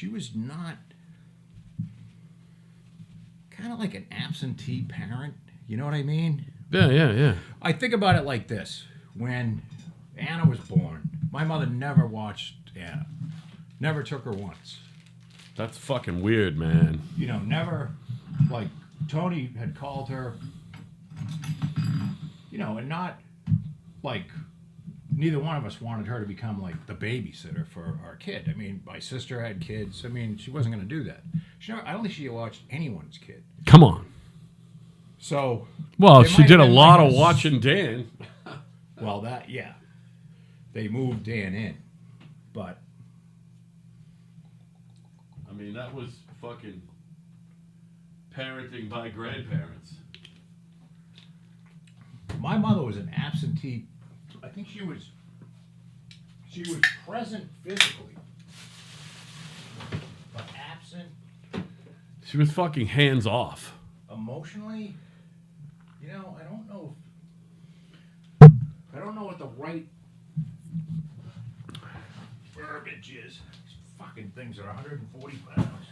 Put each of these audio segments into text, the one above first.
she was not kind of like an absentee parent. You know what I mean? Yeah. I think about it like this. When Anna was born, my mother never watched Anna. Never took her once. That's fucking weird, man. You know, never, like, Tony had called her, you know, and not, like, neither one of us wanted her to become, like, the babysitter for our kid. I mean, my sister had kids. I mean, she wasn't going to do that. I don't think she watched anyone's kid. Come on. So. Well, she did a lot of watching Dan. Well, that, yeah. They moved Dan in. But. I mean, that was fucking parenting by grandparents. My mother was an absentee. I think she was present physically, but absent. She was fucking hands off. Emotionally, you know, I don't know what the right verbiage is. These fucking things are 140 pounds.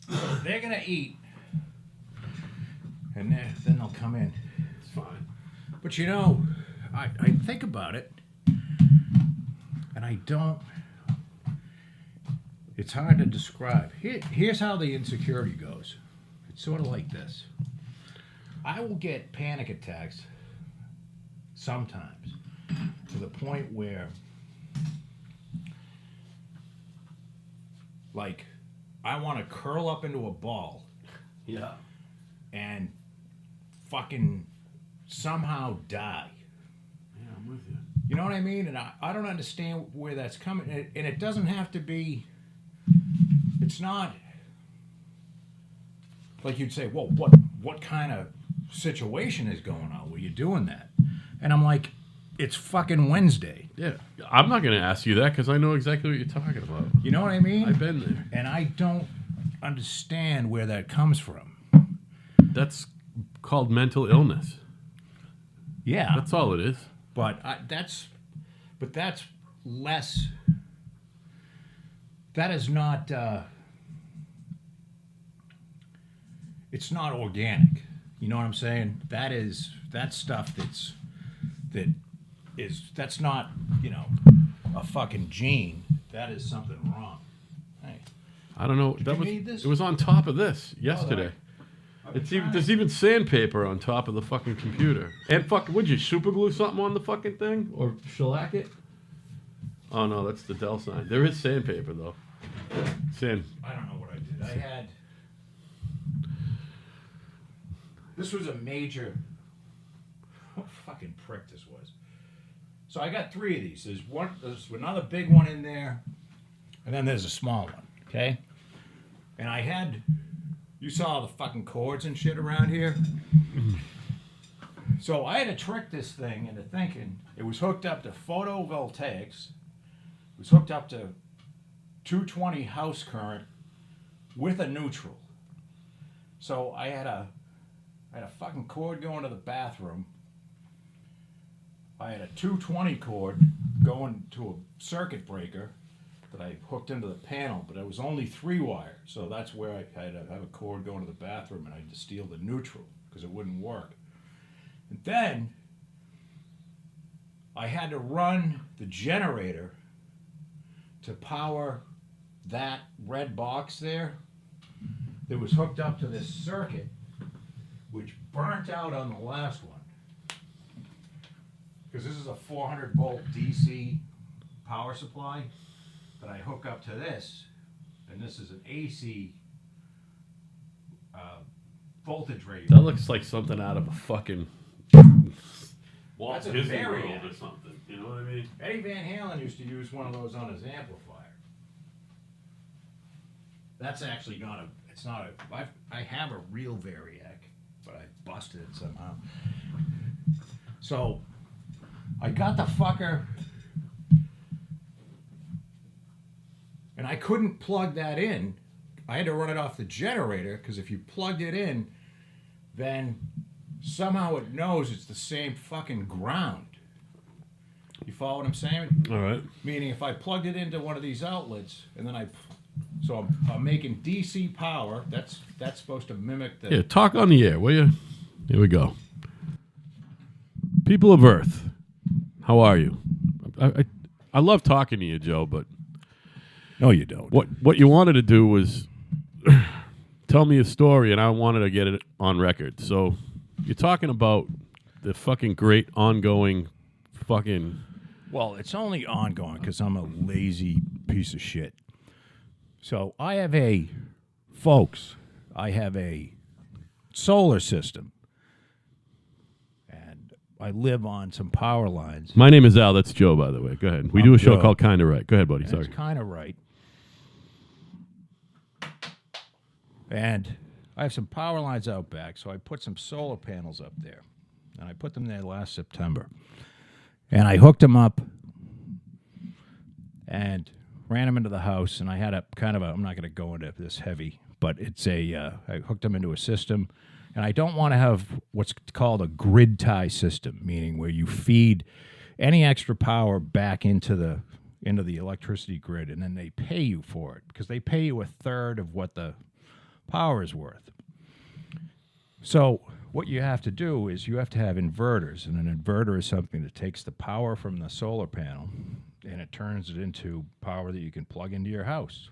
So they're gonna eat, and then they'll come in. It's fine. But you know, I think about it, and I don't. It's hard to describe. Here's how the insecurity goes. It's sort of like this. I will get panic attacks sometimes to the point where, like, I want to curl up into a ball. Yeah. And fucking somehow die. Yeah, I'm with you. You know what I mean? And I don't understand where that's coming. And it doesn't have to be. It's not like you'd say, well, what kind of situation is going on where you're doing that? And I'm like, it's fucking Wednesday. Yeah. I'm not going to ask you that because I know exactly what you're talking about. You know what I mean? I've been there. And I don't understand where that comes from. That's called mental illness. Yeah. That's all it is. But that's less. That is not. It's not organic. You know what I'm saying? That's stuff that's not, you know, a fucking gene. That is something wrong. Hey. I don't know. It was on top of this yesterday. There's even sandpaper on top of the fucking computer. And would you super glue something on the fucking thing or shellac it? Oh no, that's the Dell sign. There is sandpaper though. I don't know what I did. I had. This was a major. What fucking prick this was. So I got 3 of these. There's another big one in there, and then there's a small one. Okay. And I had. You saw the fucking cords and shit around here. So I had to trick this thing into thinking it was hooked up to photovoltaics. It was hooked up to 220 house current with a neutral. So I had a fucking cord going to the bathroom. I had a 220 cord going to a circuit breaker that I hooked into the panel, but it was only 3-wire. So that's where I had to have a cord going to the bathroom, and I had to steal the neutral because it wouldn't work. And then I had to run the generator to power that red box there that was hooked up to this circuit, which burnt out on the last one. Because this is a 400 volt DC power supply that I hook up to this, and this is an AC voltage regulator. That looks like something out of a fucking Walt Disney World or something. You know what I mean? Eddie Van Halen used to use one of those on his amplifier. That's actually not a. It's not a. I have a real Variac, but I busted it somehow. So I got the fucker, and I couldn't plug that in. I had to run it off the generator, because if you plugged it in, then somehow it knows it's the same fucking ground. You follow what I'm saying? All right. Meaning if I plugged it into one of these outlets and then I'm making DC power, that's supposed to mimic the... Yeah, talk on the air, will you? Here we go. People of Earth, how are you? I love talking to you, Joe, but... No, you don't. What you wanted to do was tell me a story, and I wanted to get it on record. So you're talking about the fucking great ongoing fucking... Well, it's only ongoing because I'm a lazy piece of shit. So I have a solar system, and I live on some power lines. My name is Al. That's Joe, by the way. Go ahead. We do a show called Kinda Right. Go ahead, buddy. Sorry. It's Kinda Right. And I have some power lines out back, so I put some solar panels up there. And I put them there last September. And I hooked them up and ran them into the house. And I had I'm not going to go into this heavy, but I hooked them into a system. And I don't want to have what's called a grid tie system, meaning where you feed any extra power back into the electricity grid, and then they pay you for it because they pay you a third of what the power is worth. So what you have to do is you have to have inverters, and an inverter is something that takes the power from the solar panel and it turns it into power that you can plug into your house.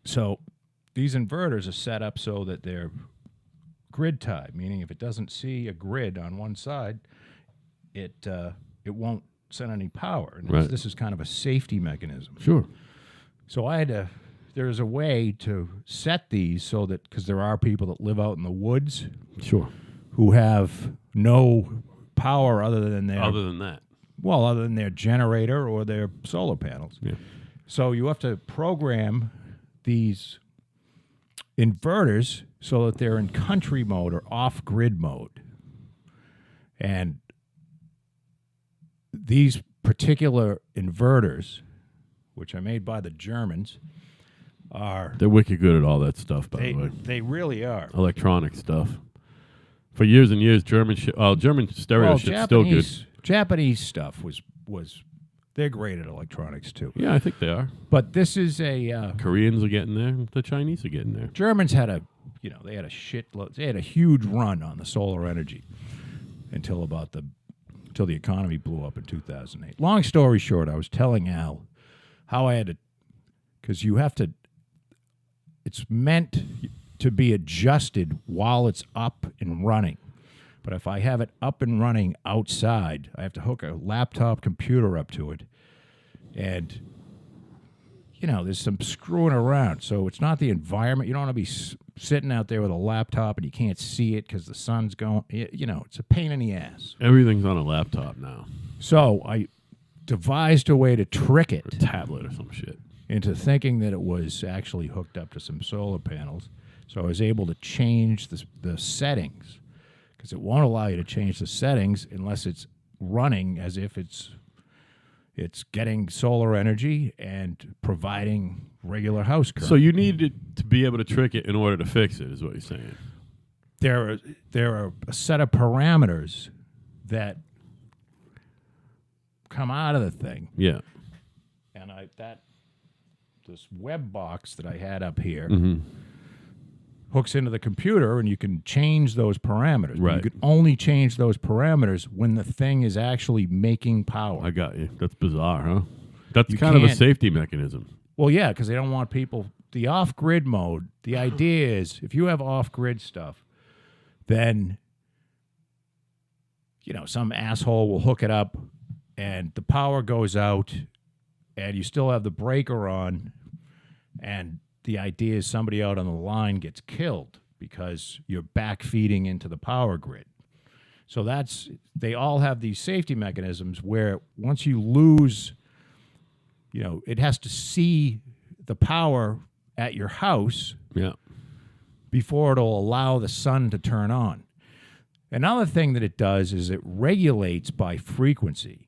So these inverters are set up so that they're grid tied, meaning if it doesn't see a grid on one side, it won't send any power. And right. This is kind of a safety mechanism. Sure. So there's a way to set these so that, because there are people that live out in the woods, sure, who have no power other than their generator or their solar panels. Yeah. So you have to program these inverters so that they're in country mode or off-grid mode. And these particular inverters, which are made by the Germans, they're wicked good at all that stuff, by the way. They really are. Electronic stuff. For years and years, German stereo shit's still good. Japanese stuff was they're great at electronics too. Yeah, I think they are. But this is a Koreans are getting there. The Chinese are getting there. Germans had they had a shitload. They had a huge run on the solar energy until the economy blew up in 2008. Long story short, I was telling Al how I had to, because it's meant to be adjusted while it's up and running. But if I have it up and running outside, I have to hook a laptop computer up to it. And, there's some screwing around. So it's not the environment. You don't want to be sitting out there with a laptop and you can't see it because the sun's going. It's a pain in the ass. Everything's on a laptop now. So I devised a way to trick it. Or a tablet or some shit. Into thinking that it was actually hooked up to some solar panels. So I was able to change the settings, because it won't allow you to change the settings unless it's running as if it's getting solar energy and providing regular house current. So you needed to be able to trick it in order to fix it, is what you're saying. There are a set of parameters that come out of the thing. Yeah. And this web box that I had up here hooks into the computer, and you can change those parameters. Right. You can only change those parameters when the thing is actually making power. I got you. That's bizarre, huh? That's kind of a safety mechanism. Well, yeah, because they don't want people... The off-grid mode, the idea is if you have off-grid stuff, then, some asshole will hook it up and the power goes out and you still have the breaker on, and the idea is somebody out on the line gets killed because you're back-feeding into the power grid. So they all have these safety mechanisms where once you lose, it has to see the power at your house before it'll allow the sun to turn on. Another thing that it does is it regulates by frequency.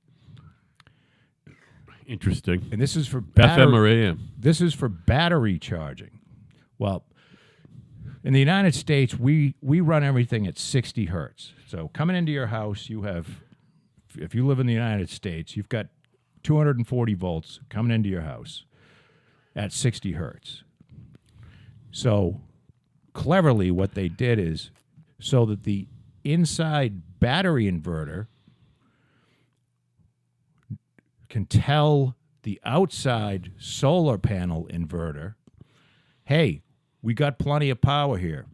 Interesting. And this is for FM or AM. This is for battery charging. Well, in the United States, we run everything at 60 hertz. So coming into your house, you have if you live in the United States, you've got 240 volts coming into your house at 60 hertz. So cleverly, what they did is so that the inside battery inverter can tell the outside solar panel inverter, hey, we got plenty of power here.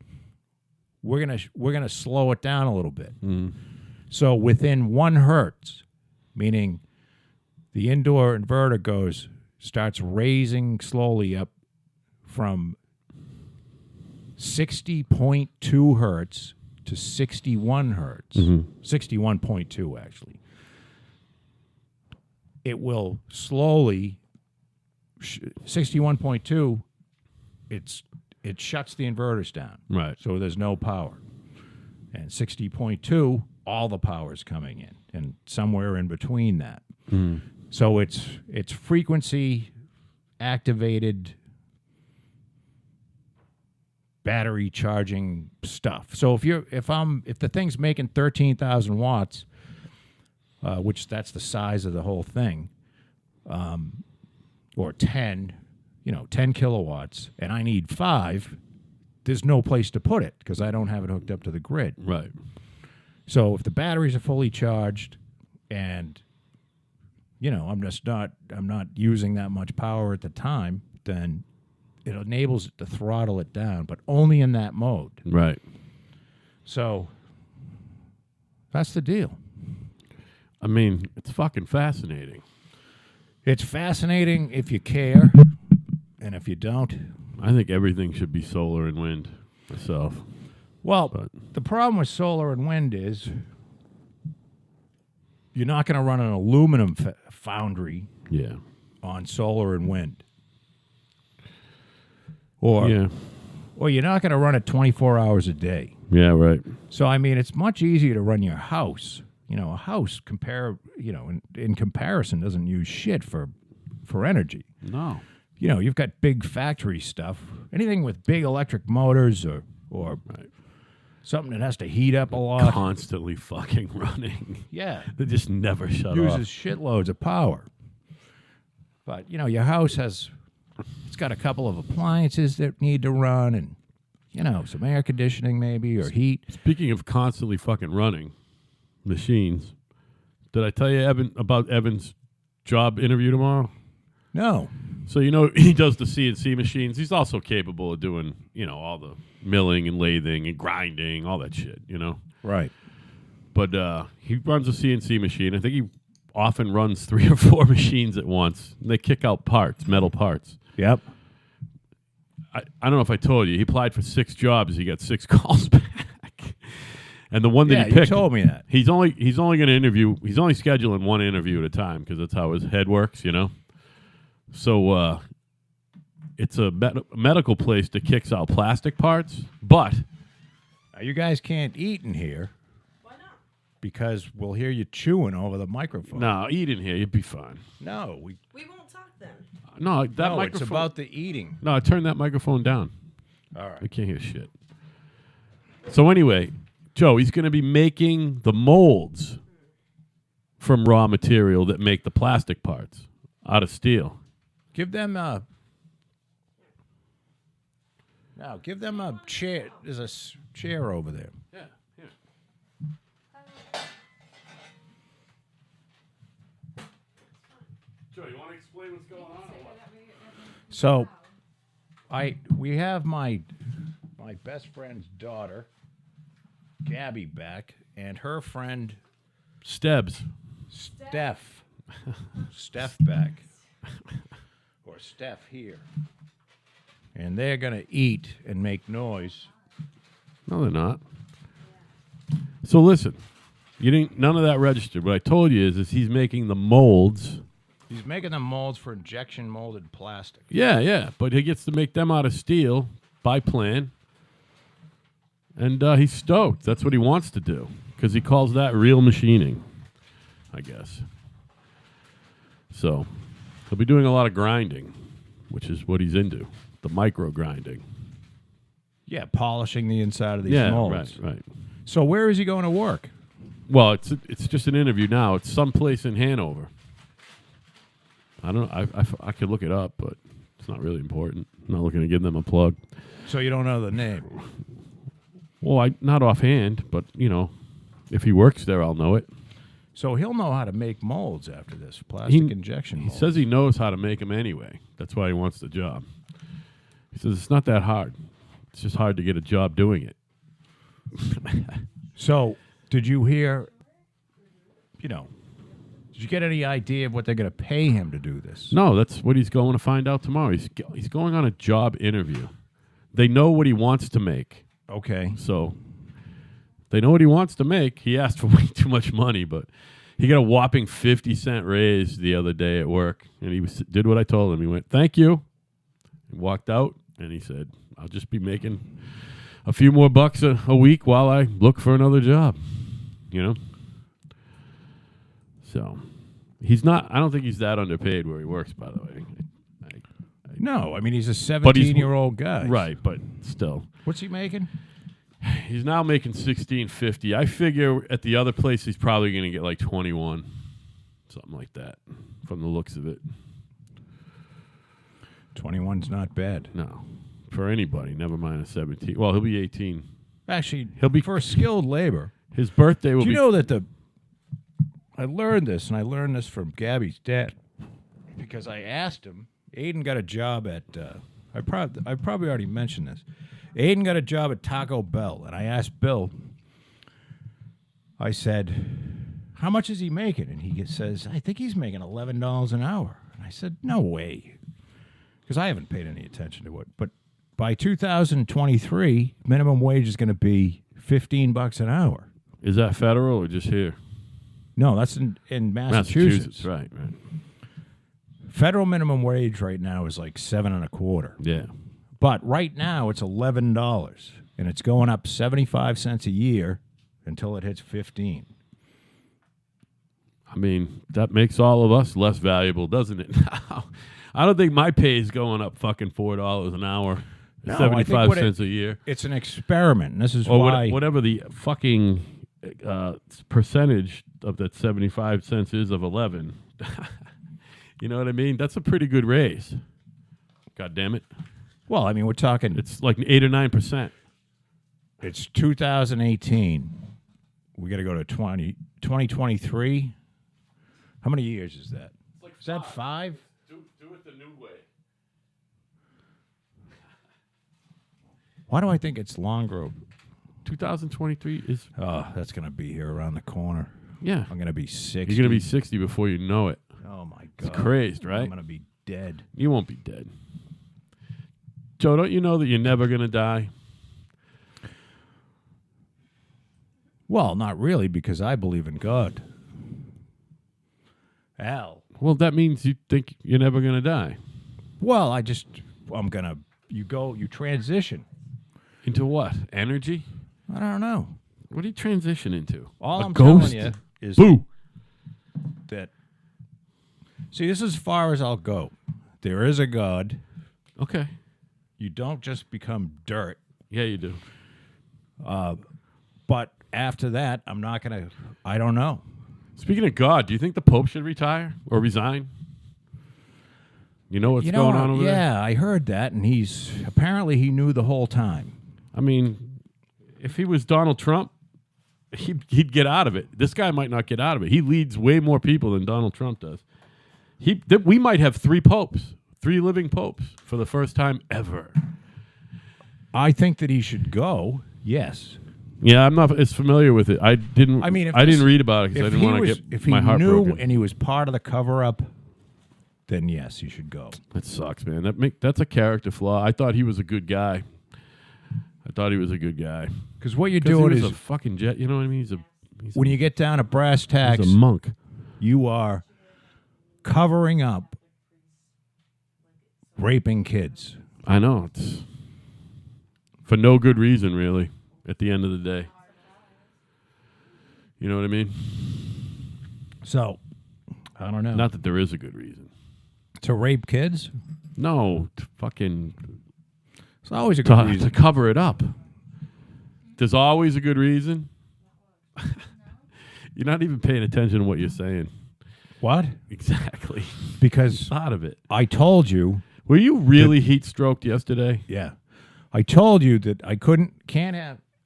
We're gonna slow it down a little bit. So within 1 hertz, meaning the indoor inverter starts raising slowly up from 60.2 hertz to 61 hertz, 61.2 actually. It will slowly, 61.2, it shuts the inverters down. Right. So there's no power. And 60.2, all the power is coming in, and somewhere in between that. So it's frequency activated battery charging stuff. So if the thing's making 13,000 watts, which that's the size of the whole thing, or 10 kilowatts, and I need 5, there's no place to put it because I don't have it hooked up to the grid. Right. So if the batteries are fully charged and, I'm not using that much power at the time, then it enables it to throttle it down, but only in that mode. Right. So that's the deal. I mean, it's fucking fascinating. It's fascinating if you care, and if you don't. I think everything should be solar and wind myself. Well, the problem with solar and wind is you're not going to run an aluminum foundry on solar and wind. Or you're not going to run it 24 hours a day. Yeah, right. So, I mean, it's much easier to run your house. A house in comparison doesn't use shit for energy. No. You've got big factory stuff. Anything with big electric motors or something that has to heat up a lot. Constantly fucking running. Yeah. They just never shut off. Uses shitloads of power. But, your house it's got a couple of appliances that need to run and, some air conditioning maybe or heat. Speaking of constantly fucking running machines, did I tell you, Evan, about Evan's job interview tomorrow? No. So, he does the CNC machines. He's also capable of doing, all the milling and lathing and grinding, all that shit, Right. But he runs a CNC machine. I think he often runs 3 or 4 machines at once. And they kick out parts, metal parts. Yep. I don't know if I told you. He applied for 6 jobs. He got 6 calls back. And the one that he picked, you told me that. He's only going to interview. He's only scheduling 1 interview at a time because that's how his head works, So it's a medical place that kicks out plastic parts, but Now, you guys can't eat in here. Why not? Because we'll hear you chewing over the microphone. no, eat in here. You'd be fine. No, We won't talk then. No, that no, microphone. it's about the eating. No, turn that microphone down. All right. We can't hear shit. So anyway, Joe, he's going to be making the molds from raw material that make the plastic parts out of steel. Give them a chair. There's a chair over there. Yeah, here. Joe, you want to explain what's going on? Or what? So, we have my best friend's daughter, Gabby, back, and her friend Stebs. Steph back, or Steph here, and they're gonna eat and make noise. No, they're not. So listen, none of that registered. What I told you is he's making the molds. He's making the molds for injection molded plastic. Yeah, but he gets to make them out of steel by plan. And he's stoked. That's what he wants to do because he calls that real machining, I guess. So he'll be doing a lot of grinding, which is what he's into, the micro grinding. Yeah, polishing the inside of these molds. Right. So where is he going to work? Well, it's just an interview now. It's someplace in Hanover. I don't know. I could look it up, but it's not really important. I'm not looking to give them a plug. So you don't know the name? Well, not offhand, but, you know, if he works there, I'll know it. So he'll know how to make molds after this, plastic injection molds. He says he knows how to make them anyway. That's why he wants the job. He says it's not that hard. It's just hard to get a job doing it. So, did you hear, did you get any idea of what they're going to pay him to do this? No, that's what he's going to find out tomorrow. He's going on a job interview. They know what he wants to make. Okay. So, they know what he wants to make. He asked for way too much money, but he got a whopping 50-cent raise the other day at work. And he did what I told him. He went, "Thank you." He walked out, and he said, "I'll just be making a few more bucks a week while I look for another job." You know? So, I don't think he's that underpaid where he works, by the way. No, I mean, he's a 17-year-old guy. Right, but still. What's he making? He's now making $16.50. I figure at the other place he's probably going to get like 21, something like that, from the looks of it. 21's not bad. No, for anybody. Never mind a 17. Well, he'll be 18. Actually, he'll be for skilled labor. His birthday will be. Do you know that I learned this, and I learned this from Gabby's dad, because I asked him. Aiden got a job at. I probably already mentioned this. Aiden got a job at Taco Bell, and I asked Bill. I said, "How much is he making?" And he says, "I think he's making $11 an hour." And I said, "No way," because I haven't paid any attention to it. But by 2023, minimum wage is going to be $15 an hour. Is that federal or just here? No, that's in Massachusetts. Right. Federal minimum wage right now is like $7.25. Yeah. But right now it's $11, and it's going up 75 cents a year until it hits 15. I mean, that makes all of us less valuable, doesn't it? I don't think my pay is going up fucking $4 an hour, No, 75 cents a year. It's an experiment, and this is or why. Whatever the fucking percentage of that 75 cents is of 11. You know what I mean? That's a pretty good raise. God damn it. Well, I mean, we're talking. It's like 8 or 9%. It's 2018. We got to go to 2023. How many years is that? Is that 5? Do it the new way. Why do I think it's longer? 2023 is. Oh, that's going to be here around the corner. Yeah. I'm going to be 60. You're going to be 60 before you know it. Oh, my God. It's crazed, right? I'm going to be dead. You won't be dead. Joe, don't you know that you're never going to die? Well, not really, because I believe in God. Al. Well, that means you think you're never going to die. Well, I'm going to, you transition. Into what? Energy? I don't know. What do you transition into? All I'm ghost? telling you is Boo! that, see, this is as far as I'll go. There is a God. Okay. You don't just become dirt. Yeah, you do. But after that, I'm not going to, I don't know. Speaking of God, do you think the Pope should retire or resign? You know what's going on over there? Yeah, I heard that, and apparently he knew the whole time. I mean, if he was Donald Trump, he'd get out of it. This guy might not get out of it. He leads way more people than Donald Trump does. We might have 3 popes, 3 living popes for the first time ever. I think that he should go, yes. Yeah, I'm not as familiar with it. I didn't read about it because I didn't want to get my heart broken. If he knew and he was part of the cover-up, then yes, he should go. That sucks, man. That's a character flaw. I thought he was a good guy. Because what you're doing is is a fucking jet. You know what I mean? When you get down to brass tacks, he's a monk. You are covering up raping kids. I know. It's for no good reason, really, at the end of the day. You know what I mean? So, I don't know. Not that there is a good reason. To rape kids? No, to fucking... It's always a good reason. To cover it up. There's always a good reason. You're not even paying attention to what you're saying. What? Exactly. Because Out of it. I told you. Were you really heat stroked yesterday? Yeah. I told you that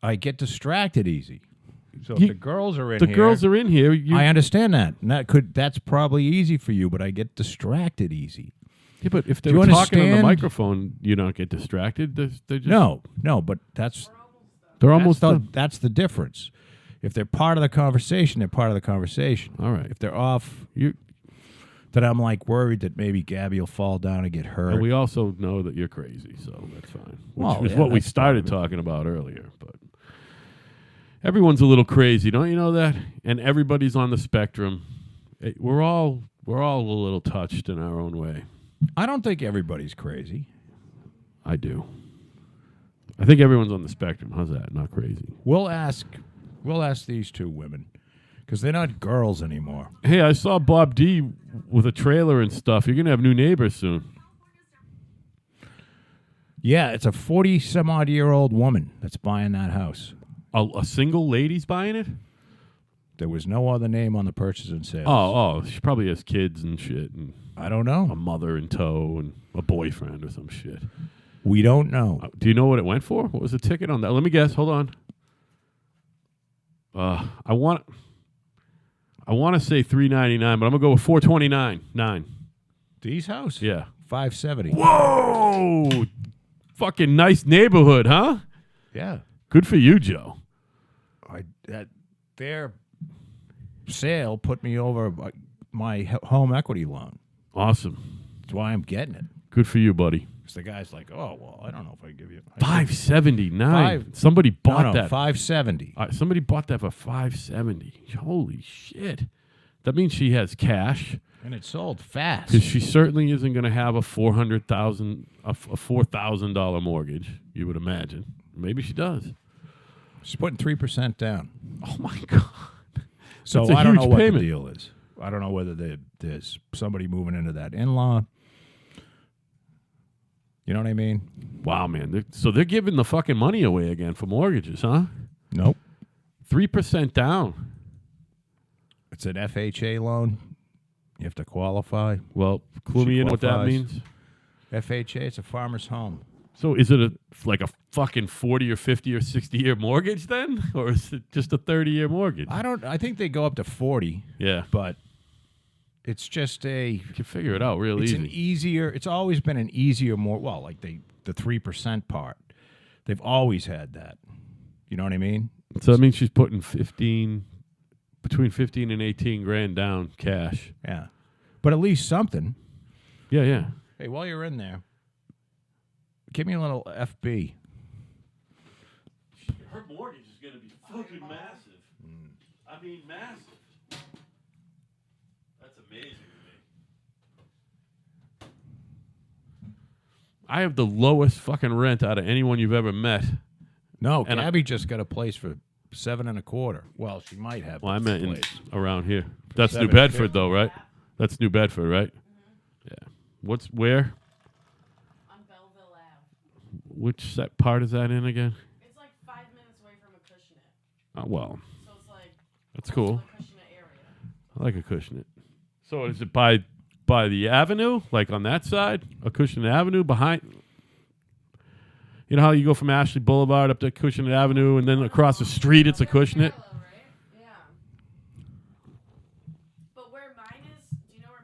I get distracted easy. So if the girls are in The here. girls are in here. I understand that. And that's probably easy for you, but I get distracted easy. Yeah, but if Do they're you talking on the understand? microphone, you don't get distracted. They're just No, but They're almost done. that's the difference. If they're part of the conversation, they're part of the conversation. All right. If they're off, that I'm like worried that maybe Gabby will fall down and get hurt. And we also know that you're crazy, so that's fine. Which Well, is yeah, what we that's started part of talking about earlier. But everyone's a little crazy, don't you know that? And everybody's on the spectrum. We're all a little touched in our own way. I don't think everybody's crazy. I do. I think everyone's on the spectrum. How's that? Not crazy. We'll ask these two women because they're not girls anymore. Hey, I saw Bob D with a trailer and stuff. You're gonna have new neighbors soon. Yeah, it's a 40-some-odd-year-old woman that's buying that house. A single lady's buying it? There was no other name on the purchase and sales. Oh, she probably has kids and shit, and I don't know. a mother in tow, and a boyfriend or some shit. We don't know. Do you know what it went for? What was the ticket on that? Let me guess. Hold on. I want to say $399, but I'm gonna go with $429. Dee's house? Yeah. $570. Whoa! Fucking nice neighborhood, huh? Yeah. Good for you, Joe. Their sale put me over my home equity loan. Awesome. That's why I'm getting it. Good for you, buddy. Because the guy's like, oh, well, I don't know if I can give you $579. Somebody bought that. $570. Somebody bought that for $570. Holy shit! That means she has cash, And it sold fast. because she certainly isn't going to have a $4,000 mortgage. You would imagine. Maybe she does. She's putting 3% down. Oh my god! So That's a I don't know huge what payment. the deal is. I don't know whether there's somebody moving into that in-law. You know what I mean? Wow, man. So they're giving the fucking money away again for mortgages, huh? Nope. 3% down. It's an FHA loan. You have to qualify. Well, clue me in what that qualifies. means. FHA, it's a farmer's home. So is it like a fucking 40 or 50 or 60-year mortgage then? Or is it just a 30-year mortgage? I think they go up to 40, Yeah. but it's just You can figure it out real it's easy. an easier, it's always been an easier like the 3% part. They've always had that. You know what I mean? So that means she's putting between 15 and 18 grand down cash. Yeah. But at least something. Yeah, yeah. Hey, while you're in there, give me a little FB. Her mortgage is going to be fucking massive. I mean, massive. That's amazing to me. I have the lowest fucking rent out of anyone you've ever met. No, And Gabby just got a place for $7.25. Well, she might have. Well, I a meant place. around here. That's New 7.50. Bedford, though, right? That's New Bedford, right? Yeah. Where? On Belleville Ave. Which part is that in again? It's like 5 minutes away from Acushnet. Well, So it's like that's cool. Acushnet area. I like Acushnet. So is it by the avenue, like on that side, Acushnet Avenue, behind? You know how you go from Ashley Boulevard up to Acushnet Avenue, and then across the street it's Acushnet? Parallel, right? Yeah. But where mine is, do you know where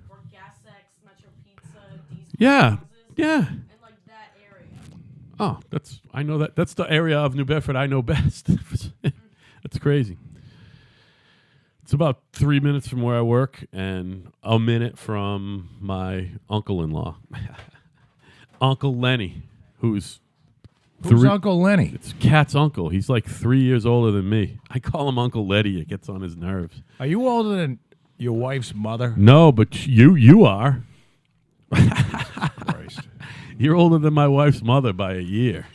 where Gas X, Metro Pizza, D's Yeah, houses? yeah. And like that area. Oh, I know that. That's the area of New Bedford I know best. That's crazy. It's about 3 minutes from where I work and a minute from my uncle-in-law, Uncle Lenny, who's Uncle Lenny? It's Kat's uncle. He's like 3 years older than me. I call him Uncle Letty. It gets on his nerves. Are you older than your wife's mother? No, but you are. Christ. You're older than my wife's mother by a year.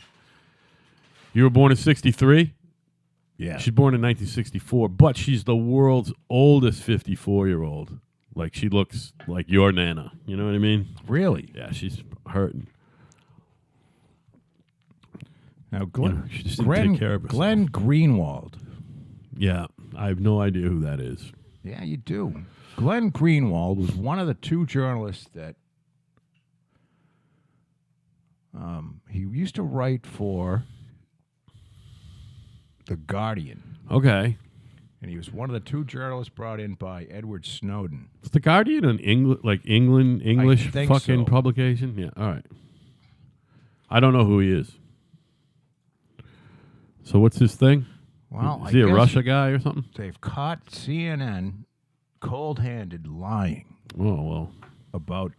You were born in 63? Yeah. She's born in 1964, but she's the world's oldest 54-year-old. Like, she looks like your Nana. You know what I mean? Really? Yeah, she's hurting. Now, You know, she just didn't take care of herself. Glenn Greenwald. Yeah. I have no idea who that is. Yeah, you do. Glenn Greenwald was one of the two journalists that he used to write for The Guardian. Okay. And he was one of the two journalists brought in by Edward Snowden. Is The Guardian an English think fucking so. publication? Yeah, all right. I don't know who he is. So what's his thing? Well, is he a Russia guy or something? They've caught CNN cold-handed lying Oh, well. about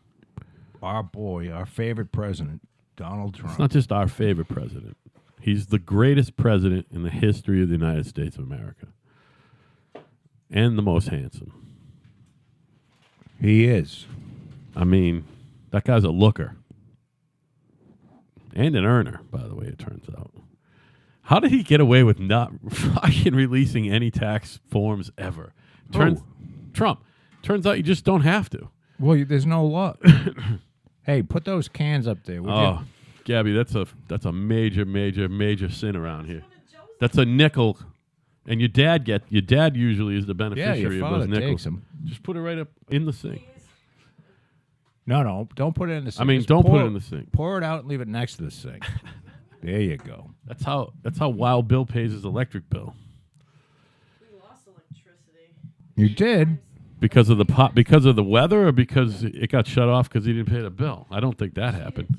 our boy, our favorite president, Donald Trump. It's not just our favorite president. He's the greatest president in the history of the United States of America. And the most handsome. He is. I mean, that guy's a looker. And an earner, by the way, it turns out. How did he get away with not fucking releasing any tax forms ever? Trump. Turns out you just don't have to. Well, there's no law. Hey, put those cans up there, would you? Gabby, that's a major sin around here. That's a nickel. And your dad usually is the beneficiary your of those father nickels. takes 'em. Just put it right up in the sink. No, don't put it in the sink. I mean, Just don't put it in the sink. Pour it out and leave it next to the sink. There you go. That's how Wild Bill pays his electric bill. We lost electricity. You did? Because of the weather, or because it got shut off because he didn't pay the bill? I don't think that happened.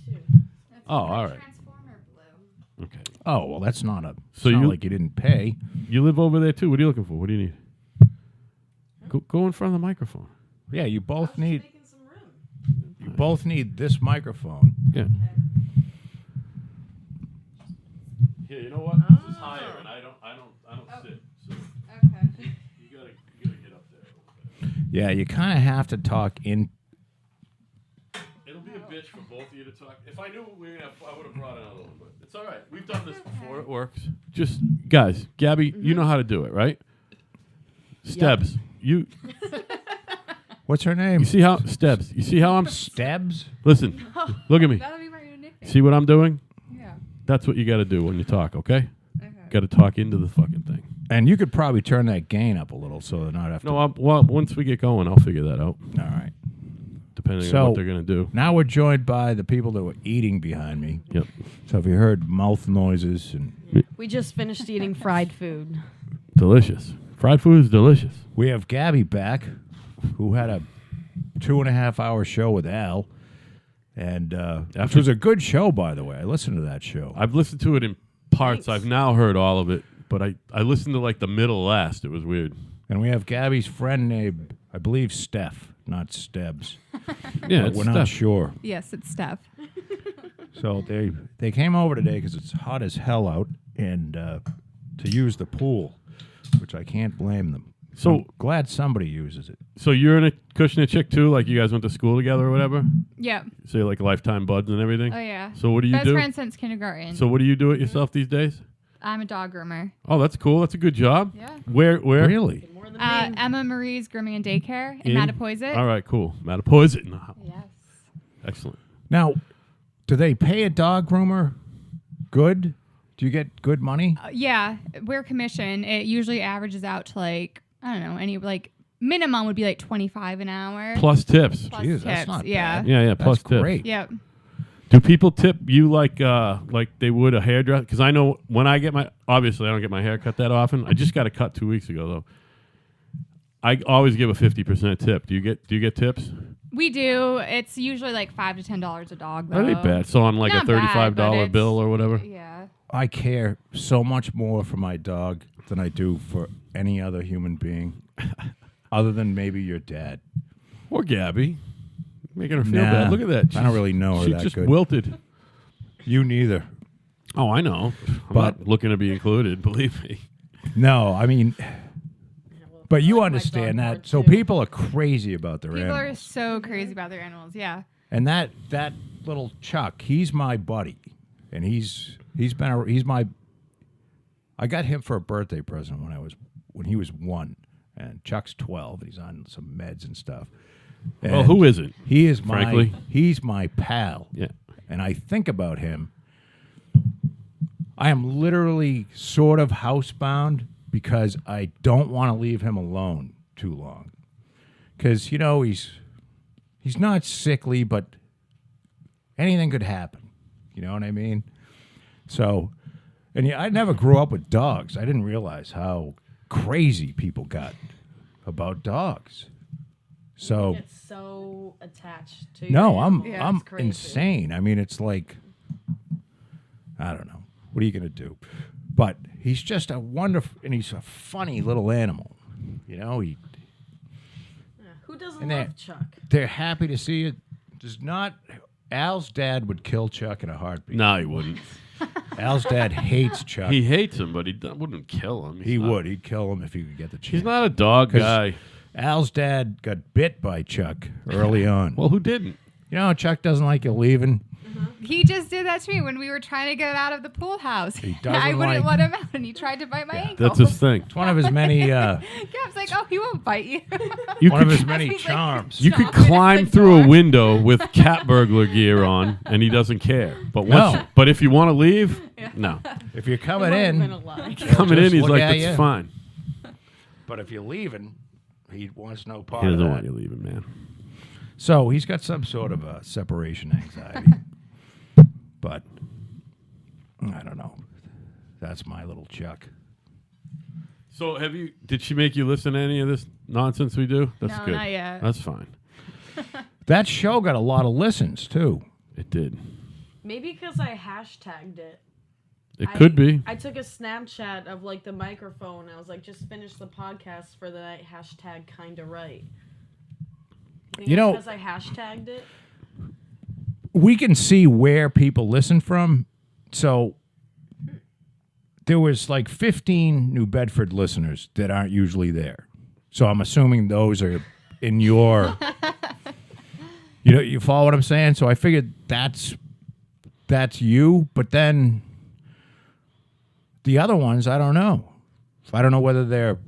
Oh, all right. Transformer blue. Okay. Oh, well, that's not a. So it's not you- like you didn't pay. You live over there too. What are you looking for? What do you need? Go in front of the microphone. Yeah, you both need. Making some room. You both need this microphone. Yeah. Here, you know what? This is higher, and I don't sit. So Okay. you gotta get up there a little bit. Yeah, you kind of have to talk in. It'll be a bitch for both of you to talk. If I knew what we were gonna, I would have brought another one. But it's all right. We've done this before. It works. Just guys, Gabby, you know how to do it, right? Stebbs, you What's her name? see how Stebbs? You see how I'm? Stebbs? Listen, look at me. That'll be my new nickname. See what I'm doing? Yeah. That's what you got to do when you talk. Okay? Okay. Got to talk into the fucking thing. And you could probably turn that gain up a little so they're not have to. No, well, once we get going, I'll figure that out. All right. Depending on So- what they're gonna do. Now we're joined by the people that were eating behind me. Yep. So if you heard mouth noises and We just finished eating fried food. Delicious. Fried food is delicious. we have Gabby back, who had a 2.5-hour show with Al, and which was a good show, by the way. I listened to that show. I've listened to it in parts. Thanks. I've now heard all of it, but I listened to like the middle last. It was weird. And we have Gabby's friend named, I believe, Steph, not Stebbs. Yeah, But it's we're not stuff. sure. Yes, it's Steph. So they came over today because it's hot as hell out, and to use the pool, which I can't blame them. So- I'm glad somebody uses it. So you're in a Kushner chick too? Like you guys went to school together or whatever? Yeah. So you're like lifetime buds and everything? Oh yeah. So what do you Best do? friend since kindergarten. So what do you do it yourself these days? I'm a dog groomer. Oh, that's cool. That's a good job. Yeah. Where? Really? More than me. Emma Marie's Grooming and Daycare in In? Mattapoisett. All right, cool. Mattapoisett. Yes. Excellent. Now, do they pay a dog groomer good? Do you get good money? Yeah, we're commission. It usually averages out to like, I don't know, any like minimum would be like 25 an hour. Plus tips. Plus Jesus, tips. that's not Yeah. bad. Yeah, plus That's tips. great. Yep. Do people tip you like they would a hairdresser? Because I know when I get obviously I don't get my hair cut that often. I just got a cut 2 weeks ago though. I always give a 50% tip. Do you get tips? We do. It's usually like $5 to $10 a dog though. That ain't bad. So on like Not a bad, but $35 it's- bill or whatever. Yeah. I care so much more for my dog than I do for any other human being, other than maybe your dad. Or Gabby. Making her feel Nah, bad. Look at that. I don't really know her She that just good. wilted. You neither. Oh, I know. I'm But- not looking to be included, believe me. No, I mean, but you like my understand dog that. more, So too. people are crazy about their People are animals. so crazy about their animals. Yeah. And that little Chuck, he's my buddy, and he's my. I got him for a birthday present when he was 1, and Chuck's 12. He's on some meds and stuff. Well, And who isn't? He is frankly? he's my pal. Yeah. And I think about him. I am literally sort of housebound because I don't want to leave him alone too long. Because, you know, he's not sickly, but anything could happen. You know what I mean? So, and I never grew up with dogs. I didn't realize how crazy people got about dogs. So Get so attached to. no, your I'm animal. I'm It's crazy. insane. I mean, it's like, I don't know. What are you gonna do? But he's just a wonderful, and he's a funny little animal. You know, Yeah. Who doesn't And love Chuck? they're happy to see it. Does not. Al's dad would kill Chuck in a heartbeat. No, he wouldn't. Al's dad hates Chuck. He hates him, but wouldn't kill him. He would. He'd kill him if he could get the chance. He's not a dog 'Cause guy. Al's dad got bit by Chuck early on. Well, who didn't? You know, Chuck doesn't like you leaving. He just did that to me when we were trying to get out of the pool house. He doesn't I wouldn't like- let him out, and he tried to bite my ankle. That's his thing. It's one of his many. Gab's like, oh, he won't bite you. You One of could, his many He's like- charms. you could Stop it at climb the through a door. window with cat burglar gear on, and he doesn't care. But once, No. but if you want to leave, no. If you're coming It would've been in, a lie. Coming in, just he's look like, at that's you. fine. but if you're leaving, he wants no part He of doesn't that. want you leaving, man. So he's got some sort of a separation anxiety. But I don't know. That's my little Chuck. So did she make you listen to any of this nonsense we do? That's No, good. not yet. That's fine. That show got a lot of listens too. It did. Maybe because I hashtagged it. It could be. I took a Snapchat of like the microphone. I was like, just finish the podcast for the night. Hashtag kinda right. You know- because I hashtagged it. We can see where people listen from. So there was like 15 New Bedford listeners that aren't usually there. So I'm assuming those are in your. You follow what I'm saying? So I figured that's you, but then the other ones, I don't know. I don't know whether they're.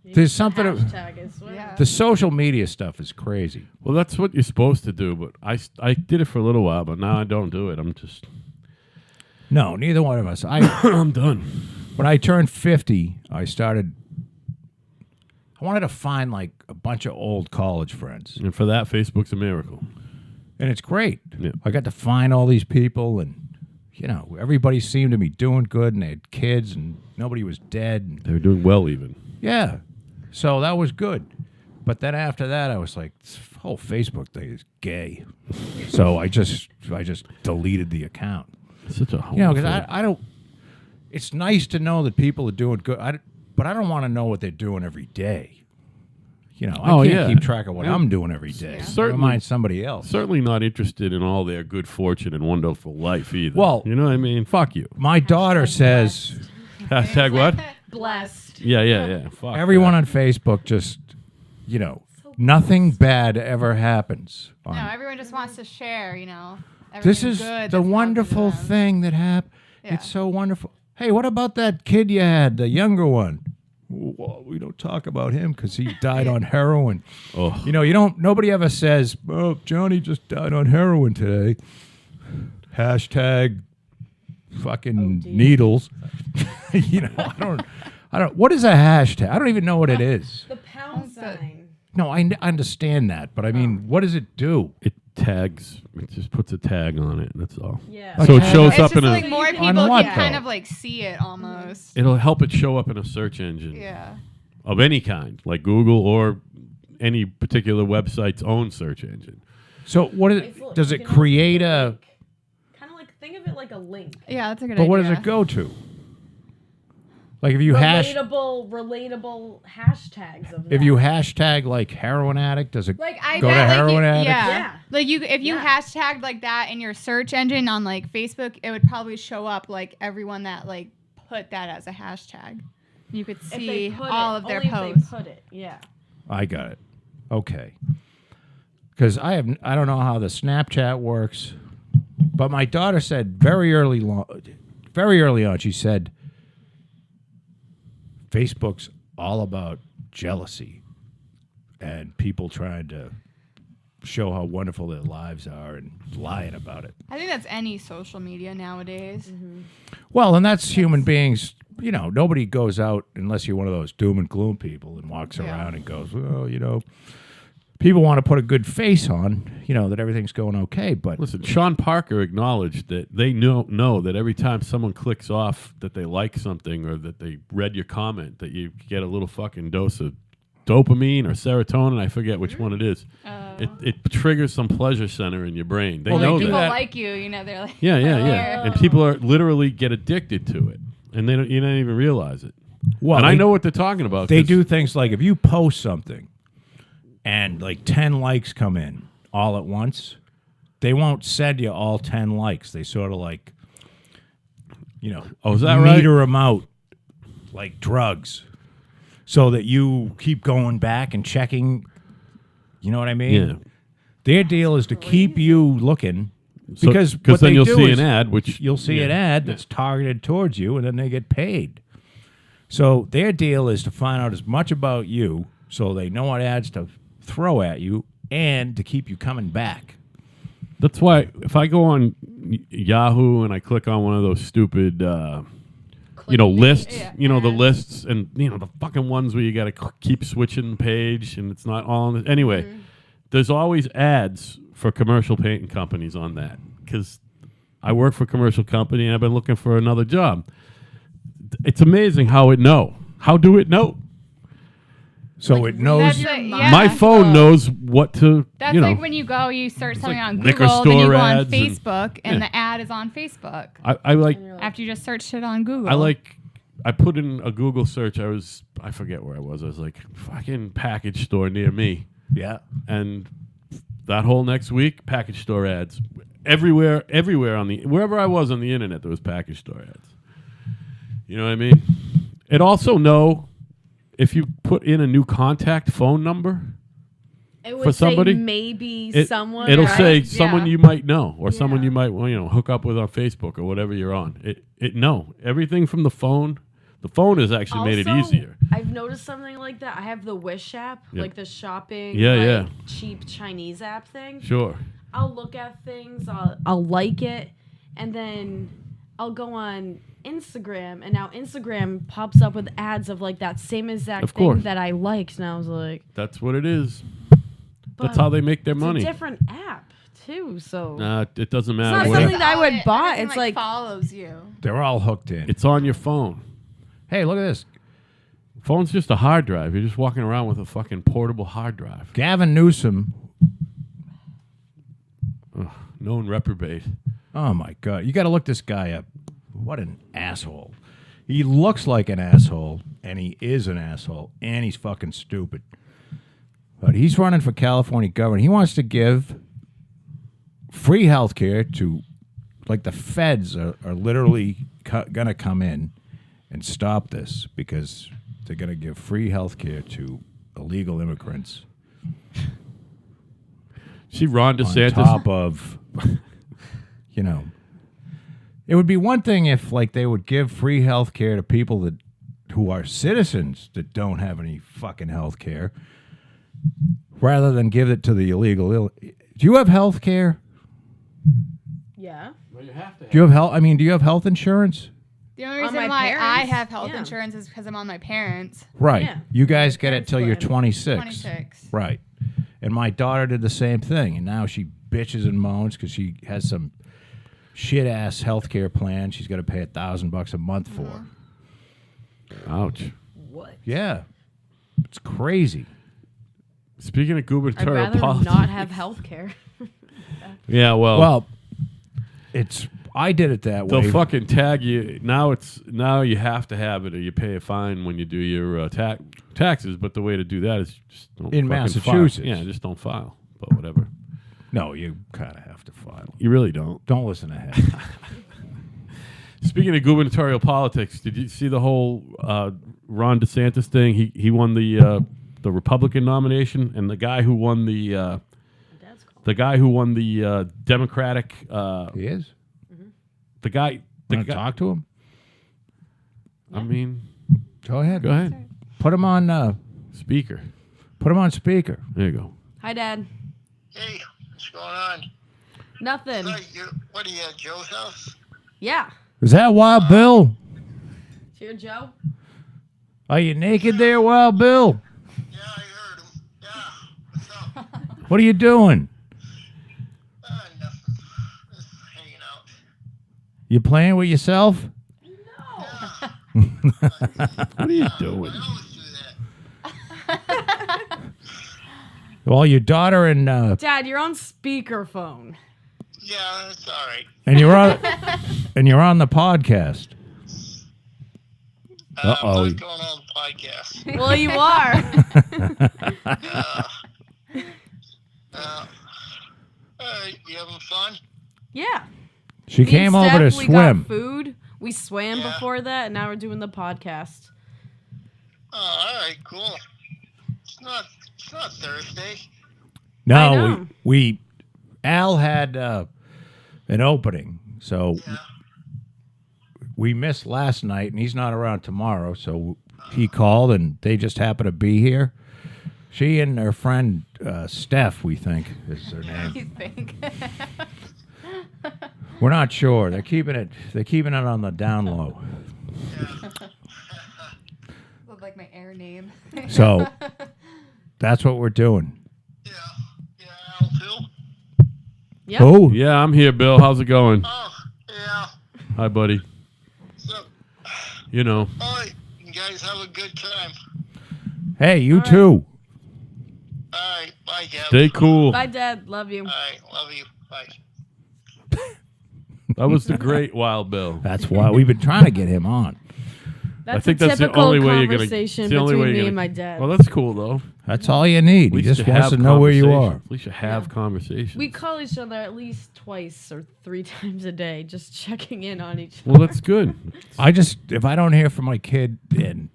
There's something. Hashtag is what. Yeah. The social media stuff is crazy. Well, that's what you're supposed to do, but I did it for a little while, but now I don't do it. I'm just No, neither one of us. I'm done. When I turned 50, I wanted to find like a bunch of old college friends. And for that, Facebook's a miracle. And it's great. Yeah. I got to find all these people, and, you know, everybody seemed to be doing good, and they had kids, and nobody was dead. And, They're doing well even. yeah. So that was good. But then after that, I was like, this whole Facebook thing is gay. So I just deleted the account. Such a You know, because I don't. It's nice to know that people are doing good, but I don't want to know what they're doing every day. You know, I can't keep track of what I'm doing every day. Never Certainly. mind somebody else. certainly not interested in all their good fortune and wonderful life either. Well- you know what I mean? Fuck you. My daughter says Hashtag what? Blessed. Yeah. Fuck everyone that. on Facebook just, you know, nothing bad ever happens. No, On, everyone just wants to share, you know. this everything is good the that's happened to wonderful them. thing that happened. Yeah. It's so wonderful. Hey, what about that kid you had, the younger one? Well, we don't talk about him because he died on heroin. Oh. You know, nobody ever says, "Oh, Johnny just died on heroin today." Hashtag fucking OD. needles. You know, I don't. What is a hashtag? I don't even know what it is. The pound sign. No, I understand that, but I mean, what does it do? It tags. It just puts a tag on it. That's all. Yeah. So it Okay. shows It's up just in like a. more On people what, can kind though? of like see it almost. It'll help it show up in a search engine Yeah. of any kind, like Google or any particular website's own search engine. So what is It's- it? Does you it can also create do, a? like, kind of like think of it like a link. Yeah, that's a good But idea. what does it go to? Like if you Relatable hashtags of that. if you hashtag like heroin addict, does it Like I go to bet, like, heroin you- addict? yeah. Yeah. Like if you Yeah. hashtagged like that in your search engine on like Facebook, it would probably show up like everyone that like put that as a hashtag. You could If they see put all it, of their only posts. If they put it, yeah. I got it. Okay. Because I don't know how the Snapchat works, but my daughter said very early on, she said, Facebook's all about jealousy and people trying to show how wonderful their lives are and lying about it. I think that's any social media nowadays. Well, and that's human beings. You know, nobody goes out unless you're one of those doom and gloom people and walks around and goes, well, you know, people want to put a good face on, you know, that everything's going okay. But listen, Sean Parker acknowledged that they know that every time someone clicks off that they like something or that they read your comment, that you get a little fucking dose of dopamine or serotonin. I forget which one it is. It triggers some pleasure center in your brain. They know People that. like you, you know, they're like, Yeah. And people are literally get addicted to it, and you don't even realize it. well, And I know what they're talking about. they 'cause- do things like if you post something and like 10 likes come in all at once, they won't send you all 10 likes. They sort of like, you know, Oh, is that right? meter them out like drugs so that you keep going back and checking. You know what I mean? Yeah. Their deal is to keep you looking So- because what then they you'll do see is an ad, which you'll see an ad that's targeted towards you, and then they get paid. So their deal is to find out as much about you so they know what ads to throw at you and to keep you coming back. That's why if I go on Yahoo and I click on one of those stupid, lists, the lists and, the fucking ones where you got to keep switching the page and it's not all. Anyway, there's always ads for commercial painting companies on that because I work for a commercial company and I've been looking for another job. It's amazing how it know. How do it know? So it knows. That's like, My phone knows what to, That's like when you go, you search something like on liquor Google, then you store go on ads and- Facebook, and Yeah. the ad is on Facebook. I like. After you just searched it on Google. I put in a Google search. I forget where I was. I was like, fucking package store near me. Yeah. And that whole next week, package store ads. Everywhere wherever I was on the internet, there was package store ads. You know what I mean? It also know if you put in a new contact phone number It would for somebody, say maybe someone. it'll right? say someone you might know or someone Yeah. you might hook up with on Facebook or whatever you're on. It know everything from the phone. The phone has actually made it Also, easier. I've noticed something like that. I have the Wish app, Yeah. like the shopping, Yeah. cheap Chinese app thing. Sure. I'll look at things, I'll like it, and then I'll go on Instagram, and now Instagram pops up with ads of like that same exact Of thing course. that I liked, and I was like, That's what it is. That's but how they make their it's money. a different app too, so Nah, it doesn't not matter. something What that I would buy. Everything, It's like follows you. They're all hooked in. it's on your phone. Hey, look at this. Phone's just a hard drive. You're just walking around with a fucking portable hard drive. Gavin Newsom. Known reprobate. Oh, my God. You got to look this guy up. What an asshole. He looks like an asshole, and he is an asshole, and he's fucking stupid. But he's running for California governor. He wants to give free health care to, like, the feds are literally going to come in and stop this because they're going to give free health care to illegal immigrants. See Ron On DeSantis. top of, it would be one thing if, like, they would give free health care to people who are citizens that don't have any fucking health care, rather than give it to the illegal. Do you have health care? yeah. Well, you have to. Do you have health? I mean, do you have health insurance? The only On reason my why I parents, have health yeah. insurance is because I'm on my parents. Right. Yeah. You guys get it Parents till you're plan. 26. 26. Right. And my daughter did the same thing, and now she bitches and moans because she has some shit ass health care plan. She's got to pay $1,000 a month for. Ouch. What? Yeah, it's crazy. Speaking of I'd gubernatorial rather politics. not have health care. Yeah, well, Well, I did it that they'll way. fucking tag you. Now you have to have it, or you pay a fine when you do your taxes. But the way to do that is just don't In fucking Massachusetts. file. Yeah, just don't file. But whatever. No, you kind of have to file. You really don't. Don't listen to him. Speaking of gubernatorial politics, did you see the whole Ron DeSantis thing? He won the Republican nomination, and the guy who won the Democratic He is. the guy Want to talk to him? I mean, Go ahead. go ahead. Put him on. Speaker. Put him on speaker. There you go. Hi, Dad. Hey, what's going on? Nothing. What are you at Joe's house? Yeah. Is that Wild Bill? Cheer, Joe. Are you naked there, Wild Bill? Yeah, I heard him. Yeah, what's up? What are you doing? Nothing. Just hanging out. You playing with yourself? What are you doing? I always do that. Well, your daughter and Dad, you're on speakerphone. Yeah, that's all right. you're on the podcast. Uh-oh. I'm not going on the podcast. Well, you are. You having fun? Yeah. She Me came and over to Steph, we got swim. food. We swam Yeah. before that, and now we're doing the podcast. Oh, all right, cool. It's not Thursday. I No, know. we Al had an opening, so Yeah. we missed last night, and he's not around tomorrow. So he called, and they just happened to be here. She and her friend Steph, we think, is her name. You think? We're not sure. They're keeping it on the down low. Look like my air name. So that's what we're doing. Yeah, Al too. Yep. Oh, Yeah, I'm here, Bill. How's it going? Oh, yeah. Hi, buddy. So, You know. all right, you guys have a good time. hey, you right. too. All right, bye, Gab. Stay cool. Bye, Dad. Love you. All right, love you. Bye. That was the great Wild Bill. That's why we've been trying to get him on. That's I think a that's the typical only way you're gonna. conversation It's the only between way me you're and gonna. my dad. Well, that's cool though. That's all you need. At He least just you wants to have know where you conversations. are. At least you have conversations. We call each other at least twice or 3 times a day, just checking in on each other. Well, that's good. If I don't hear from my kid in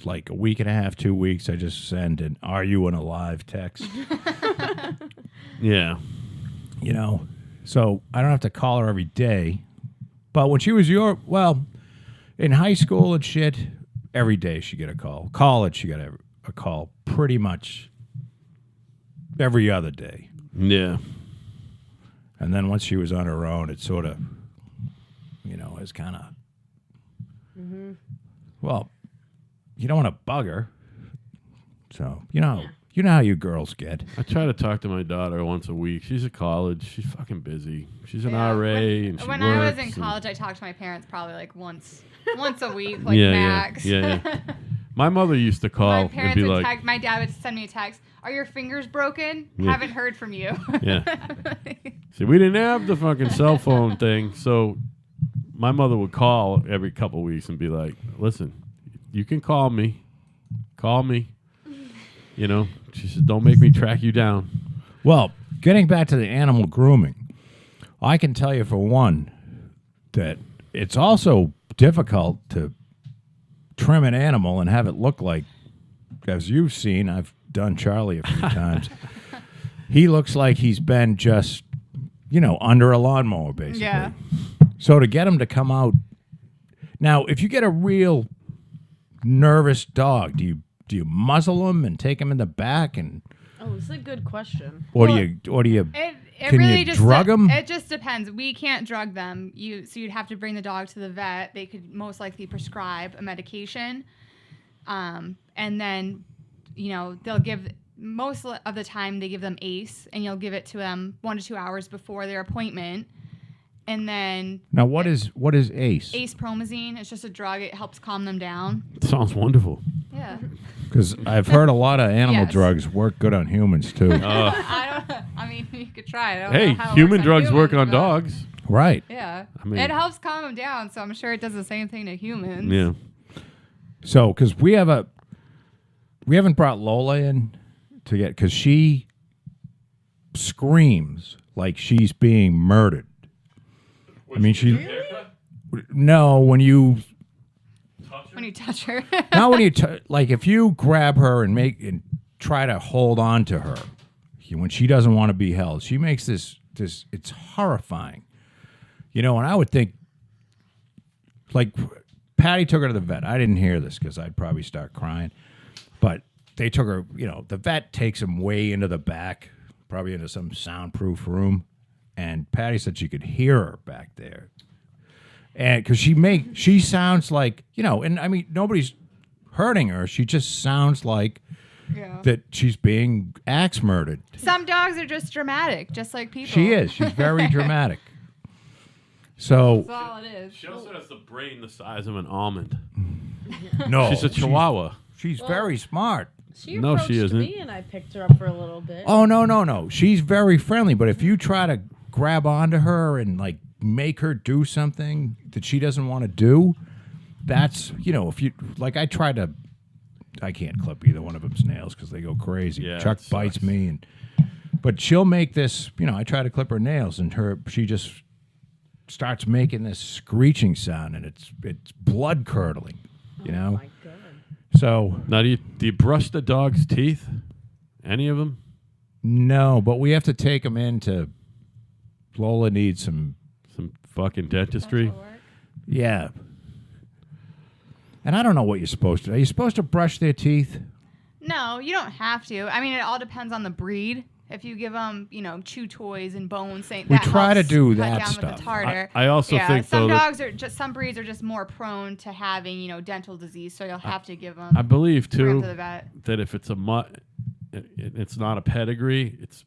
like a week and a half, 2 weeks, I just send an "Are you in a live?" text. Yeah. You know, so I don't have to call her every day. But when she was in high school and shit, every day she get a call. College, she got a call pretty much every other day. Yeah. And then once she was on her own, it sort of, is kind of, well, you don't want to bug her. So, you know how you girls get. I try to talk to my daughter once a week. She's at college. She's fucking busy. She's an Yeah. RA When- and she when works. I was in and- college, I talked to my parents probably like once a week, like Yeah, max. yeah. My mother used to call My and parents be would like, text. My dad would send me a text. Are your fingers broken? Yeah. Haven't heard from you. Yeah. see, we didn't have the fucking cell phone thing, so my mother would call every couple weeks and be like, listen, you can call me. Call me. She said, don't make me track you down. Well, getting back to the animal grooming, I can tell you for one that it's also difficult to trim an animal and have it look like, as you've seen, I've done Charlie a few times. He looks like he's been just, under a lawnmower, basically. Yeah. So to get him to come out. Now, if you get a real nervous dog, do you muzzle him and take him in the back, and Oh, this is a good question. or Well, do you It Can really you just drug 'em? It just depends. We can't drug them. So you'd have to bring the dog to the vet. They could most likely prescribe a medication, and then they'll give most of the time they give them ACE, and you'll give it to them 1 to 2 hours before their appointment, and then now what is ACE? ACE promazine. It's just a drug. It helps calm them down. Sounds wonderful. Yeah. Because I've heard a lot of animal Yes. drugs work good on humans too. I mean, you could try it. I don't Hey, know how it human works on drugs work humans, on but- dogs. Right. Yeah. I mean- it helps calm them down, so I'm sure it does the same thing to humans. Yeah. So, because we haven't brought Lola in to get, because she screams like she's being murdered. I mean, no, when you When you touch her. not when you like if you grab her and try to hold on to her when she doesn't want to be held, she makes this it's horrifying. And I would think, like, Patty took her to the vet. I didn't hear this because I'd probably start crying. But they took her, the vet takes him way into the back probably into some soundproof room, and Patty said she could hear her back there, and because she sounds like, you know, and I mean nobody's hurting her. She just sounds like that she's being axe murdered. Some dogs are just dramatic, just like people. She is. She's very dramatic. So That's all it is. She also has the brain the size of an almond. no, She's a chihuahua. She's very smart. She No, approached she isn't. me and I picked her up for a little bit. Oh no. She's very friendly, but if you try to grab onto her and like make her do something that she doesn't want to do, that's, you know, if you like, I can't clip either one of them's nails because they go crazy. Yeah, Chuck it bites sucks. me, but she'll make this. You know, I try to clip her nails, and she just starts making this screeching sound, and it's blood curdling. You know, Oh my God. so Now, do you brush the dog's teeth? Any of them? no, but we have to take them into. Lola needs some. Some fucking dentistry? Yeah. And I don't know what you're supposed to. Are you supposed to brush their teeth? No, you don't have to. I mean, it all depends on the breed. If you give them, you know, chew toys and bones, We try to do that cut down stuff. with the tartar. I also think, some though, that- dogs are just some breeds are just more prone to having, you know, dental disease, so you'll have to give them. I believe, bring 'em too, to the vet. that if it's a mutt, it's not a pedigree, it's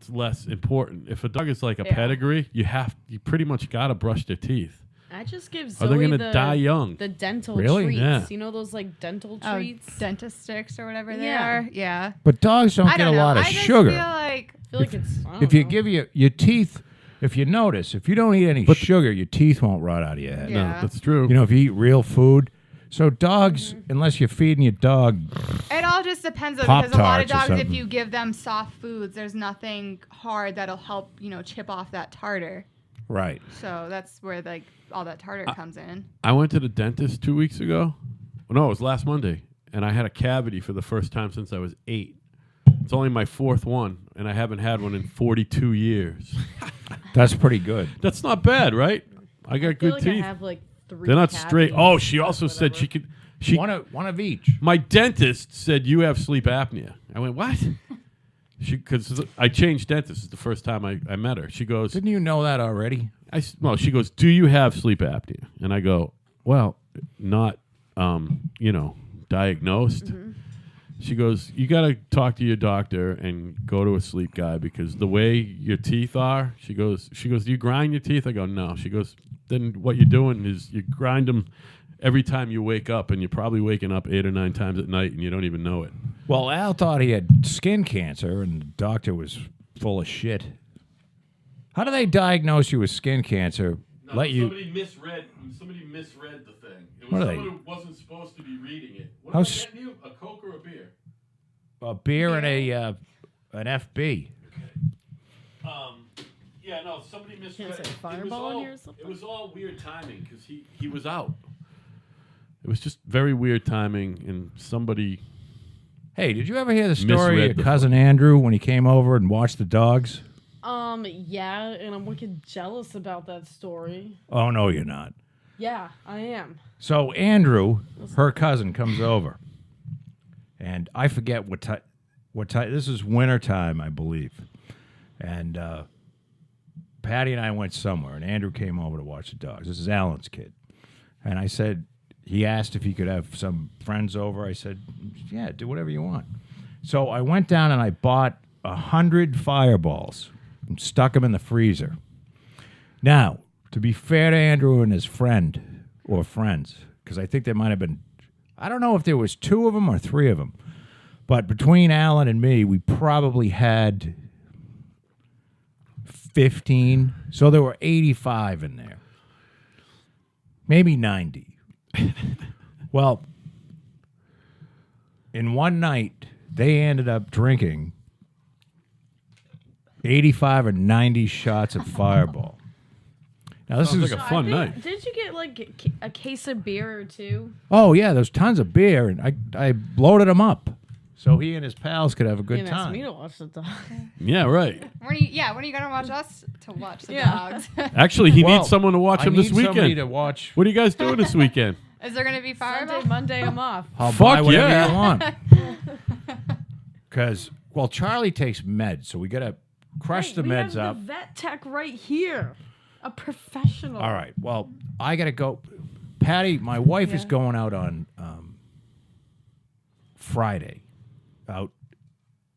less important. If a dog is like a Yeah. pedigree, you pretty much got to brush their teeth. I just give Or Zoe they're going to die young. the dental Really? treats. Yeah. You know those like dental Oh, treats? dentist sticks or whatever they Yeah. are. Yeah. But dogs don't I get don't a know. lot of I just sugar. feel like I feel like it's. I If don't you know. give your teeth, if you notice, if you don't eat any sugar, your teeth won't rot out of your head. No, Yeah. that's true. You know, if you eat real food. So dogs, unless you're feeding your dog, it all just depends on because a lot of Pop-Tarts or dogs, if something. you give them soft foods, there's nothing hard that'll help, you know, chip off that tartar. right? So that's where like all that tartar comes in. I went to the dentist 2 weeks ago. No, it was last Monday. And I had a cavity for the first time since I was 8. It's only my 4th one, and I haven't had one in 42 years. That's pretty good. That's not bad, right? I got I feel good like teeth. I have like 3. They're not straight. cavities Oh, she or also said she whatever. could. One of each. My dentist said you have sleep apnea. I went, what? Because I changed dentists. It's the first time I met her. She goes, Didn't you know that already? she goes, do you have sleep apnea? And I go, well, not, diagnosed. Mm-hmm. She goes, you got to talk to your doctor and go to a sleep guy because the way your teeth are, she goes, do you grind your teeth? I go, no. She goes, then what you're doing is you grind them every time you wake up, and you're probably waking up 8 or 9 times at night, and you don't even know it. Well, Al thought he had skin cancer, and the doctor was full of shit. How do they diagnose you with skin cancer? Somebody misread the thing. It What was are someone they? who wasn't supposed to be reading it. What How am I s- getting you? A Coke or a beer? A beer and an FB. Yeah, no, somebody misread Can't it. say Fireball in here or something? It was all weird timing because he was out. It was just very weird timing, and somebody. Hey, did you ever hear the story Misread of the cousin Andrew when he came over and watched the dogs? Yeah, and I'm wicked jealous about that story. Oh no, you're not. Yeah, I am. So Andrew, her cousin, comes over, and I forget what time. This is winter time, I believe, and Patty and I went somewhere, and Andrew came over to watch the dogs. This is Alan's kid, and I said, he asked if he could have some friends over. I said, yeah, do whatever you want. So I went down and I bought 100 Fireballs and stuck them in the freezer. Now, to be fair to Andrew and his friend, or friends, because I think there might have been, I don't know if there was 2 of them or 3 of them, but between Alan and me, we probably had 15. So there were 85 in there. Maybe 90. Well, in one night, they ended up drinking 85 or 90 shots of Fireball. Now this Sounds is like a fun night. Did you get like a case of beer or 2? oh yeah, there's tons of beer, and I loaded them up so he and his pals could have a good You asked me time. to watch the dog. Yeah, right. When are you gonna watch us to watch the Yeah. dogs? Actually, he Well, needs someone to watch I him this need somebody weekend. to watch. What are you guys doing this weekend? Is there gonna be fireball? Sunday, Monday, I'm off. I'll Fuck buy whatever yeah. you want. Because Well, Charlie takes meds, so we got to crush the we meds have up. the vet tech right here. A professional. All right. Well, I got to go. Patty, my wife is going out on Friday out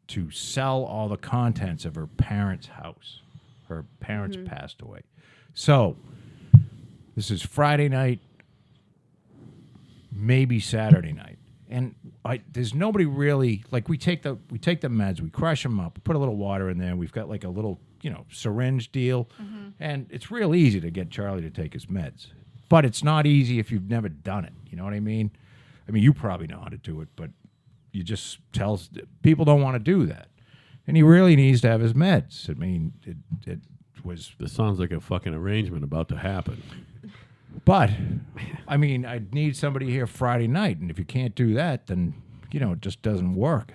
to sell all the contents of her parents' house. Her parents passed away. So this is Friday night, maybe Saturday night. And there's nobody really, like, we take the meds, we crush them up, put a little water in there, we've got like a little, syringe deal, and it's real easy to get Charlie to take his meds. But it's not easy if you've never done it, you know what I mean? I mean, you probably know how to do it, but you just tell people don't want to do that. And he really needs to have his meds. I mean, it was... This sounds like a fucking arrangement about to happen. But, I mean, I'd need somebody here Friday night, and if you can't do that, then, it just doesn't work.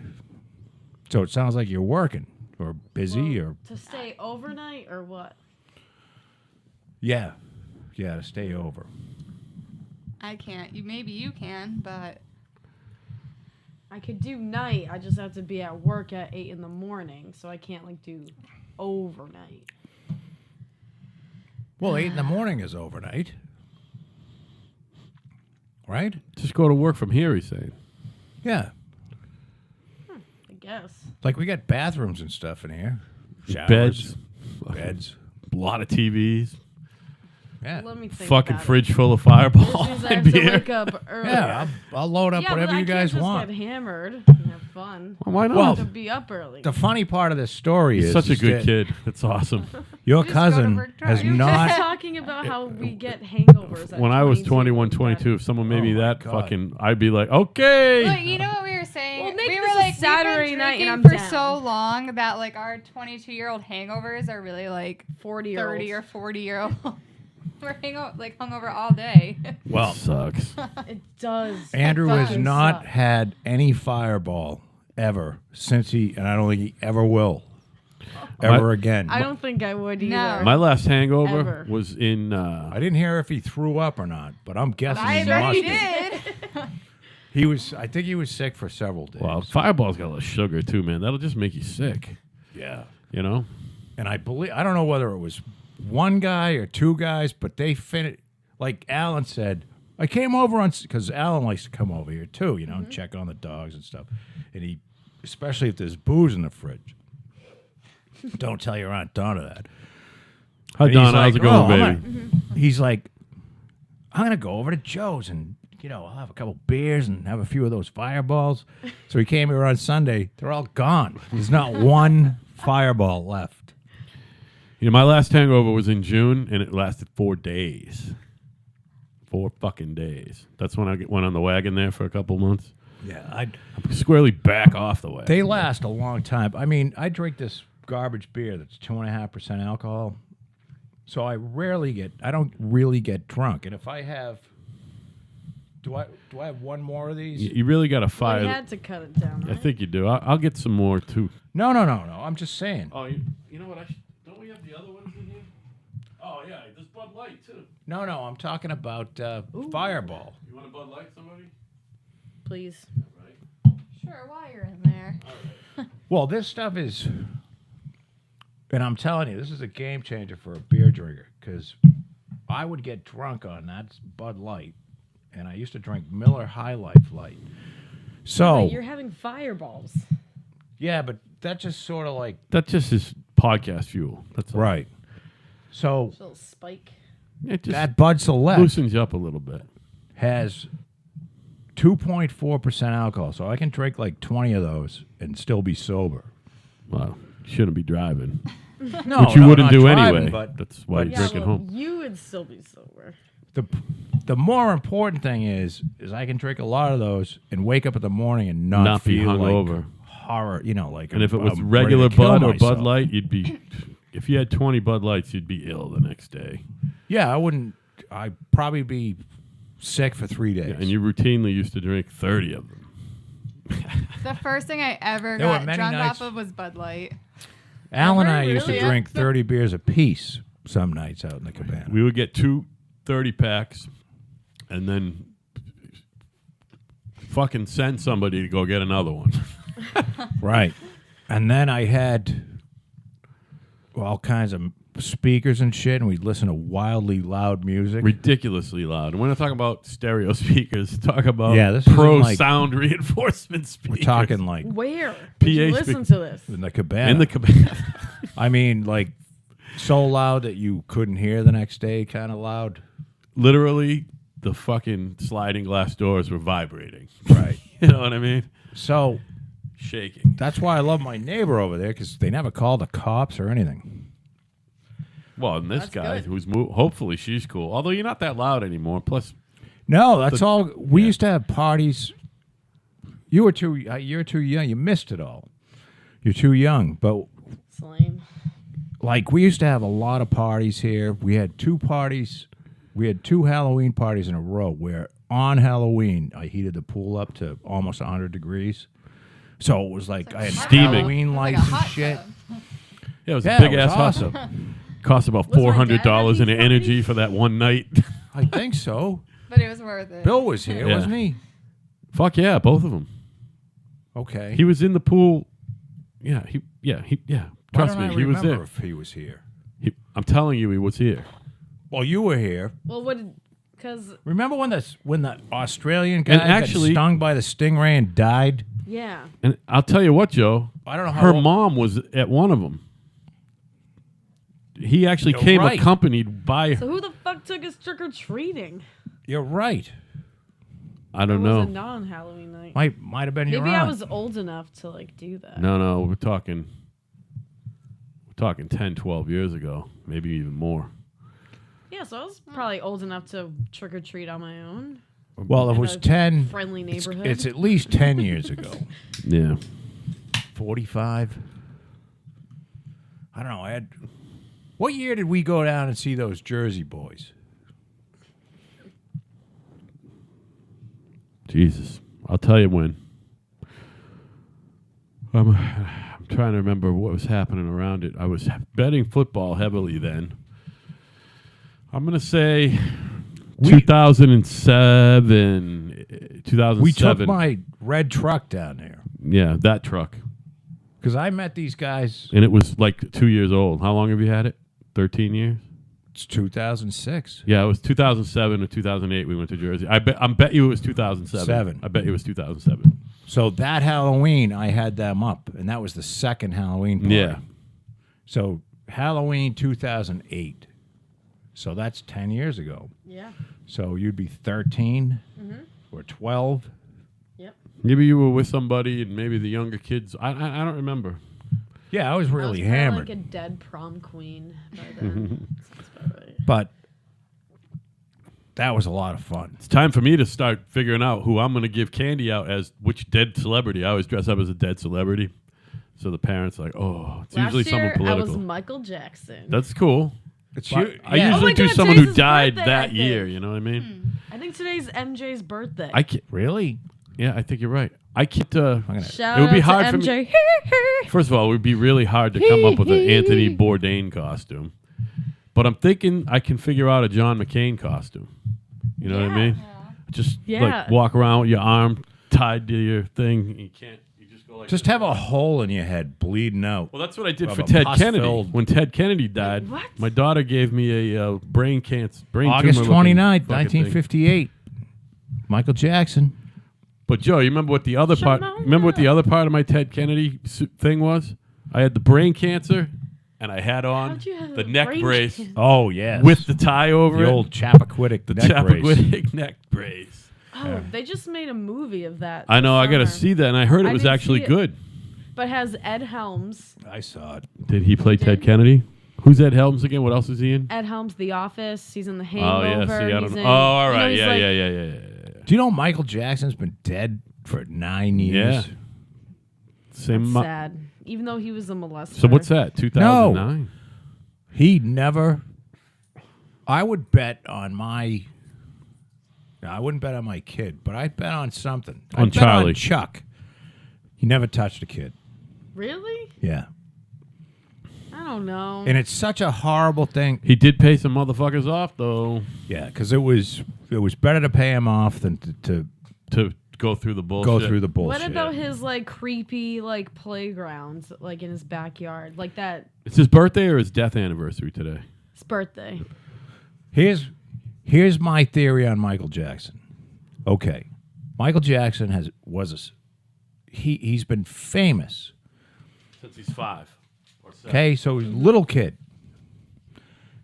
So it sounds like you're working, or busy, or... To stay overnight, or what? Yeah, to stay over. I can't. Maybe you can, but I could do night. I just have to be at work at 8 in the morning, so I can't, do overnight. Well, 8 in the morning is overnight. Right? Just go to work from here, he's saying. Yeah. I guess. Like, we got bathrooms and stuff in here. Showers. Beds. Beds. A lot of TVs. Yeah. Let me think Fucking about fridge it. full of Fireball Which means I and have to beer. wake up early. Yeah, I'll load up whatever you guys I want. can't just get hammered and have fun. Well, why not? Well, I have to be up early. The funny part of this story He's is such a is good that kid. It's awesome. Your Just go to cousin work has drunk. Just not. talking about how we get hangovers. At When I was 22. 21, 22, if someone made me my that God. fucking, I'd be like, okay. Look, you know what we were saying? Well, make we this were a like Saturday we've been night and I'm drinking for down. so long that like our 22-year-old hangovers are really like 40-year-olds. 30 or 40-year-old. We're hungover all day. Well, Sucks. It does. Andrew It has fucking not sucks. had any Fireball ever since and I don't think he ever will. Ever again. I don't think I would No. either. My last hangover Ever. was in. I didn't hear if he threw up or not, but I'm guessing I he bet must he have. did. He was. I think he was sick for several days. Well, Fireball's got a lot of sugar too, man. That'll just make you sick. yeah. You know. And I don't know whether it was one guy or two guys, but they finished. Like Alan said, I came over because Alan likes to come over here too, and check on the dogs and stuff. And especially if there's booze in the fridge. Don't tell your Aunt Donna that. Hi, And Don. he's How's like, it going, "Oh, baby? He's like, I'm gonna go over to Joe's and I'll have a couple beers and have a few of those Fireballs. So he came here on Sunday. They're all gone. There's not one Fireball left. My last hangover was in June, and it lasted 4 days. 4 fucking days. That's when I went on the wagon there for a couple months. Yeah, I'm squarely back off the wagon. they last a long time. I mean, I drink this garbage beer that's 2.5% alcohol. So I don't really get drunk. And if I have, do I have one more of these? You really got to We fire. had to cut it down. I Right? think you do. I'll get some more too. No. I'm just saying. Oh, you know what? Don't we have the other ones in here? Oh yeah, there's Bud Light too. No, I'm talking about Fireball. You want a Bud Light, somebody? Please. Right. Sure, while you're in there. Well, this stuff is, and I'm telling you, this is a game changer for a beer drinker because I would get drunk on that Bud Light, and I used to drink Miller High Life Light. So, Wait, you're having Fireballs. yeah, but that just sort of like, That just is podcast fuel. That's all. right. So, Little spike. It just that Bud Select loosens you up a little bit. has 2.4% alcohol, so I can drink like 20 of those and still be sober. Well, you shouldn't be driving, No, which you wouldn't not do driving, anyway. But That's why you're Yeah, drinking well, home. you would still be sober. the more important thing is I can drink a lot of those and wake up in the morning and not be feel hungover. like horror, like. And if it was I'm ready regular to kill Bud or myself. Bud Light, you'd be. If you had 20 Bud Lights, you'd be ill the next day. Yeah, I wouldn't. I'd probably be sick for 3 days. And you routinely used to drink 30 of them. The first thing I ever There were got many drunk nights- off of was Bud Light. Al and I used to Really? drink 30 beers apiece some nights out in the cabana. We would get 2 30-packs and then fucking send somebody to go get another one. Right. And then I had all kinds of speakers and shit, and we'd listen to wildly loud music. Ridiculously loud. And we're not talking about stereo speakers. Talk about This pro isn't like- sound reinforcement speakers. We're talking like Where? PA Did you listen to this? in the cabana. in the cabana. I mean, like so loud that you couldn't hear the next day, kind of loud. Literally, the fucking sliding glass doors were vibrating. Right. You know what I mean? So Shaking. that's why I love my neighbor over there, because they never call the cops or anything. Well, and this That's guy good. who's hopefully she's cool. Although you're not that loud anymore. Plus, No, that's all. We used to have parties. You're too young. You missed it all. You're too young. But It's lame. like we used to have a lot of parties here. We had 2 parties. We had 2 Halloween parties in a row where on Halloween I heated the pool up to almost 100 degrees. So it was like I had Steaming. Halloween Like a lights and hot shit. tub. yeah, it was Yeah, a big it was ass awesome. hustle. Cost about Was my $400 dad at in these energy parties? for that one night. I think so. But it was worth it. Bill was here, Yeah. wasn't he? Fuck yeah, both of them. Okay. He was in the pool. Yeah. Why Trust don't me, I he was remember there. if he was here. I'm telling you, he was here. Well, you were here. Well, what? Because Remember when the Australian guy actually- got stung by the stingray and died? yeah. And I'll tell you what, Joe. I don't know how Her old- mom was at one of them. He actually You're came right. accompanied by. So who the fuck took us trick or treating? You're right. I don't It was a know. non-Halloween night. Might have been your Maybe I aunt. was old enough to like do that. No, we're talking 10, 12 years ago, maybe even more. Yeah, so I was probably old enough to trick or treat on my own. Well, it in was a 10. friendly neighborhood. It's at least 10 years ago. Yeah. 45. I don't know. What year did we go down and see those Jersey boys? Jesus. I'll tell you when. I'm trying to remember what was happening around it. I was betting football heavily then. I'm going to say 2007. 2007. We took my red truck down there Yeah, that truck. because I met these guys. And it was like 2 years old. How long have you had it? 13 years? It's 2006. Yeah, it was 2007 or 2008 we went to Jersey. I bet you it was 2007. I bet you it was 2007. So that Halloween, I had them up, and that was the second Halloween party. Yeah. So Halloween 2008. So that's 10 years ago. yeah. So you'd be 13 or 12. Yep. Maybe you were with somebody and maybe the younger kids. I don't remember. Yeah, I was I really was probably hammered. like a dead prom queen by then. Sounds about right. But that was a lot of fun. It's time for me to start figuring out who I'm going to give candy out as which dead celebrity. I always dress up as a dead celebrity. So the parents are like, oh, it's Last usually someone year, I political. was Michael Jackson. That's cool. It's But you, I yeah. usually my do God, someone today's who his died birthday, that I year. think. You know what I mean? I think today's MJ's birthday. I can't. Really? Yeah, I think you're right. I can't. Shout it would be out hard to for me. MJ. First of all, it would be really hard to come up with an Anthony Bourdain costume. But I'm thinking I can figure out a John McCain costume. You know what I Yeah. mean? Just Yeah. like walk around with your arm tied to your thing. You can't. You just go like. Just this. have a hole in your head bleeding out. Well, that's what I did Of for a Ted pus Kennedy. filled- When Ted Kennedy died, What? my daughter gave me a brain August tumor 29th, fucking thing. 1958. Michael Jackson. But Joe, you remember what the other part? Shimona. Remember what the other part of my Ted Kennedy thing was? I had the brain cancer, and I had on How'd you have the a neck brain brace cancer? Oh, yes. with the tie over the it. old Chappaquiddick the neck brace. Chappaquiddick neck brace. Oh, they just made a movie of that. I know. this I got to summer. see that, and I heard it I was didn't actually see it. good. But has Ed Helms. I saw it. Did he play Ted Did? Kennedy? Who's Ed Helms again? What else is he in? Ed Helms, The Office. He's in The Oh Hangover. yeah, see, I don't he's know. in- Oh, all you know, right, he's yeah, like- yeah. Do you know Michael Jackson's been dead for 9 years? Yeah. Same. That's mu- sad. Even though he was a molester. So what's that? 2009. He never. I would bet on my. No, I wouldn't bet on my kid, but I'd bet on something. On I'd bet Charlie. on Chuck. He never touched a kid. Really? Yeah. I don't know. And it's such a horrible thing. He did pay some motherfuckers off though Yeah, because it was better to pay him off than to to go through the bullshit. What about his like creepy like playgrounds like in his backyard like that? It's his birthday or his death anniversary today? His birthday. Here's my theory on Michael Jackson. Okay, Michael Jackson he's been famous Since he's 5 or 7. Okay, so he's a little kid.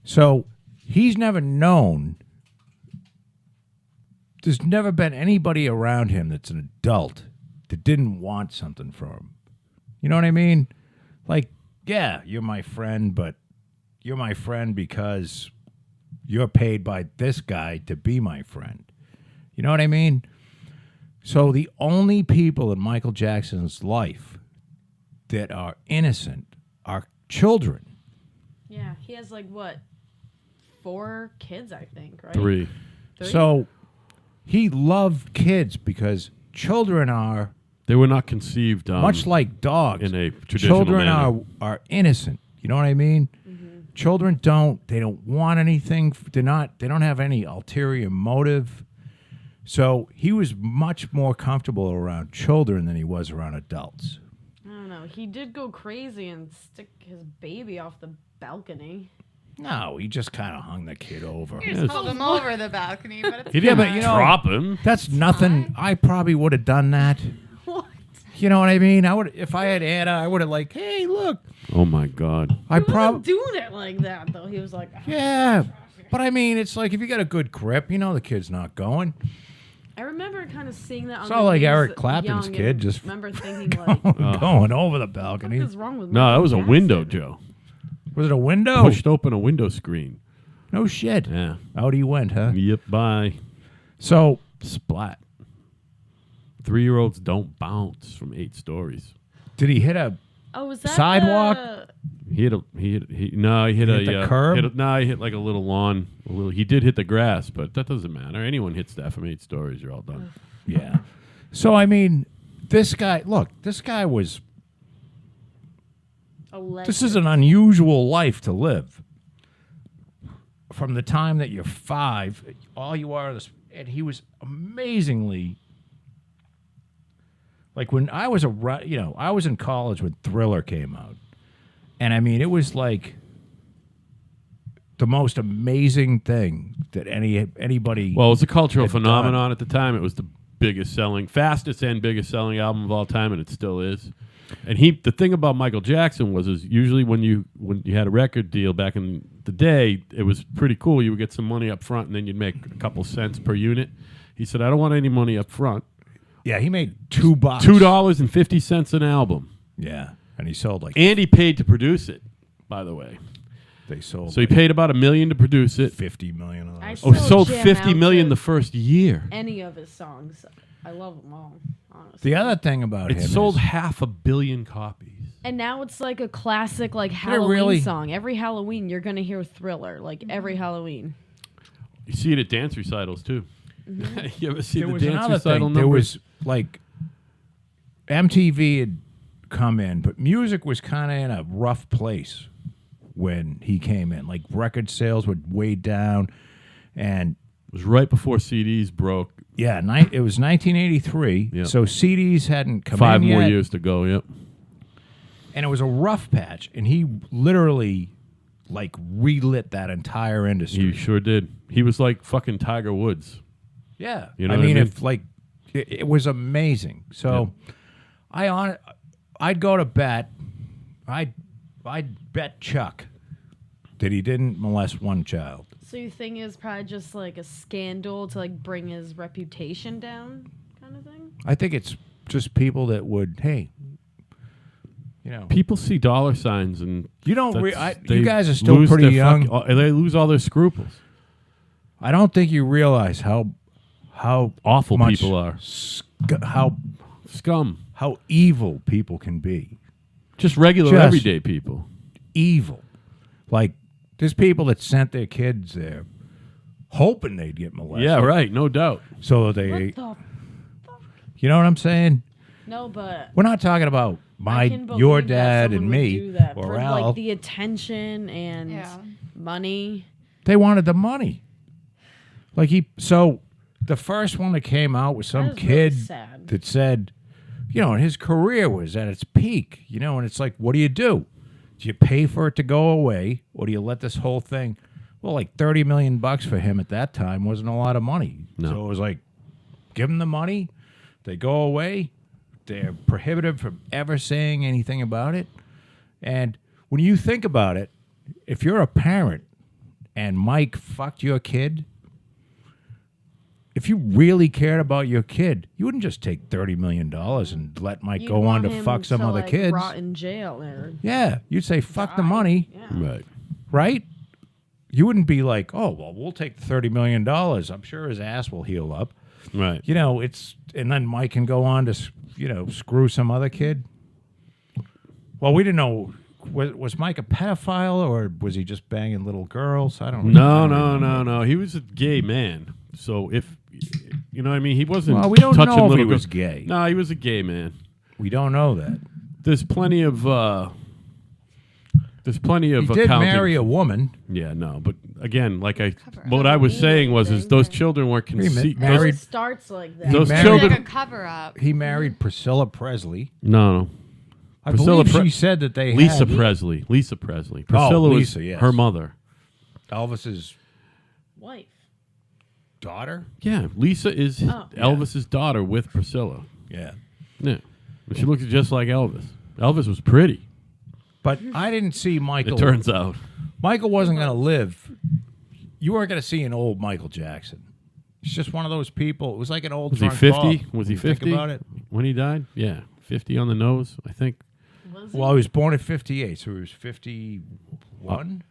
So he's never known. There's never been anybody around him that's an adult that didn't want something from him. You know what I mean? Like, yeah, you're my friend, but you're my friend because you're paid by this guy to be my friend. You know what I mean? So the only people in Michael Jackson's life that are innocent are children. Yeah, he has like what? 4 kids, I think, right? 3. So he loved kids because children are They were not conceived much like dogs. in a traditional Children manner. are innocent. You know what I mean? Mm-hmm. Children don't want anything. They don't have any ulterior motive. So he was much more comfortable around children than he was around adults. I don't know. He did go crazy and stick his baby off the balcony. No, he just kind of hung the kid over. You just hold him over the balcony, but it's Yeah, but you know, Drop him. that's nothing. I probably would have done that. What? You know what I mean? I would, if I had Anna, I would have like, hey, look. Oh my God. I He wasn't probably, doing it like that though. He was like, yeah. But I mean, it's like if you got a good grip, you know the kid's not going. I remember kind of seeing that. It's on not the like news Eric Clapton's young kid and just remember thinking like, going over the what balcony. is wrong with? No, that Michael was a Jackson? window, Joe. Was it a window? Pushed open a window screen. No shit. Yeah. Out he went, huh? Yep. Bye. So Splat. 3-year-olds don't bounce from 8 stories. did he hit a? Oh, was that Sidewalk? He hit the curb? He hit like a little lawn. He did hit the grass, but that doesn't matter. Anyone hits that from 8 stories, you're all done. Yeah. So I mean, this guy. Look, this guy was. This is an unusual life to live. From the time that you're 5, all you are is, and he was amazingly. Like when I was I was in college when Thriller came out, and I mean it was like the most amazing thing that anybody. Well, it was a cultural had phenomenon at the time. It was the fastest and biggest selling album of all time, and it still is. And the thing about Michael Jackson was usually when you had a record deal back in the day, it was pretty cool. You would get some money up front, and then you'd make a couple cents per unit. He said, "I don't want any money up front." Yeah, he made $2. $2.50 an album. Yeah, and he sold like. And he paid to produce it, by the way. They sold. So he paid about $1 million to produce it. 50 million of those. Oh, sold jam 50 out million to the first year. any of his songs. I love them all, honestly. The other thing about It him sold is, 500 million copies. And now it's like a classic, like Halloween really? song. Every Halloween, you're gonna hear Thriller. Like every Halloween. You see it at dance recitals too. You ever see there the was dance another recital thing. There numbers? was like MTV had come in, but music was kind of in a rough place when he came in. Like record sales were way down, and It was right before CDs broke. yeah, it was 1983. Yeah. So CDs hadn't come 5 in more yet, years to go. Yep. and it was a rough patch. And he literally like relit that entire industry. He sure did. He was like fucking Tiger Woods. Yeah, You know I what I mean, mean? if like it was amazing. So, I'd go to bet. I'd bet Chuck that he didn't molest one child. So you think it's probably just like a scandal to like bring his reputation down, kind of thing? I think it's just people that would, hey, you know, People see dollar signs and you don't. they You guys are still lose pretty their young. they lose all their scruples. I don't think you realize how Awful much people are. how Scum. evil people can be. Just regular, Just- everyday people. Evil, like there's people that sent their kids there hoping they'd get molested. Yeah, right. No doubt. So they, What the? you know what I'm saying? No, but We're not talking about I can believe your that dad someone and would me do that or for Al. like the attention and Yeah. money. They wanted the money. Like the first one that came out was some That is really kid sad. that said, and his career was at its peak, and it's like, what do? Do you pay for it to go away, or do you let this whole thing? Well, like $30 million for him at that time wasn't a lot of money. No. So it was like, give them the money, they go away, they're prohibited from ever saying anything about it. And when you think about it, if you're a parent and Mike fucked your kid, if you really cared about your kid, you wouldn't just take $30 million and let Mike You'd go on want to him fuck some to, other like, kids. Rot in jail or Yeah, you'd say fuck the die. money, Yeah. Right. right? You wouldn't be like, oh, well, we'll take the $30 million. I'm sure his ass will heal up. Right. And then Mike can go on to, screw some other kid. Well, we didn't know. Was Mike a pedophile or was he just banging little girls? I don't know. No. He was a gay man. So if you know what I mean, he wasn't. Well, we don't touching know if he little was girls. gay. No, he was a gay man. We don't know that. There's plenty of. There's plenty of. He did accounting. marry a woman. Yeah, no, but again, like what Doesn't I was mean saying was, is anything, those but- children were conceived. married- It always starts like that. Those married- children. Like a cover up. He married Priscilla Presley. No. I Priscilla believe Pre- she said that they Lisa had Presley. Lisa Presley. Priscilla Lisa, was yes. her mother. Elvis's Wife. daughter. Yeah, Lisa is Oh. Elvis's daughter with Priscilla. Yeah. Yeah, but she looked just like Elvis. Elvis was pretty. But I didn't see Michael. It turns out. Michael wasn't going to live. You weren't going to see an old Michael Jackson. He's just one of those people. It was like an old. Was he drunk 50? Bob. Was he You think 50 about it? when he died? Yeah, 50 on the nose, I think. Was he? Well, he was born at 58, so he was 51.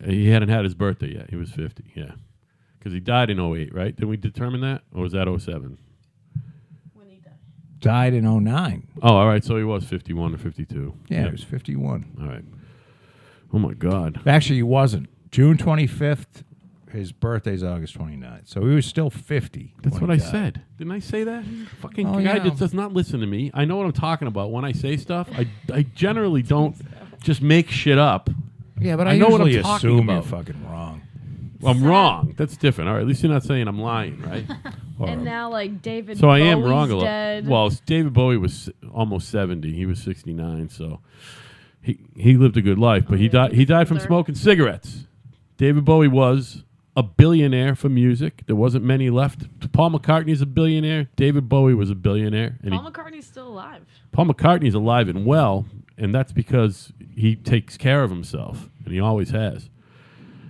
He hadn't had his birthday yet. He was 50, yeah. Because he died in 08, right? Did we determine that? Or was that 07? When he died. Died in 09. Oh, all right. So he was 51 or 52. Yeah, Yep. he was 51. All right. Oh, my God. Actually, he wasn't. June 25th. His birthday's August 29th. So he was still 50. That's when what I he died. said. Didn't I say that? Fucking Oh, guy yeah. that does not listen to me. I know what I'm talking about. When I say stuff, I generally don't just make shit up. Yeah, but I I know what I'm usually talking assume you're about. fucking wrong. I'm wrong. That's different. All right. At least you're not saying I'm lying, right? Or- And now, like, David So I am Bowie's wrong a lot. dead. Well, David Bowie was almost 70. He was 69, so he lived a good life. But he died. He died from older. smoking cigarettes. David Bowie was a billionaire for music. There wasn't many left. Paul McCartney's a billionaire. David Bowie was a billionaire, and Paul McCartney's still alive. Paul McCartney's alive and well, and that's because he takes care of himself, and he always has.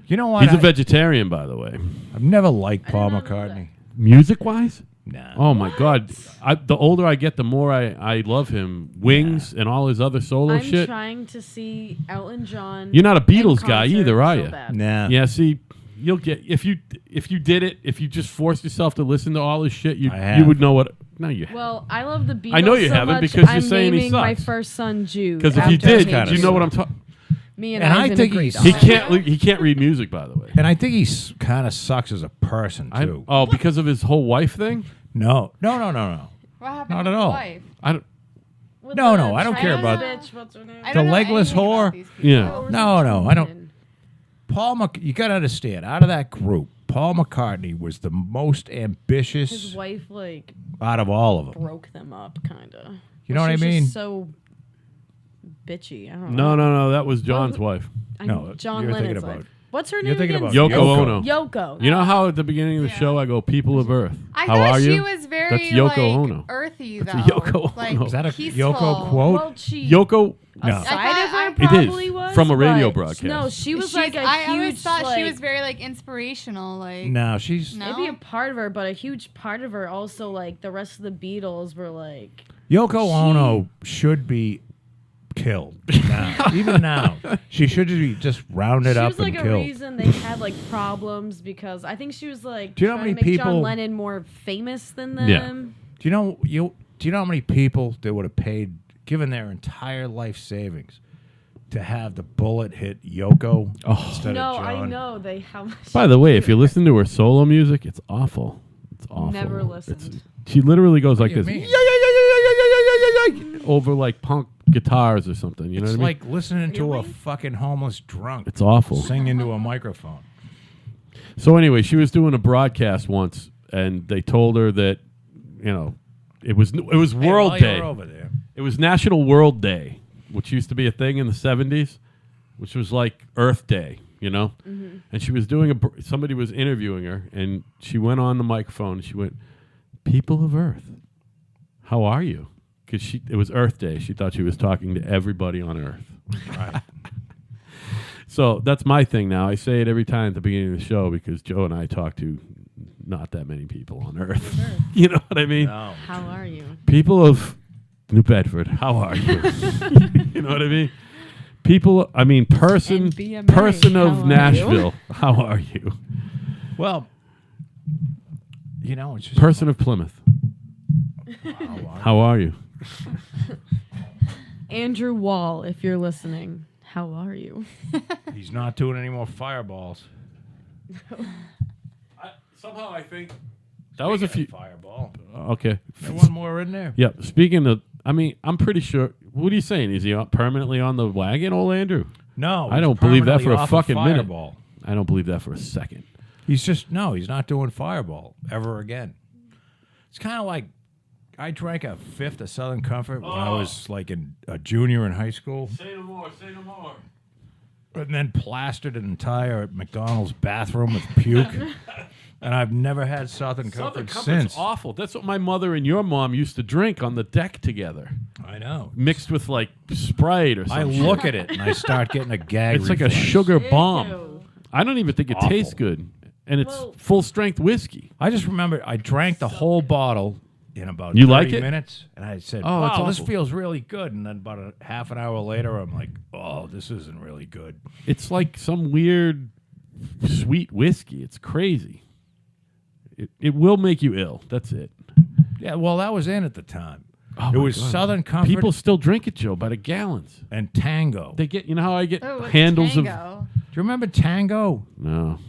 You know what? He's a vegetarian, by the way. I've never liked I Paul did not know McCartney. Music-wise. Nah. Oh my God! The older I get, the more I love him. Wings and all his other solo I'm shit. trying to see Elton John. You're not a in Beatles guy concert either, are so you? bad. Nah. Yeah. See, you'll get if you did it. If you just forced yourself to listen to all his shit, you I have. you would know what. No, you. Well, I love the Beatles. I know you so haven't much, because you're I'm saying he naming my sucks. first son Jude. Because if you after did, kinda you know what I'm suck. talking. Me and And I Ivan think agreed he's- on He it. can't. He can't read music, by the way. And I think he kind of sucks as a person, too. Oh, because of his whole wife thing. No. What happened Not to at his all. wife? I don't. With No, the no, I don't care trans about- bitch, what's her name? I The don't know legless anything about whore? these people. Yeah. Or was No, it no, I don't- Jordan? You got to understand, out of that group, Paul McCartney was the most ambitious His wife like out of all of them. broke them up, kind of. You know what I mean? So bitchy. I don't know. No. That was John's wife. No, John you're thinking Lennon's about- wife. What's her you're name thinking again? about Yoko Ono. Yoko. You know how at the beginning of the Yeah. show I go, "People of Earth, I how thought are she you?" was very That's Yoko like Ono. earthy That's though. a Yoko like, Ono. Is that a peaceful. Yoko quote? Well, she Yoko. a No, side of her It is, probably was from a radio but- broadcast. No, she was She's- like a I huge. always thought she like- was very like inspirational. Like No, she's No? maybe a part of her, but a huge part of her also like the rest of the Beatles were like. Yoko Ono should be killed now. Even now, she should be just rounded She up was like and a killed. reason they had like problems because I think she was like Do you know how trying many to make people- John Lennon more famous than them. Yeah. Do you know how many people they would have paid, given their entire life savings, to have the bullet hit Yoko instead No, of John? I know they how much. By the way, if you listen to her solo music, it's awful. It's awful. Never It's- listened. she literally goes like do you this, mean? over like punk guitars or something. You know It's what I mean? like listening to a Really? fucking homeless drunk It's awful. sing into a microphone. So anyway, she was doing a broadcast once and they told her that, it was Hey, World while Day. you're over there. It was National World Day, which used to be a thing in the 70s, which was like Earth Day, And she was somebody was interviewing her, and she went on the microphone, and she went, "People of Earth, how are you?" Because it was Earth Day. She thought she was talking to everybody on Earth. Right. So that's my thing now. I say it every time at the beginning of the show because Joe and I talk to not that many people on Earth. You know what I mean? No. How are you? People of New Bedford, how are you? You know what I mean? Person NBMA, person how of are Nashville, how are you? Well, it's just Person of Plymouth, how are you? Andrew Wall, if you're listening, how are you? He's not doing any more fireballs. Somehow I think that was a few. Fireball. Okay. There one more in there. Yep. Speaking of, I'm pretty sure. What are you saying? Is he permanently on the wagon, old Andrew? No, I he's don't believe that for a permanently off fucking minute. Fireball. I don't believe that for a second. He's not doing Fireball ever again. It's kind of like I drank a fifth of Southern Comfort when I was like a junior in high school, Say no more. Say no more. and then plastered an entire McDonald's bathroom with puke. And I've never had Southern Southern Comfort Comfort's since. awful. That's what my mother and your mom used to drink on the deck together, I know. mixed with like Sprite or I something. look at it and I start getting a gag. It's like a reflex. sugar bomb. Ew. I don't even think it Awful. tastes good, and it's Well- full strength whiskey. I just remember I drank the whole bottle in about You 30 like it? minutes, and I said, Oh, it's "Wow, this awful. feels really good." And then about a half an hour later, I'm like, "Oh, this isn't really good." It's like some weird sweet whiskey. It's crazy. It will make you ill. That's it. Yeah, well, that was in at the time. Oh it my was God. Southern Comfort People still drink it, Joe, by the gallons. and Tango. They get, how I get Oh, what's handles of. Tango? Do you remember Tango? No.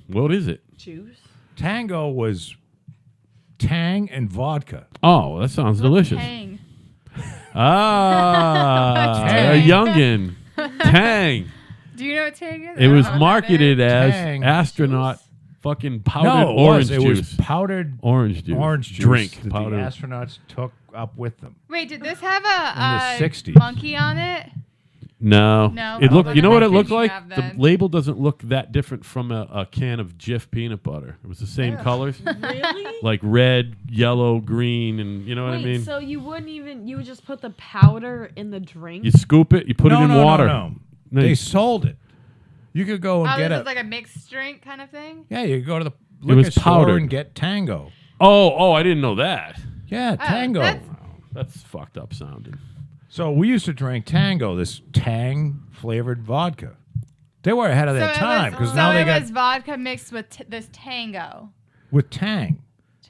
What is it? Juice? Tango was Tang and vodka. Oh, that sounds delicious. Tang. Ah, a Tang. youngin. Tang. Do you know what Tang is? It was I don't know what that marketed is. as Tang. astronaut fucking powdered No, it orange was. It juice. was powdered Orange juice. orange juice Drink. that Powdered. the astronauts took up with them. Wait, did this have In a the 60s. monkey on it? No. No? It looked. What You know am what I it looked thinking like? of The then? label doesn't look that different from a can of Jif peanut butter. It was the same colors, Really? like red, yellow, green, and you know what I Wait, mean. so you would just put the powder in the drink? You scoop it, you put it in water. No. No, They you- sold it. You could go and Oh, get this a is like a mixed drink kind of thing? yeah. You could go to the was liquor store powdered. and get Tango. Oh, I didn't know that. Yeah, Oh, Tango. that's- That's fucked up sounding. So we used to drink Tango, this Tang flavored vodka. They were ahead of their time because now they got was vodka mixed with this Tango. with Tang.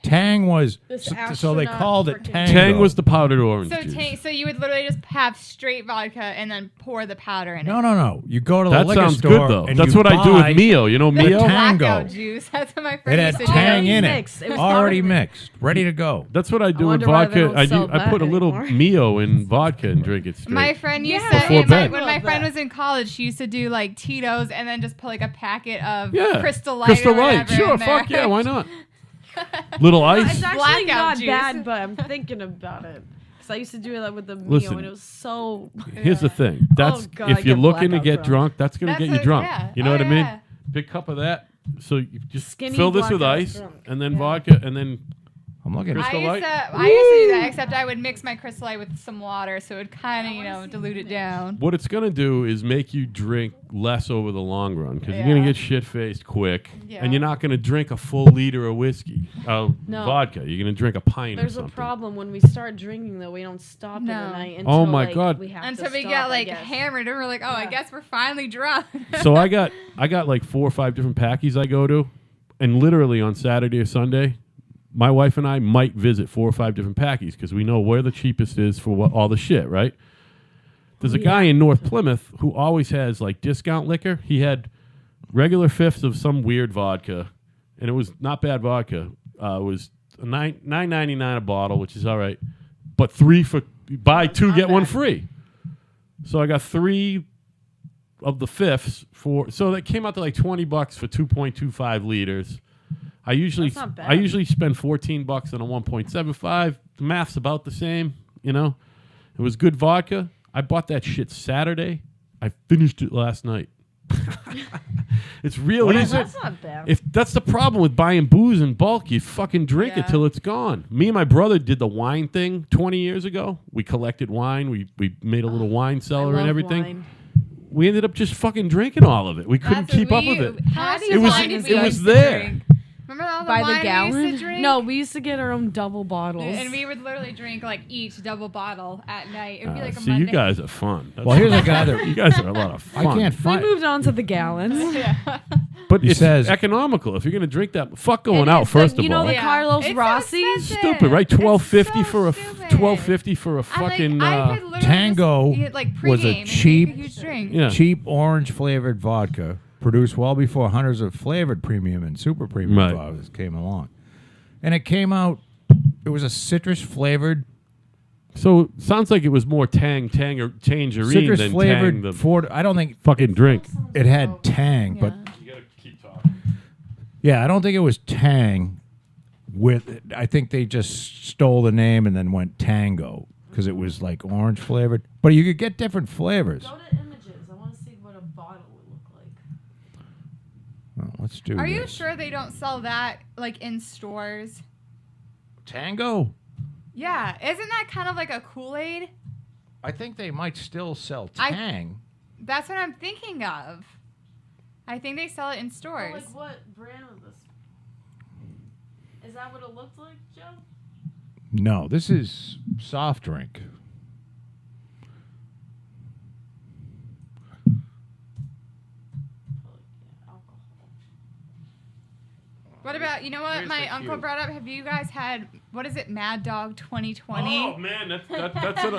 Tang was This so they astronaut called it freaking- Tango. Tang was the powdered orange So juice. so you would literally just have straight vodka and then pour the powder in it. No. You go to the That liquor sounds store good though. and That's you what I do buy with Mio. You know the Mio. Tang- Blackout Tango. juice. That's what my friend It used had to Tang do. in it, Mixed. It was already powdered. mixed, ready to go. That's what I do with wonder why they vodka. don't sell I that put a little anymore. Mio in vodka and drink it straight. My friend used Yeah, to Before bed. when my Love friend that. was in college, she used to do like Tito's and then just put like a packet of Yeah, Crystal Light. Crystal or Light. whatever Sure, in there. fuck yeah, why not? Little ice. It's actually Blackout not juice. bad, but I'm thinking about it. Because I used to do that with the Mio, Listen. and it was so... Here's the thing. That's God, I if you're get looking to blackout get drunk. drunk, that's gonna That's get you what- drunk. yeah. You know Oh, what I mean? yeah. Big cup of that. So you just Skinny fill this with blackout ice drunk. and then Yeah. vodka and then I'm looking. Crystal I Light? used to do that, except I would mix my Crystal Light with some water, so it would kind of, dilute it down. what it's gonna do is make you drink less over the long run because you're gonna Yeah. get shit faced quick Yeah. and you're not gonna drink a full liter of whiskey, No. vodka. You're gonna drink a pint There's or a something. problem when we start drinking, though. We don't stop in the No. night until, Oh my like, God. we have Until to we stop, get I like guess. hammered, and we're like, oh, I Yeah. guess we're finally drunk. So I got like 4 or 5 different packies I go to, and literally on Saturday or Sunday, my wife and I might visit 4 or 5 different packies because we know where the cheapest is for all the shit, right? There's a guy in North Plymouth who always has like discount liquor. He had regular fifths of some weird vodka, and it was not bad vodka. It was $9.99 a bottle, which is all right, but 3 for buy 2 Not get 1 bad. free. So I got 3 of the fifths for, so that came out to like $20 for 2.25 liters. I usually That's not bad. I usually spend $14 on a 1.75. The math's about the same, you know. It was good vodka. I bought that shit Saturday. I finished it last night. It's real Well, easy. that's not bad. If that's the problem with buying booze in bulk, you fucking drink it Yeah. till it's gone. Me and my brother did the wine thing 20 years ago. We collected wine. We made a little wine I cellar and love everything. wine. We ended up just fucking drinking all of it. We couldn't That's what keep up with it. How much It was- wine did we it was used to there. drink? Remember all the By wine the gallon? we used to drink? No, we used to get our own double bottles. And we would literally drink like each double bottle at night. It would be like a See, Monday. you guys are fun. That's Well, here's a fun. guy that You guys are a lot of I fun. can't we find. moved on to the gallons. Yeah. But He it's says- economical. If you're gonna drink that, fuck going It out is, first you of know, all. the Carlos It's Rossi? so expensive. Stupid, right? It's $12.50 so for a stupid. $12.50 for a I'm fucking. like, I could literally Tango just get, like, was a pregame and cheap- make a huge drink. yeah. cheap orange flavored vodka produced well before hundreds of flavored premium and super premium Right. vodkas came along. And it came out, it was a citrus flavored, So sounds like it was more tang or tangerine citrus than flavored tang. The Ford. I don't think fucking drink. it had tang, but You gotta keep talking. yeah, I don't think it was tang. I think they just stole the name and then went Tango because it was like orange flavored. But you could get different flavors. Go to images. I want to see what a bottle would look like. Well, let's do Are you this. sure they don't sell that like in stores? Tango? Yeah, isn't that kind of like a Kool-Aid? I think they might still sell I- Tang. That's what I'm thinking of. I think they sell it in stores. Like what brand was this? Is that what it looked like, Joe? No, this is soft drink. What about, you know what Here's my the uncle cube. brought up? Have you guys had, what is it, Mad Dog 2020? Oh man, that's what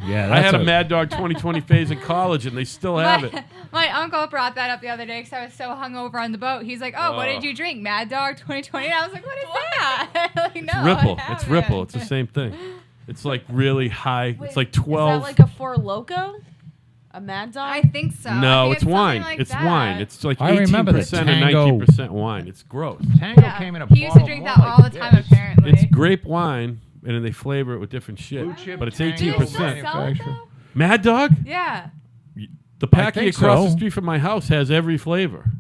Yeah, I that's had a Mad Dog 2020 phase in college, and they still have it. My uncle brought that up the other day because I was so hungover on the boat. He's like, "Oh, what Oh. did you drink? Mad Dog 2020?" And I was like, "What is that?" like, no, It's Ripple. I It's haven't. Ripple. It's the same thing. It's like really high. It's like 12. Is that like a Four Loko? A Mad Dog? I think so. I No, think it's wine. something like It's that. wine. It's like I remember the 18% and Tango- 19% wine. It's gross. Tango Yeah. came in a He used to bottle drink more that all like the time, this. apparently. It's grape wine, and then they flavor it with different shit. Blue chip But it's Tango Do they still 18%. sell it manufacturer. though? Mad Dog? Yeah. The packy think across so. the street from my house has every flavor.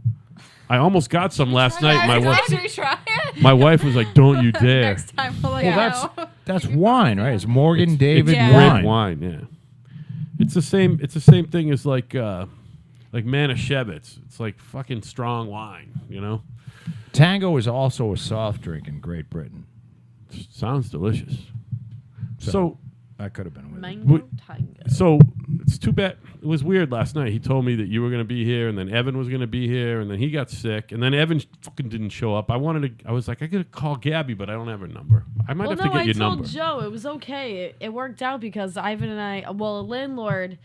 I almost got some last night. My wife, Should we try it? my wife was like, "Don't you dare!" Next time we'll let Well, you know. that's wine, right? It's Morgan David Yeah. Grape wine. wine, yeah. It's the same. It's the same thing as like Manischewitz. It's like fucking strong wine, you know. Tango is also a soft drink in Great Britain. Sounds delicious. So That could have been with it. Mango Tango. So it's too bad. It was weird last night. He told me that you were going to be here, and then Evan was going to be here, and then he got sick, and then Evan fucking didn't show up. I was like, I got to call Gabby, but I don't have her number. I might Well, have to no, get I your told number. Joe it was okay. It worked out because Ivan and I, a landlord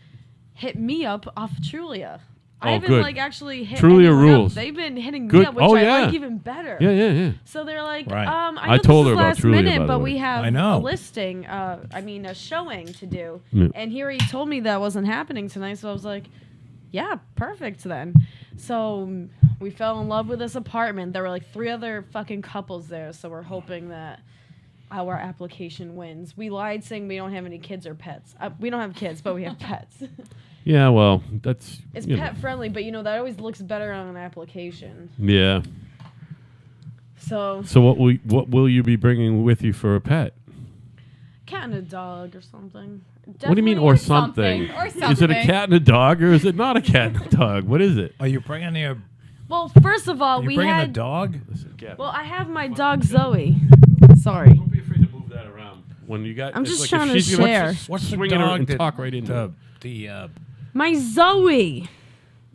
hit me up off Trulia. Oh, Ivan good. like actually hit Trulia anyone rules. Up. They've been hitting me Good. up, which Oh, I yeah. like even better. Yeah. So they're like, Right. I know told this her is about last Trulia, by minute, the but way. we have I know. a listing. A showing to do. Yeah. And he already told me that wasn't happening tonight. So I was like, yeah, perfect then. So we fell in love with this apartment. There were like 3 other fucking couples there. So we're hoping that our application wins. We lied saying we don't have any kids or pets. We don't have kids, but we have pets. Yeah, well, that's It's you know. pet friendly, but that always looks better on an application. Yeah. So So what will you be bringing with you for a pet? cat and a dog or something. What do you mean, Definitely- or something? Or Is it a something. cat and a dog, or is it not a cat and a dog? What is it? Are you bringing the? Well, first of all, Are you we bringing had. the dog? Listen, Gabby, Well, I have my dog Zoe. Sorry. don't be afraid to move that around. When you got, I'm it's just like trying if to she's gonna share. What's the swing it dog and that talk right into it. the My Zoe.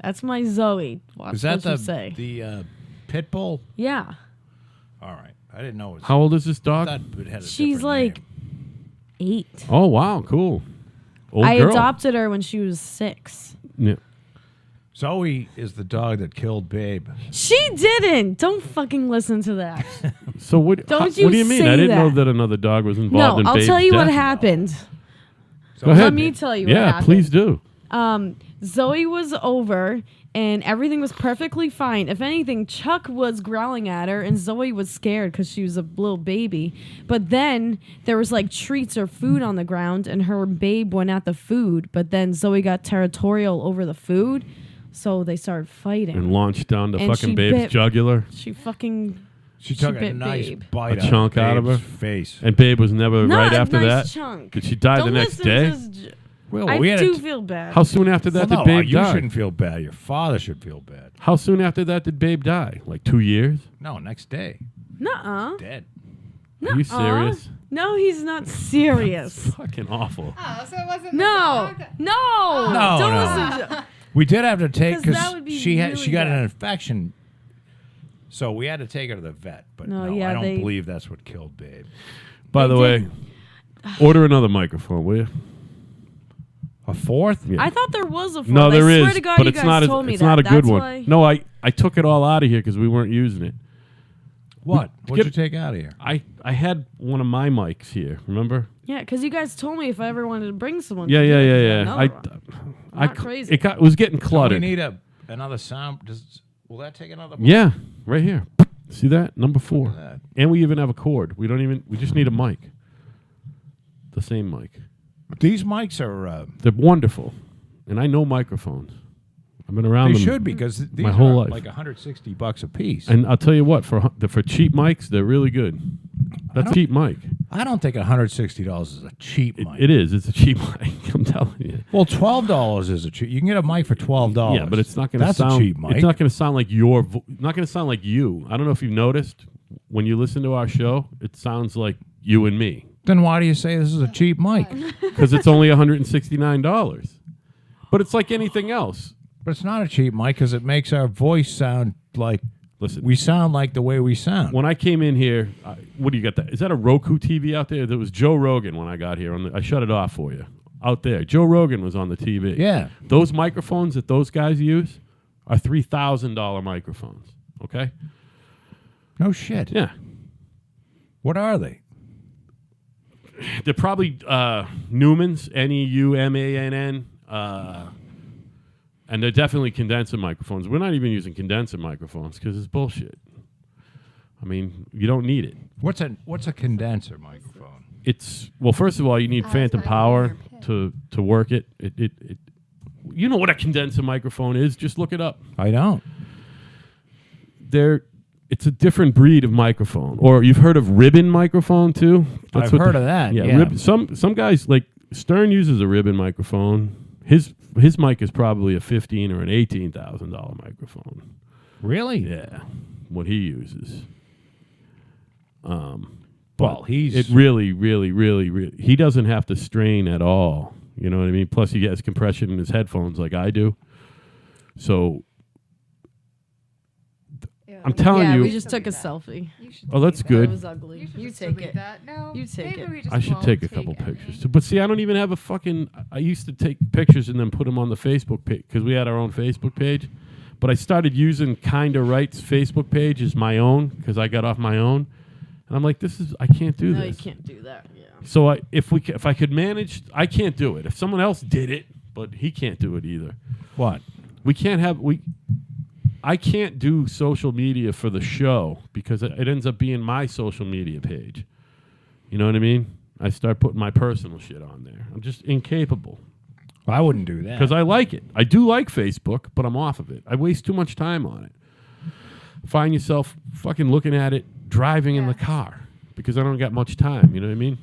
That's my Zoe. Watch is that what you say. the pit bull? Yeah. All right, I didn't know it was. How old is this dog? I thought it had a She's different like name. 8. Oh wow, cool. Old I girl. adopted her when she was 6. Yeah. Zoe is the dog that killed Babe. She didn't. Don't fucking listen to that. So what? Don't what you do you mean? say I didn't know that. that another dog was involved No, in I'll Babe's tell you what death. happened. Go ahead. Let me tell you what Yeah, happened. please do. Zoe was over and everything was perfectly fine. If anything, Chuck was growling at her and Zoe was scared because she was a little baby. But then there was like treats or food on the ground and her babe went at the food. But then Zoe got territorial over the food. So they started fighting. And launched down to And fucking she Babe's bit- jugular. She fucking... She took a bit nice Babe. bite A chunk out of Babe's her? face. And Babe was never Not right a after nice that. chunk. Did she die Don't the next listen to day? this Well, I we had do a, feel bad. How soon after that well, did no, Babe you die? shouldn't feel bad. Your father should feel bad. How soon after that did Babe die? Like 2 years? No, next day. Nuh-uh. Dead. Are you serious? No, he's not serious. Fucking awful. Oh, so it wasn't the No. dog? No. No, Don't no. listen to... We did have to take 'Cause that would be she really got bad. an infection, so we had to take her to the vet. But No, no, yeah, I don't they- believe that's what killed Babe. By the way, order another microphone, will you? A fourth? Yeah. I thought there was a fourth. No, there I is, swear to God, but you it's guys not. told me It's that. not a good That's one. why- No, I took it all out of here because we weren't using it. What? What'd Get- you take out of here? I had one of my mics here. Remember? Yeah, because you guys told me if I ever wanted to bring someone. Yeah, to yeah, do it, yeah, to yeah. another one. Not crazy. It was getting So we cluttered. need another sound. Will that take another? mic? Yeah, right here. See that? Number 4. Look at that. And we even have a cord. We just need a mic. The same mic. These mics are. They're wonderful. And I know microphones. I've been around They them. should because these my whole are life. like $160 a piece. And I'll tell you what, for cheap mics, they're really good. That's cheap mic. I don't think $160 is a cheap mic. It is. It's a cheap mic. I'm telling you. Well, $12 is a cheap. You can get a mic for $12. Yeah, but it's not going to That's sound. a cheap mic. It's not going to sound like not going to sound like you. I don't know if you've noticed when you listen to our show, it sounds like you and me Then why do you say this is a cheap mic? because it's only $169. But it's like anything else. But it's not a cheap mic because it makes our voice sound like. Listen, We sound like the way we sound. when I came in here, what do you got? Is that a Roku TV out there? There was Joe Rogan when I got here. I shut it off for you. Out there, Joe Rogan was on the TV. Yeah. Those microphones that those guys use are $3,000 microphones. Okay. No shit. Yeah. What are they? They're probably Newmans, Neumann, and they're definitely condenser microphones. We're not even using condenser microphones because it's bullshit. I mean, you don't need it. What's a condenser microphone? It's first of all, you need phantom like power your to work it. It. You know what a condenser microphone is? Just look it up. I don't. It's a different breed of microphone. Or you've heard of ribbon microphone too? I've what heard of that, yeah. Some guys like Stern uses a ribbon microphone. His mic is probably a $15,000 or an $18,000 microphone. Really? Yeah, what he uses. Well, It really, really, really, really. He doesn't have to strain at all. You know what I mean? Plus, he gets compression in his headphones like I do. So I'm telling yeah, you. we just took a selfie. Oh, that's It good. was ugly. You just take delete it. that. No, You take maybe it. we just I should won't take a couple any. pictures too. But see, I don't even have a fucking. I used to take pictures and then put them on the Facebook page because we had our own Facebook page. But I started using Kinda Right's Facebook page as my own because I got off my own, and I'm like, I can't do No, this. you can't do that. Yeah. So if I could manage, I can't do it. If someone else did it, but he can't do it either. What? I can't do social media for the show because it ends up being my social media page. You know what I mean? I start putting my personal shit on there. I'm just incapable I wouldn't do that. because I like it. I do like Facebook, but I'm off of it. I waste too much time on it. Find yourself fucking looking at it, driving in the car because I don't got much time. You know what I mean?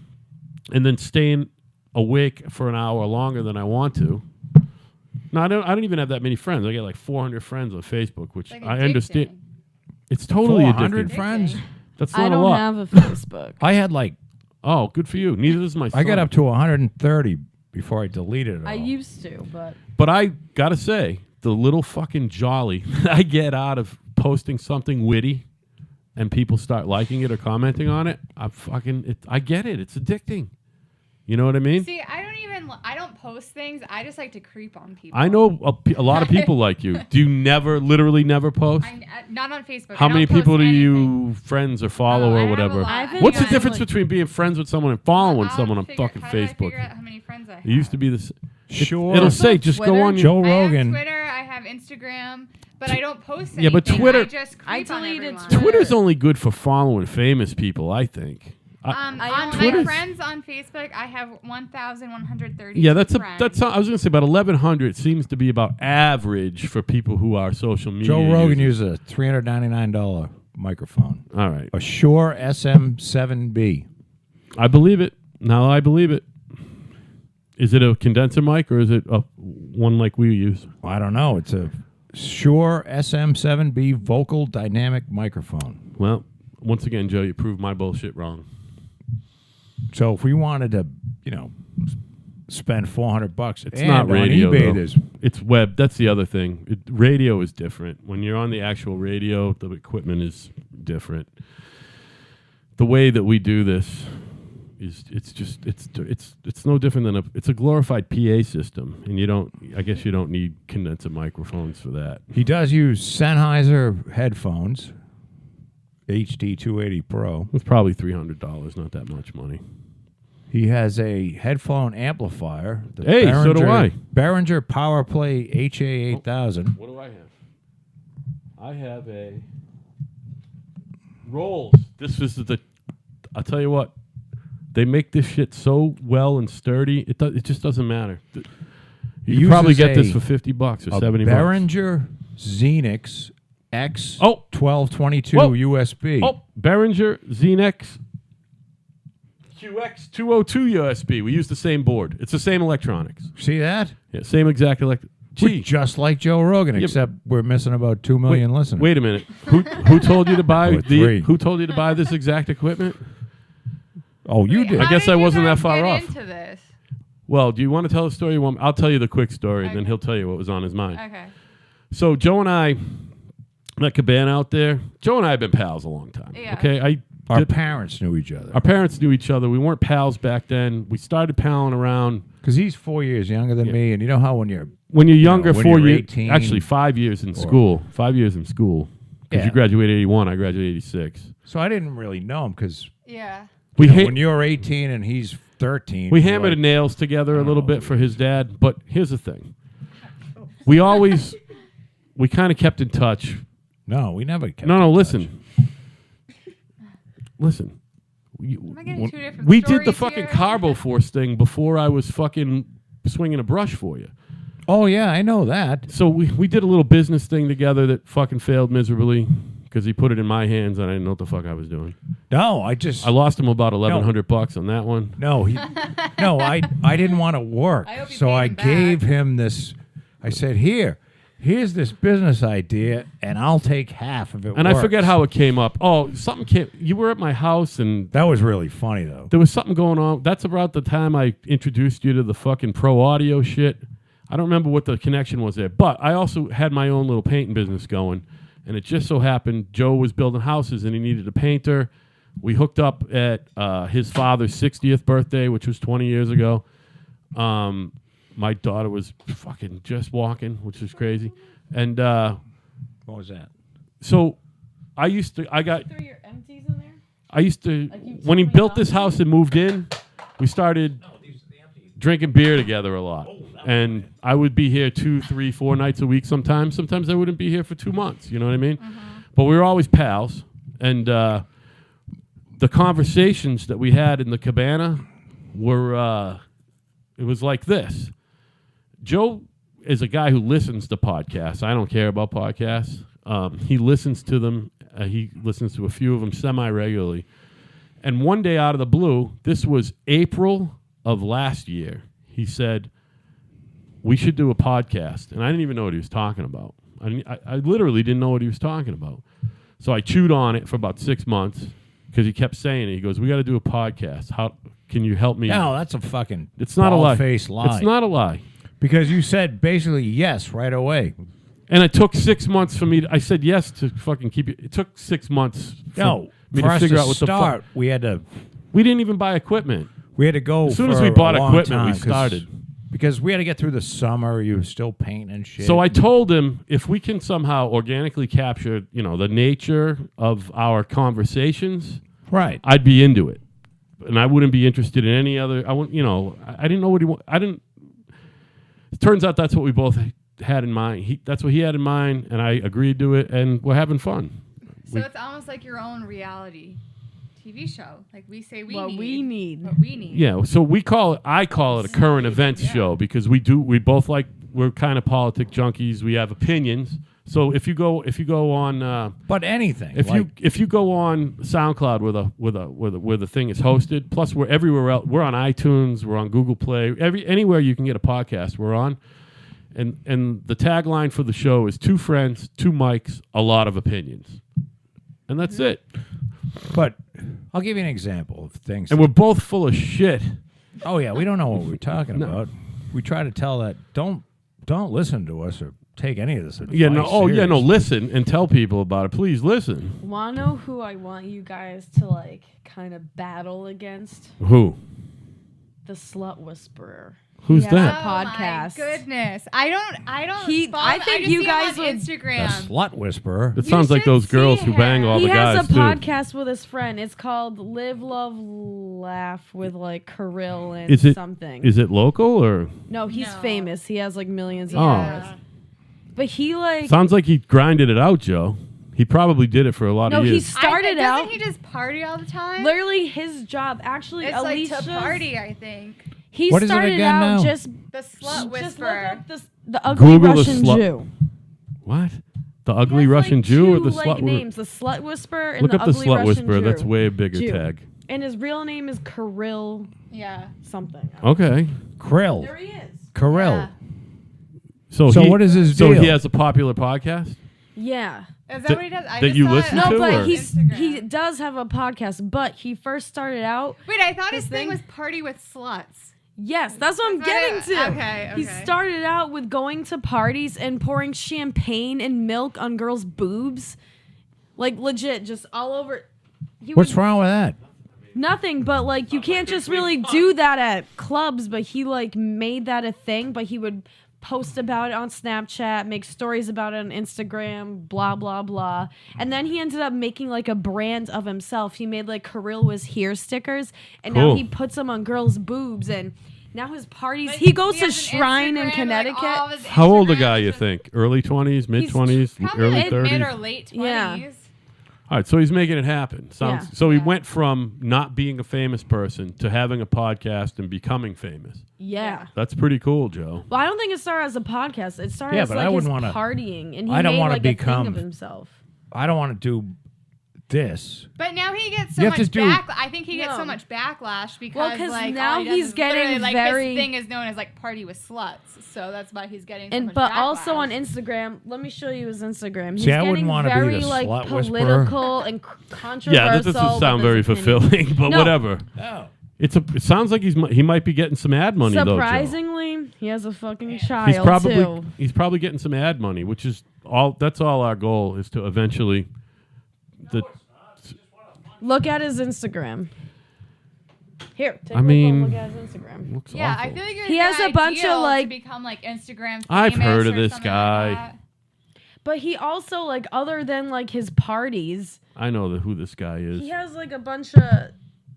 And then staying awake for an hour longer than I want to. No, I don't even have that many friends. I got like 400 friends on Facebook, which Like I addicting. understand. It's totally 400 addicting. friends? That's I not a don't lot. have a Facebook. I had like, Oh, good for you. Neither does my son. I got up to 130 before I deleted it all. I used to, But I gotta say, the little fucking jolly I get out of posting something witty, and people start liking it or commenting on it, I get it. It's addicting. You know what I mean? See, I don't post things. I just like to creep on people. I know a lot of people like you. Do you literally never post? Not on Facebook. How many people do anything. you friends or follow I or have a whatever? lot. What's the I difference like- between being friends with someone and following I'll someone on figure- fucking how do I Facebook? figure out how many friends I have? It used to be this. Sure. It'll say Also just go Twitter. on your. Joe I have Rogan. Twitter. I have Instagram, but I don't post anything. Yeah, but Twitter- I just creep on deleted everyone. Twitter. Twitter's only good for following famous people, I think. On my Twitter's- friends on Facebook, I have 1,130. Yeah, that's friends. I was gonna say about 1,100 seems to be about average for people who are social media. Joe Rogan users. uses a $399 microphone. All right, A Shure SM7B. I believe it. Now I believe it. Is it a condenser mic or is it one like we use? I don't know. It's a Shure SM7B vocal dynamic microphone. Well, once again, Joe, you proved my bullshit wrong. So if we wanted to, spend $400, It's not radio. On eBay, Though. there's It's web. That's the other thing. Radio is different. When you're on the actual radio, the equipment is different. The way that we do this is it's no different than it's a glorified PA system, and I guess you don't need condenser microphones for that. he does use Sennheiser headphones, HD 280 Pro. It's probably $300, not that much money. He has a headphone amplifier. The Hey, so do I. Behringer PowerPlay HA8000. What do I have? I have a Rolls. This is I'll tell you what. They make this shit so well and sturdy. It just doesn't matter. You can probably get this for $50 or $70. Behringer Xenix X 1222 Whoa. USB. Oh, Behringer Xenex QX202 USB. We use the same board. It's the same electronics. See that? Yeah, same exact We're just like Joe Rogan, Yeah, except we're missing about 2 million listeners. Wait a minute. Who told you to buy Or three. Who told you to buy this exact equipment? Oh, you Wait, did. I how guess did I you wasn't guys that far get off. into this? Well, do you want to tell the story? I'll tell you the quick story, and then Okay. he'll tell you what was on his mind. Okay. So Joe and I, that cabana out there, Joe and I have been pals a long time. Yeah. Okay, Our parents knew each other. Our parents knew each other. We weren't pals back then. We started palling around. Because he's 4 years younger than Yeah. me, and you know how when you're Younger, when 4 you're years. 18 Actually, 5 years in school. 5 years in school. Because Yeah. you graduated 81, I graduated 86. So I didn't really know him because Yeah. when you're 18 and he's 13, we you're hammered like, nails together a little Oh. bit for his dad. But here's the thing. We kind of kept in touch. No, we never kept No, in listen. touch. Listen. Am I getting two different We did the stories fucking here? Carbo Force thing before I was fucking swinging a brush for you. Oh, yeah, I know that. So we did a little business thing together that fucking failed miserably because he put it in my hands and I didn't know what the fuck I was doing. No, I lost him about $1,100 on that one. No, I didn't want to work. I hope you So paid I him back. gave him this. I said, here's this business idea, and I'll take half of it. And I forget how it came up. Oh, something came. You were at my house and That was really funny, though. there was something going on. That's about the time I introduced you to the fucking pro audio shit. I don't remember what the connection was there, but I also had my own little painting business going, and it just so happened Joe was building houses and he needed a painter. We hooked up at his father's 60th birthday, which was 20 years ago. My daughter was fucking just walking, which was crazy. And What was that? so I got Throw your empties in there. when he built this house and moved in, we started drinking beer together a lot. And I would be here 2, 3, 4 nights a week sometimes. Sometimes I wouldn't be here for 2 months. You know what I mean? But we were always pals. And the conversations that we had in the cabana were, it was like this. Joe is a guy who listens to podcasts. I don't care about podcasts. He listens to them. He listens to a few of them semi-regularly. And one day out of the blue, this was April of last year, he said, we should do a podcast. And I didn't even know what he was talking about. I literally didn't know what he was talking about. So I chewed on it for about 6 months because he kept saying it. He goes, we got to do a podcast. How can you help me? No, that's a fucking It's not a lie. bald-faced lie. It's not a lie. Because you said basically yes right away. And it took 6 months for me. I said yes to fucking keep it. It took 6 months for me For to us figure to out what the start, fuck. we had to We didn't even buy equipment. We had to go As soon for as we bought a long equipment, time we 'cause- started. Because we had to get through the summer. You were still painting and shit. So I told him if we can somehow organically capture, the nature of our conversations, right. I'd be into it, and I wouldn't be interested in any other. I wouldn't, I didn't know what he. I didn't. It turns out that's what we both had in mind. That's what he had in mind, and I agreed to it, and we're having fun. So it's almost like your own reality TV show. Like we say What we need. What we need. Yeah, so I call it a current events show because we both we're kind of politic junkies. We have opinions. So if you go on, But anything. if you go on SoundCloud where the thing is hosted, plus we're everywhere else. We're on iTunes, we're on Google Play, anywhere you can get a podcast, we're on. And the tagline for the show is 2 friends, 2 mics, a lot of opinions, and that's it. But I'll give you an example of things. And we're both full of shit. Oh yeah, we don't know what we're talking about. We try to tell that don't listen to us or take any of this advice. Yeah, no. Oh, yeah, no. seriously. Listen and tell people about it. Please listen. Wanna know who I want you guys to kind of battle against? Who? The Slut Whisperer. Who's He has that? a podcast. Oh my goodness. I don't I think you guys on would- Instagram. The Slut Whisperer. It sounds like should those girls see who bang him. all He the has guys a too. podcast with his friend. It's called Live, Love, Laugh with Kirill and Is it something. Is it local or? No, he's No. famous. He has millions of Oh. followers. But he Sounds like he grinded it out, Joe. He probably did it for a lot No, of he years. started out. Doesn't he just party all the time? Literally, his job actually. It's Alicia's, like to party, I think. He What is it started again out now? just The slut just look whisperer. up the ugly Google the Russian slut- Jew. What? The ugly He has, Russian Jew or the two, slut? names? The Slut Whisperer and Look the up the ugly slut Russian whisperer. Jew. That's way bigger Jew. tag. And his real name is Kirill Yeah. something. Okay. Krill. There he is. Kirill. Yeah. So what is his So deal? he has a popular podcast. Yeah. Is that That- what he does? I that just you saw listen it to, No, on but or- he Instagram. does have a podcast. But he first started out. Wait, I thought his His thing thing- was party with sluts. Yes, that's what I'm That's what getting I- to. okay, He okay. started out with going to parties and pouring champagne and milk on girls' boobs, legit, just all over. What's wrong with that? Nothing, but you can't just really do that at clubs. But he made that a thing. But he would post about it on Snapchat, make stories about it on Instagram, blah blah blah. And then he ended up making a brand of himself. He made Kirill was here stickers, and now Cool. he puts them on girls' boobs. And now his parties, Like, he goes to has an Shrine in Instagram, Connecticut. all of his How old a Instagrams guy you is think? Early 20s, mid 20s, Probably early mid 30s. or late 20s. Yeah. All right, so he's making it happen. Sounds Yeah. so he Yeah. went from not being a famous person to having a podcast and becoming famous. Yeah. That's pretty cool, Joe. Well, I don't think it started as a podcast. It started Yeah, as but I his wouldn't wanna- partying, and he I don't made wanna a thing become- of himself. I don't want to do this. But now he gets so You have much to do- backlash. I think he gets No. so much backlash because Well, 'cause all now he does he's is getting literally, very- his thing is known as party with sluts. So that's why he's getting so And much but backlash. also on Instagram, let me show you his Instagram. He's See, I wouldn't getting wanna be very the slut whisperer. political and controversial. Yeah, that doesn't sound very with his fulfilling, opinions. but No. whatever. Oh. It sounds like he might be getting some ad money though. Joe. Surprisingly, he has a fucking child He's probably getting some ad money, which is all. That's all our goal is to eventually. Look at his Instagram. Here, take I my mean, phone. Look at his Instagram. Looks yeah, awful. I feel like He has a bunch of, to become Instagram. I've famous heard of or this something guy. Like that. But he also other than his parties, I know who this guy is. he has a bunch of.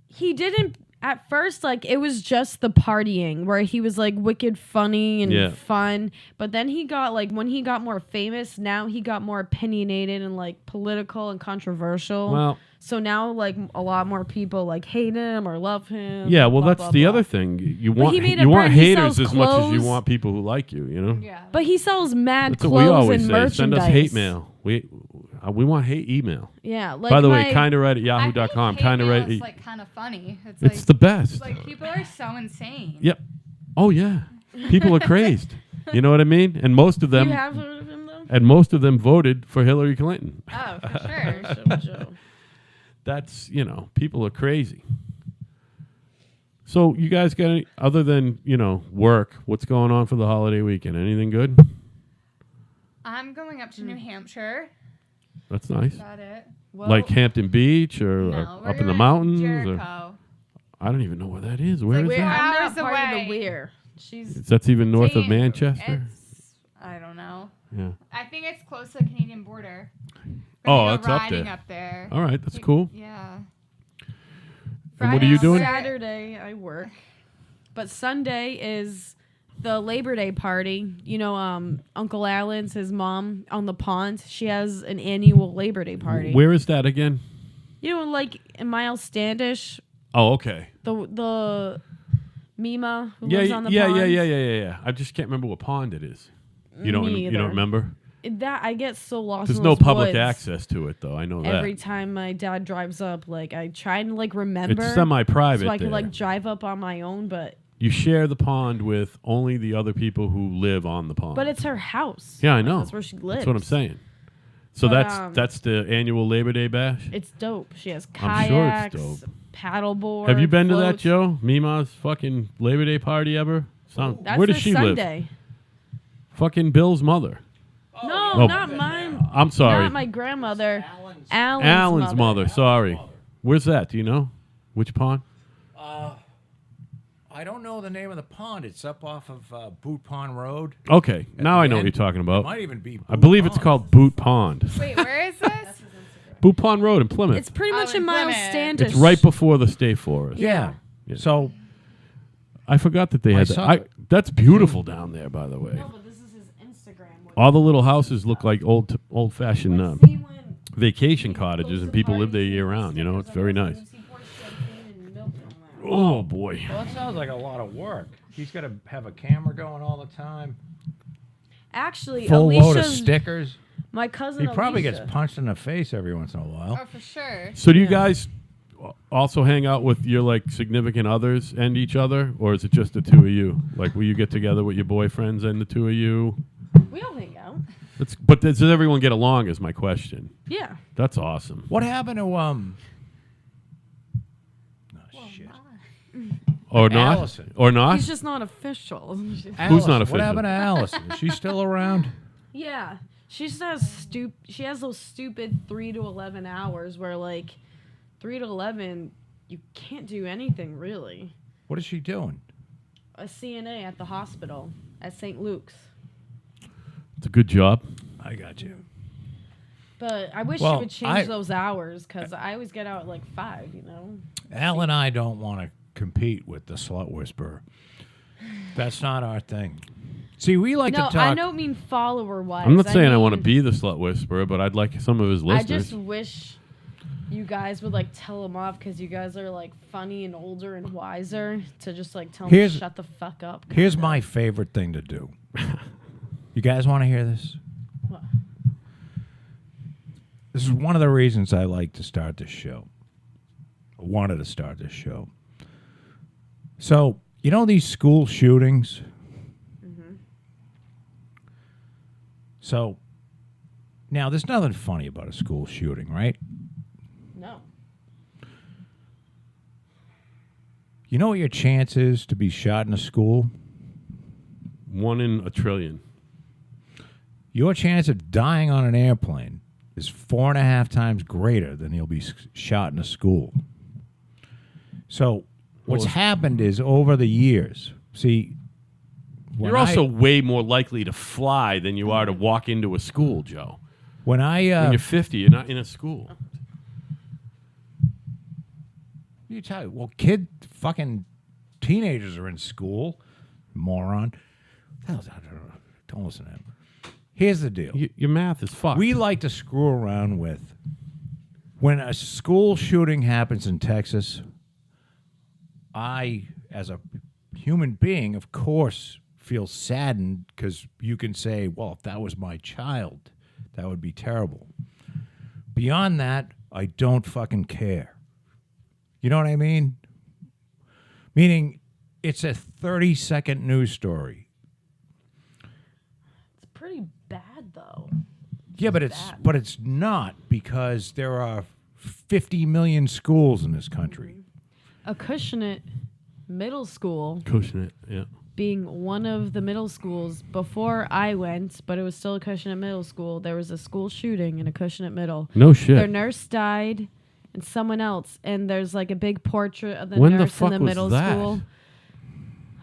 He didn't at first it was just the partying where he was wicked funny and Yeah. fun, but then he got when he got more famous, now he got more opinionated and political and controversial. Well, so now a lot more people hate him or love him. yeah. Well, blah, that's blah, the blah. other thing. You But want he made a you want brand. He haters sells as much as you clothes. want people who like you. You know. Yeah. But he sells mad That's what we clothes always and say. merchandise. Send us hate mail. We want hate email. Yeah. By the way, my- kind of right at I yahoo.com. think Kind of hate right. mail is kind of funny. It's the best. people are so insane. Yep. Oh yeah. People are crazed. You know what I mean? And most of you them have heard of him though? and most of them voted for Hillary Clinton. Oh, for sure. Joe. That's, people are crazy. So you guys got any, other than, work, what's going on for the holiday weekend? Anything good? I'm going up to New Hampshire. That's nice. Got it. Well, Like Hampton Beach or No, we're up in the going mountains? Or, Jericho. I don't even know where that is. Where is I'm that? not Hours part of away. the Weir. She's That's even north of Dang, Manchester. I don't know. Yeah. I think it's close to the Canadian border. Oh, We're it's up riding there. up there. All right, that's cool. Yeah. And what are you doing? Saturday I work, but Sunday is the Labor Day party. You know, Uncle Alan's his mom on the pond. She has an annual Labor Day party. Where is that again? You know, like in Miles Standish, Oh, okay. the Mima who Yeah, lives on the yeah, pond. yeah. I just can't remember what pond it is. You don't. Me You don't either. remember? That I get so lost. There's in no those public woods. access to it, though. I know Every that. time my dad drives up, like I try and like remember. It's semi-private so I can there. like drive up on my own, but You share the pond with only the other people who live on the pond. it's her house. Yeah, I Like, know. that's where she lives. That's what I'm saying. So But, that's the annual Labor Day bash. It's dope. She has I'm sure it's kayaks, dope. paddleboard. Have you been to that, floats. Joe? Mima's fucking Labor Day party ever? That's Where does this she live? Sunday. Fucking Bill's mother. No, Oh. not mine. I'm sorry. Not my grandmother. Alan's. Alan's mother. Sorry. mother. Where's that? Do you know? Which pond? I don't know the name of the pond. It's up off of Boot Pond Road. Okay, now the I know what end. you're talking It about. might even be. I Boot believe it's Pond. called Boot Pond. Wait, where is this? Boot Pond Road in Plymouth. It's pretty Oh, much in in Miles Plymouth. Standish. It's right before the state forest. Yeah. Yeah. So I forgot that they My had that. son- That's beautiful down there, by the way. No, but this is his Instagram. All the little houses look like old-fashioned See when vacation cottages, and people live there year round. You know, it's very nice. Oh boy. Well, that sounds like a lot of work. He's got to have a camera going all the time. Actually, Full load of Alicia's stickers. my cousin. He probably Alicia. gets punched in the face every once in a while. Oh, for sure. So do you guys also hang out with your like significant others and each other, or is it just the two of you? Like, will you get together with your boyfriends and the two of you? We all hang out. But does everyone get along? Is my question. Yeah. That's awesome. What happened to Oh shit. Or not? Allison. Or not? He's just not official. Who's not Allison. official? What happened to Allison? Is she still around? Yeah, she just has She has those stupid 3 to 11 hours where like 3 to 11 you can't do anything really. What is she doing? A CNA at the hospital at St. Luke's. It's a good job. I got you. But I wish Well, she would change those hours because I always get out at like 5. You know. Al and I don't want to compete with the slut whisperer. That's not our thing. See, we like No, to talk. I don't mean follower wise. I'm not saying I want to be the slut whisperer, but I'd like some of his I listeners. just wish you guys would like tell him off because you guys are like funny and older and wiser to just like tell him Here's- to shut the fuck up. Here's kinda. my favorite thing to do. You guys want to hear this? What? This is one of the reasons I like to start this show. I wanted to start this show. So, you know these school shootings? Mm-hmm. So, now there's nothing funny about a school shooting, right? No. You know what your chance is to be shot in a school? 1 in a trillion. Your chance of dying on an airplane is 4.5 times greater than you'll be shot in a school. So, what's happened is over the years, see, when You're also way more likely to fly than you are to walk into a school, Joe. when I When you're 50, you're not in a school. you tell you, well, fucking teenagers are in school, moron. Don't listen to him. Here's the deal. Your math is fucked. We like to screw around with when a school shooting happens in Texas. I, as a human being, of course, feel saddened because you can say, well, if that was my child, that would be terrible. Beyond that, I don't fucking care. You know what I mean? Meaning, it's a 30-second news story. It's pretty bad though. Yeah, but it's not because there are 50 million schools in this country. Acushnet Middle School Cushing it, yeah. being one of the middle schools before I went, but it was still Acushnet Middle School. There was a school shooting in Acushnet Middle. No shit. Their nurse died, and someone else, and there's like a big portrait of the When the nurse fuck in the was middle that? school.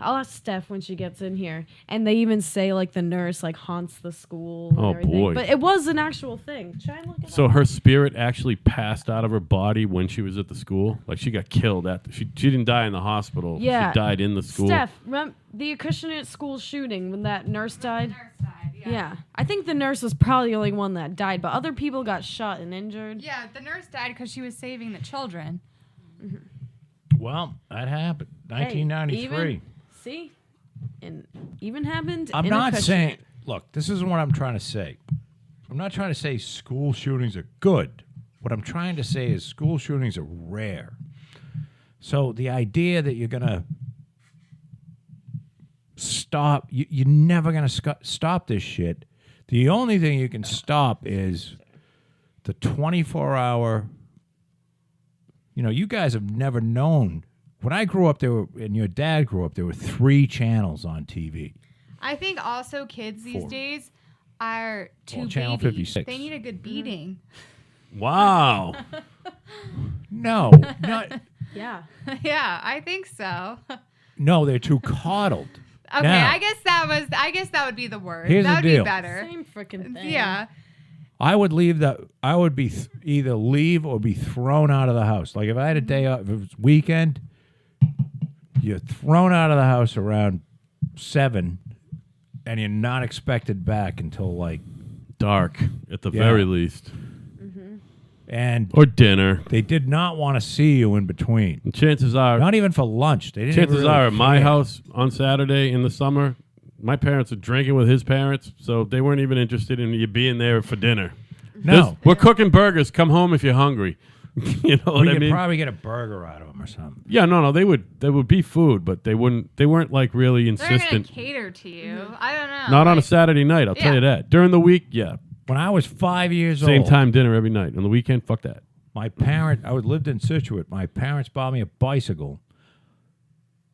I'll ask Steph when she gets in here. And they even say like the nurse like haunts the school and Oh, everything. boy. But it was an actual thing. Try and look it So up. her spirit actually passed out of her body when she was at the school. Like she got killed she didn't die in the hospital. Yeah. She died in the school. Steph, remember the Acushnet school shooting when that nurse died? Yeah. I think the nurse was probably the only one that died, but other people got shot and injured. Yeah, the nurse died because she was saving the children. Well, that happened. Hey, 1993. even- see? And even happened I'm in not Acushnet. saying. Look, this isn't what I'm trying to say. I'm not trying to say school shootings are good. What I'm trying to say is school shootings are rare. So the idea that you're gonna stop, you're never gonna stop this shit. The only thing you can stop is the 24-hour. You know, you guys have never known. When I grew up, and your dad grew up, there were 3 channels on TV. I think also kids these 4. days are too Well, Channel baby. 56. They need a good beating. Wow. No, not. Yeah. Yeah, I think so. No, they're too coddled. Okay, Now, I guess that would be the word. Here's That the would deal. be better. Same freaking thing. Yeah. I would leave I would be either leave or be thrown out of the house. Like if I had a day off, if it was weekend, you're thrown out of the house around 7, and you're not expected back until like. Dark, at the Yeah. very least. And Or dinner. they did not want to see you in between. And chances are, Not even for lunch. They didn't chances really are, at my care. house on Saturday in the summer, my parents are drinking with his parents, so they weren't even interested in you being there for dinner. No. We're cooking burgers. Come home if you're hungry. You know Well, what you I could mean? probably get a burger out of them or something. Yeah, no, they would be food, but they weren't like really They're going to insistent. cater to you. I don't know. Not on a like- Saturday night, I'll tell Yeah. you that. During the week, yeah. When I was 5 years Same old, time dinner every night. On the weekend, fuck that. I lived in Situate. My parents bought me a bicycle.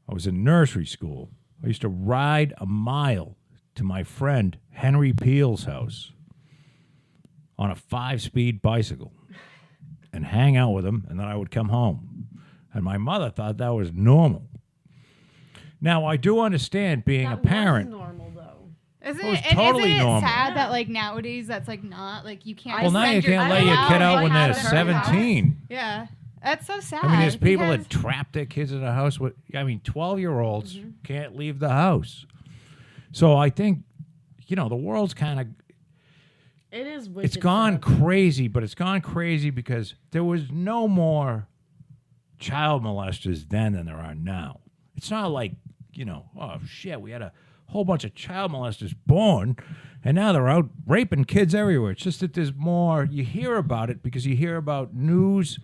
I was in nursery school. I used to ride a mile to my friend Henry Peel's house on a 5-speed bicycle and hang out with him, and then I would come home. And my mother thought that was normal. Now, I do understand being That a parent. was normal though. Isn't It was it, totally isn't it normal. sad that like nowadays that's like not like you can't. Well, now send you can't let your child kid out when they're out of her house? 17. Yeah, that's so sad. I mean, there's people because- that trap their kids in a house with. 12-year-olds can't leave the house. So I think, the world's kind of. It is. It's gone crazy, but it's gone crazy because there was no more child molesters then than there are now. It's not like, oh shit, we had a whole bunch of child molesters born, and now they're out raping kids everywhere. It's just that there's more. You hear about it because you hear about news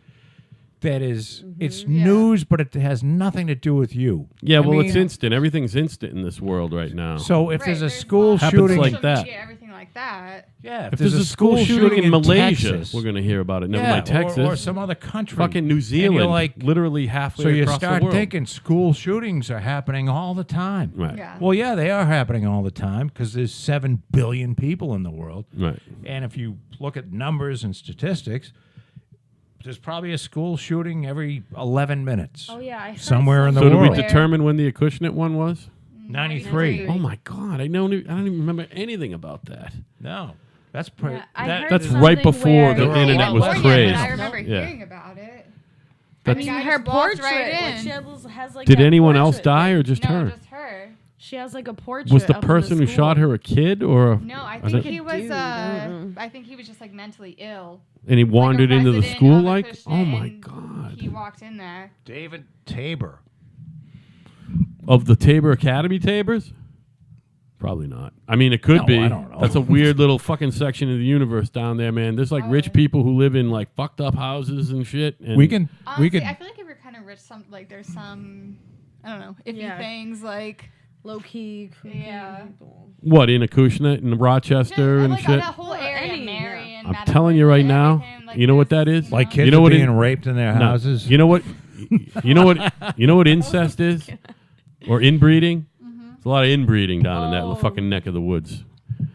that is, it's news, but it has nothing to do with you. Yeah, I well, it's mean, instant. Everything's instant in this world right now. So if Right, there's a there's school Happens shooting, like social that. media, everything like that. yeah, if there's a school shooting in Malaysia, we're going to hear about it. Never mind Texas. or some other country, fucking New And Zealand, you're like, literally halfway so you across start the world. thinking school shootings are happening all the time. Right. Yeah. Well, yeah, they are happening all the time because there's 7 billion people in the world. Right. And if you look at numbers and statistics, there's probably a school shooting every 11 minutes. Oh yeah, I heard Somewhere in the So did we world. determine when the Acushnet one was? 93. Oh my God, I don't even remember anything about that. No. That's Yeah, I heard That's something right before where- the They were internet all was over crazy. But I remember Yeah. hearing about it. I That's- mean, guy her just walked portrait. right Like, in. she has like. Did that anyone else portrait die thing. or just No, her? just her. She has like a portrait. Was the up in person who school. shot her a kid or? No, I Was think it- he was. Dude, I think he was just like mentally ill. And he wandered Like a into the resident school of like? Acushnet, Oh my and God. He walked in there. David Tabor. Of the Tabor Academy Tabors? Probably not. I mean, it could No, be. I don't know. That's a weird little fucking section of the universe down there, man. There's like rich people who live in like fucked up houses and shit. And We can Honestly, we could I feel like if you're kind of rich, there's some, I don't know, iffy Yeah. things like Low key. creepy Yeah. people. What, in Acushnet and Rochester and like shit? that whole area, Any, Marion. I'm telling you right now. everything, like, You know what there's, that is? like kids You know are what being it- raped in their No. houses. You know what? You know what? You know what incest is? Or inbreeding? There's a lot of inbreeding down in that Oh. fucking neck of the woods.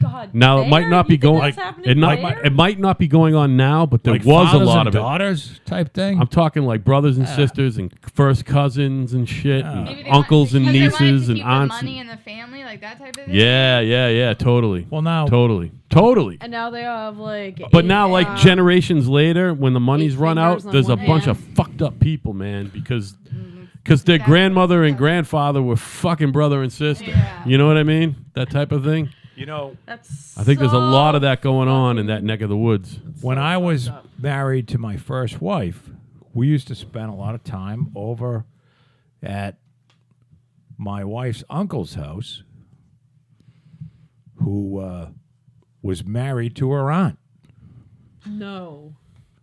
God, God. Now it might there? not You be think going. that's happening there? It might not be going on now, but there Like was a fathers lot and of it. daughters type thing. I'm talking like brothers and sisters and first cousins and shit, and Maybe they uncles and because they wanted nieces to and keep aunts. the money in the family, like that type of thing. Yeah, totally. Well, now Totally. And now they have like. But now, like generations later, when the money's 8 run out, fingers on there's a one bunch hand. of fucked up people, man, because their Exactly. grandmother and grandfather were fucking brother and sister. Yeah. You know what I mean? That type of thing. you know That's I think there's a lot of so that going on in that neck of the woods. when so I was fucked up. married to my first wife, we used to spend a lot of time over at my wife's uncle's house, who was married to her aunt. No.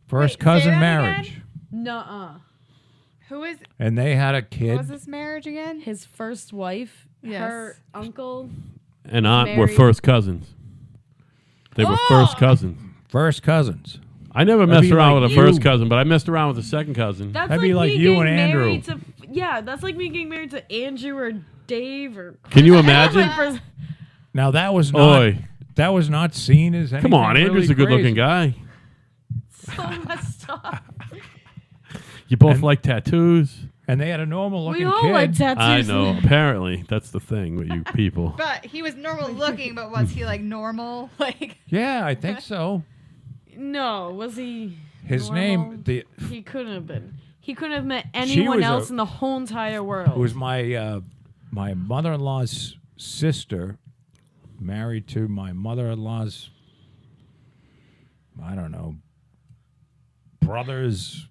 First Wait, say cousin that marriage. again? Nuh-uh. Who is? And they had a What kid. was this marriage again? His first wife, Yes. her uncle. And aunt were Married. first cousins. They were first cousins. First cousins. I never That'd messed be around like with a you. first cousin, but I messed around with a second cousin. That's That'd be like me you getting and Andrew. married to, yeah, that's like me getting married to Andrew or Dave or. Can you That's imagine? my first- Now that was not Oi. that was not seen as anything Come on, Andrew's really a good-looking crazy. guy. so messed up. You both And- like tattoos. And they had a normal looking We all kid. like tattoos. I know. Apparently, that's the thing with you people. But he was normal looking, but was he like normal? Like Yeah, I think so. No, was he? His normal? name the He couldn't have been. He couldn't have met She anyone was else a- in the whole entire world. It was my my mother-in-law's sister, married to my mother-in-law's, I don't know, brother's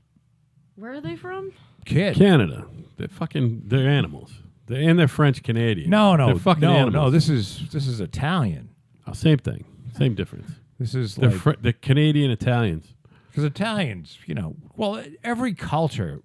Where are they from? kid. Canada. They're animals. They're French Canadian. No, They're fucking no, animals. no. This is Italian. Oh, same thing. Same difference. This is They're, like they're Canadian Italians. because Italians, well, every culture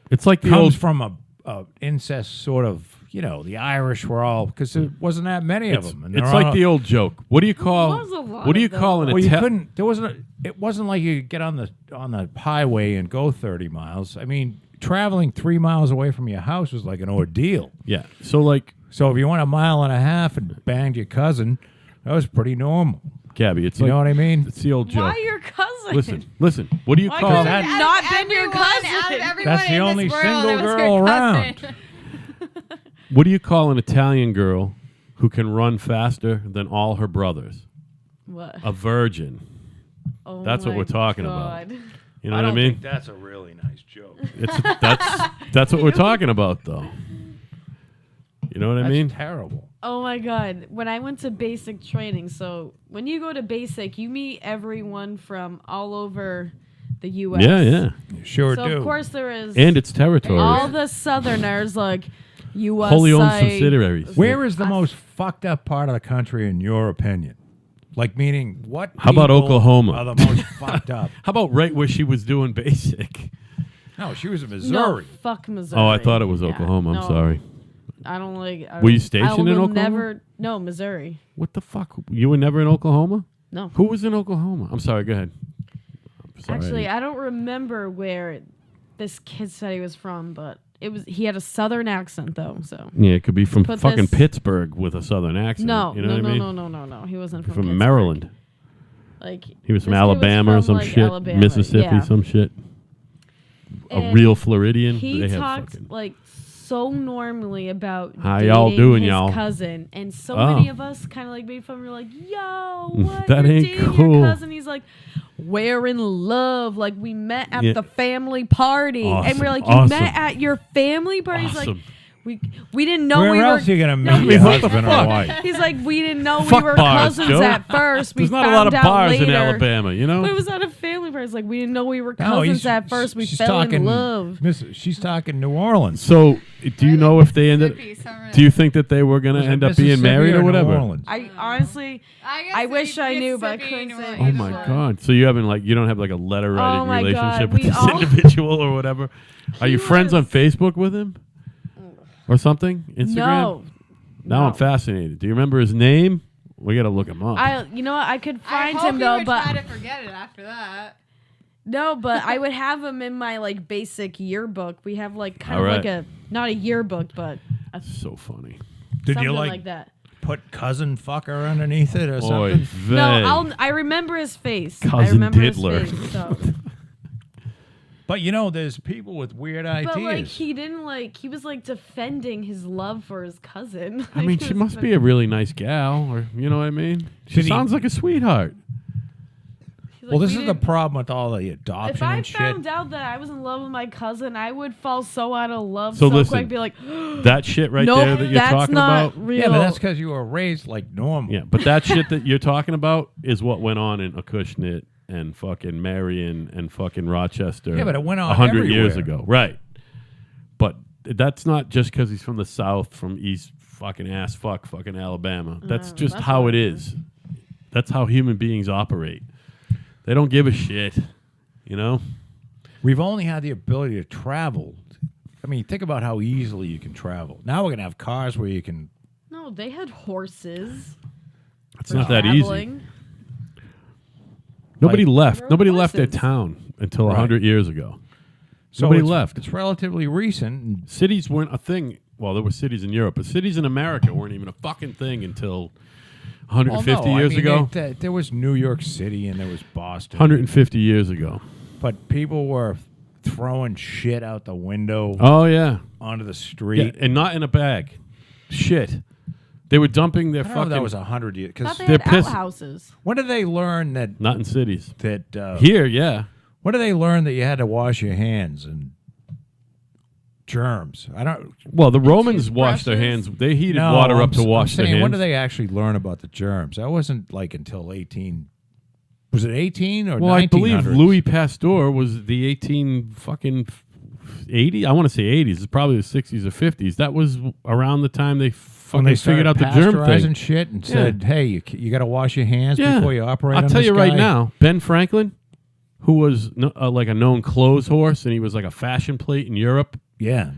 It's like the comes old. from a incest sort of. The Irish were all because there wasn't that many of them. And It's they're like all- the old joke. What do you call? was a lot What do you of them. call an Well, you Italian? couldn't. There wasn't. It wasn't like you could get on the highway and go 30 miles. I mean, traveling 3 miles away from your house was like an ordeal. Yeah. So like, So if you went a mile and a half and banged your cousin, that was pretty normal. Gabby, it's You like know what I mean? it's the old joke. Why your cousin? Listen. What do you Why call couldn't that? it not been your cousin? Out of everyone That's the in only this world, single it was your girl cousin. around. What do you call an Italian girl who can run faster than all her brothers? What? A virgin. Oh That's what my we're talking about. God. You know what I mean? that's a really nice joke. That's what we're talking about, though. You know what I That's mean? terrible. Oh my God. When I went to basic training, so when you go to basic, you meet everyone from all over the U.S. Yeah, yeah. You sure So do. of course there is And it's territory. all the Southerners like U.S. Wholly owned subsidiaries. Where is the most fucked up part of the country in your opinion? Like meaning what? How about people Oklahoma? Are the most fucked up? How about right where she was doing basic? No, she was in No, Missouri. fuck Missouri. Oh, I thought it was Yeah, Oklahoma. I'm no, sorry. I don't like. Were you stationed in Oklahoma? No, Missouri. What the fuck? You were never in Oklahoma? No. Who was in Oklahoma? I'm sorry. Go ahead. I'm sorry. Actually, I don't remember where this kid said he was from, but he had a southern accent though. So Yeah, it could be from Put fucking this- Pittsburgh with a southern accent. no, you know no, what no, I mean? no. He wasn't from From Pittsburgh. Maryland. Like He was from this kid Alabama or from, some like, shit. Alabama, Mississippi, yeah. some shit. A And real Floridian. He They have talked fucking. like so normally about How y'all dating doing, his y'all? cousin, and so Oh. many of us kind of like made fun. We were like, "Yo, what? That You're ain't dating cool." Your cousin?" He's like, "We're in love. Like we met at Yeah. the family party, and Awesome, we're like, you awesome. met at your family party." He's like, Awesome. we didn't know Where we else were. are you gonna No, meet your what the husband or fuck? wife? He's like, we didn't know Fuck we were bars, cousins Joe. at first. We There's not a lot of found out bars in later. Alabama, you know? But it was at a family party. It's like we didn't know we were No, cousins he's- at first. We she's fell talking, in love. She's talking New Orleans. So, do you know if they ended? Mississippi, somewhere Do you think that they were going to Was it end up being Mississippi married or New whatever? Orleans? I honestly, guess I wish I knew, but I Mississippi, couldn't New say. Orleans. Oh my god! So you don't have like a letter writing Oh my relationship God, with we this all- individual or whatever? Are you friends on was- Facebook with him or something? Instagram? No. Now I'm fascinated. Do you remember his name? We got to look him up. You know what? I could I find hope him you though, would but try to forget it after that. no, but I would have him in my like basic yearbook. We have like kind All of right. like a not a yearbook, but So funny. Did something you like that. put cousin fucker underneath it or Oy something? No, I remember his face. I Cousin remember Diddler. his face. So. But there's people with weird ideas. But like he didn't he was like defending his love for his cousin. I mean, she must be a really nice gal, or you know what I mean? She sounds like a sweetheart. Well, this is the problem with all the adoption If I and shit. found out that I was in love with my cousin, I would fall so out of love So so listen, quick. Be like, that shit right nope, there that you're that's talking not about. real. Yeah, but that's because you were raised like normal. Yeah, but that shit that you're talking about is what went on in Acushnet and fucking Marion and fucking Rochester. Yeah, but it went on 100 years everywhere. ago, right? But that's not just because he's from the South, from East fucking fucking Alabama. That's just that's how what it it is. That's how human beings operate. They don't give a shit, you know? We've only had the ability to travel. I mean, think about how easily you can travel. Now we're going to have cars where you can... No, they had horses. It's for not that easy. traveling. Nobody left. There were Nobody left their horses. town until Right. 100 years ago. So Nobody it's, left. It's relatively recent. And Cities weren't a thing. Well, there were cities in Europe, but cities in America weren't even a fucking thing until 150 years ago. There was New York City and there was Boston. 150 years ago. But people were throwing shit out the window Oh, yeah. onto the Yeah, street. and not in a bag. Shit. They were dumping their I don't know if fucking... that was 100 years. I thought Because they they're had pissed. outhouses. when did they learn that... Not in cities. that Here, yeah. when did they learn that you had to wash your hands and germs? I don't... Well, the Romans washed their toothbrushes? hands. They heated No, water I'm up to s- wash I'm their saying, hands. when did they actually learn about the germs? That wasn't like until 18... Was it 18 or 1900s? Well, I believe Louis Pasteur was the 18 fucking 80. I want to say 80s. It's probably the 60s or 50s. That was around the time they when fucking they figured started out the germ pasteurizing thing. shit and said, hey, you got to wash your hands Yeah. before you operate I'll on tell this you right guy. now, Ben Franklin, who was like a known clothes horse, and he was like a fashion plate in Europe. Yeah.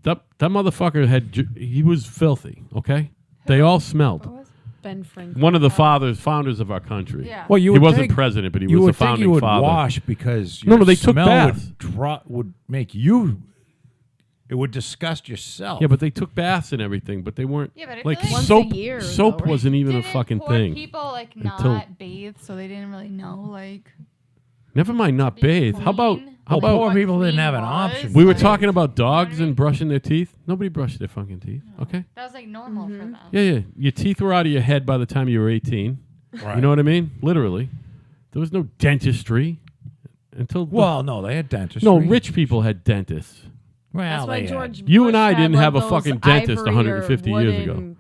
That motherfucker he was filthy. Okay, they all smelled. What was- Ben Franklin. One of the founders of our country. Yeah. Well, you He would wasn't think, president, but he you was would the think founding you would father. wash because No, your they took smell baths. would make you... It would disgust yourself. Yeah, but they took baths and everything, but they weren't Yeah, but I like feel like Once a soap. year, Soap though, right? wasn't even a Didn't fucking poor thing. people like until- not bathe, so they didn't really know like. Never mind, not be bathe. How about clean. how Well, poor about people didn't clean have an was. option. we were Like, talking about dogs I mean? and brushing their teeth? Nobody brushed their fucking teeth. Okay. That was like normal for them. Yeah. Your teeth were out of your head by the time you were 18. Right. You know what I mean? Literally. There was no dentistry until Well, no, they had dentistry. no, rich people had dentists. Well, That's why they had- George You Bush and I had, didn't like, have a those fucking dentist ivory or 150 years ago. wooden-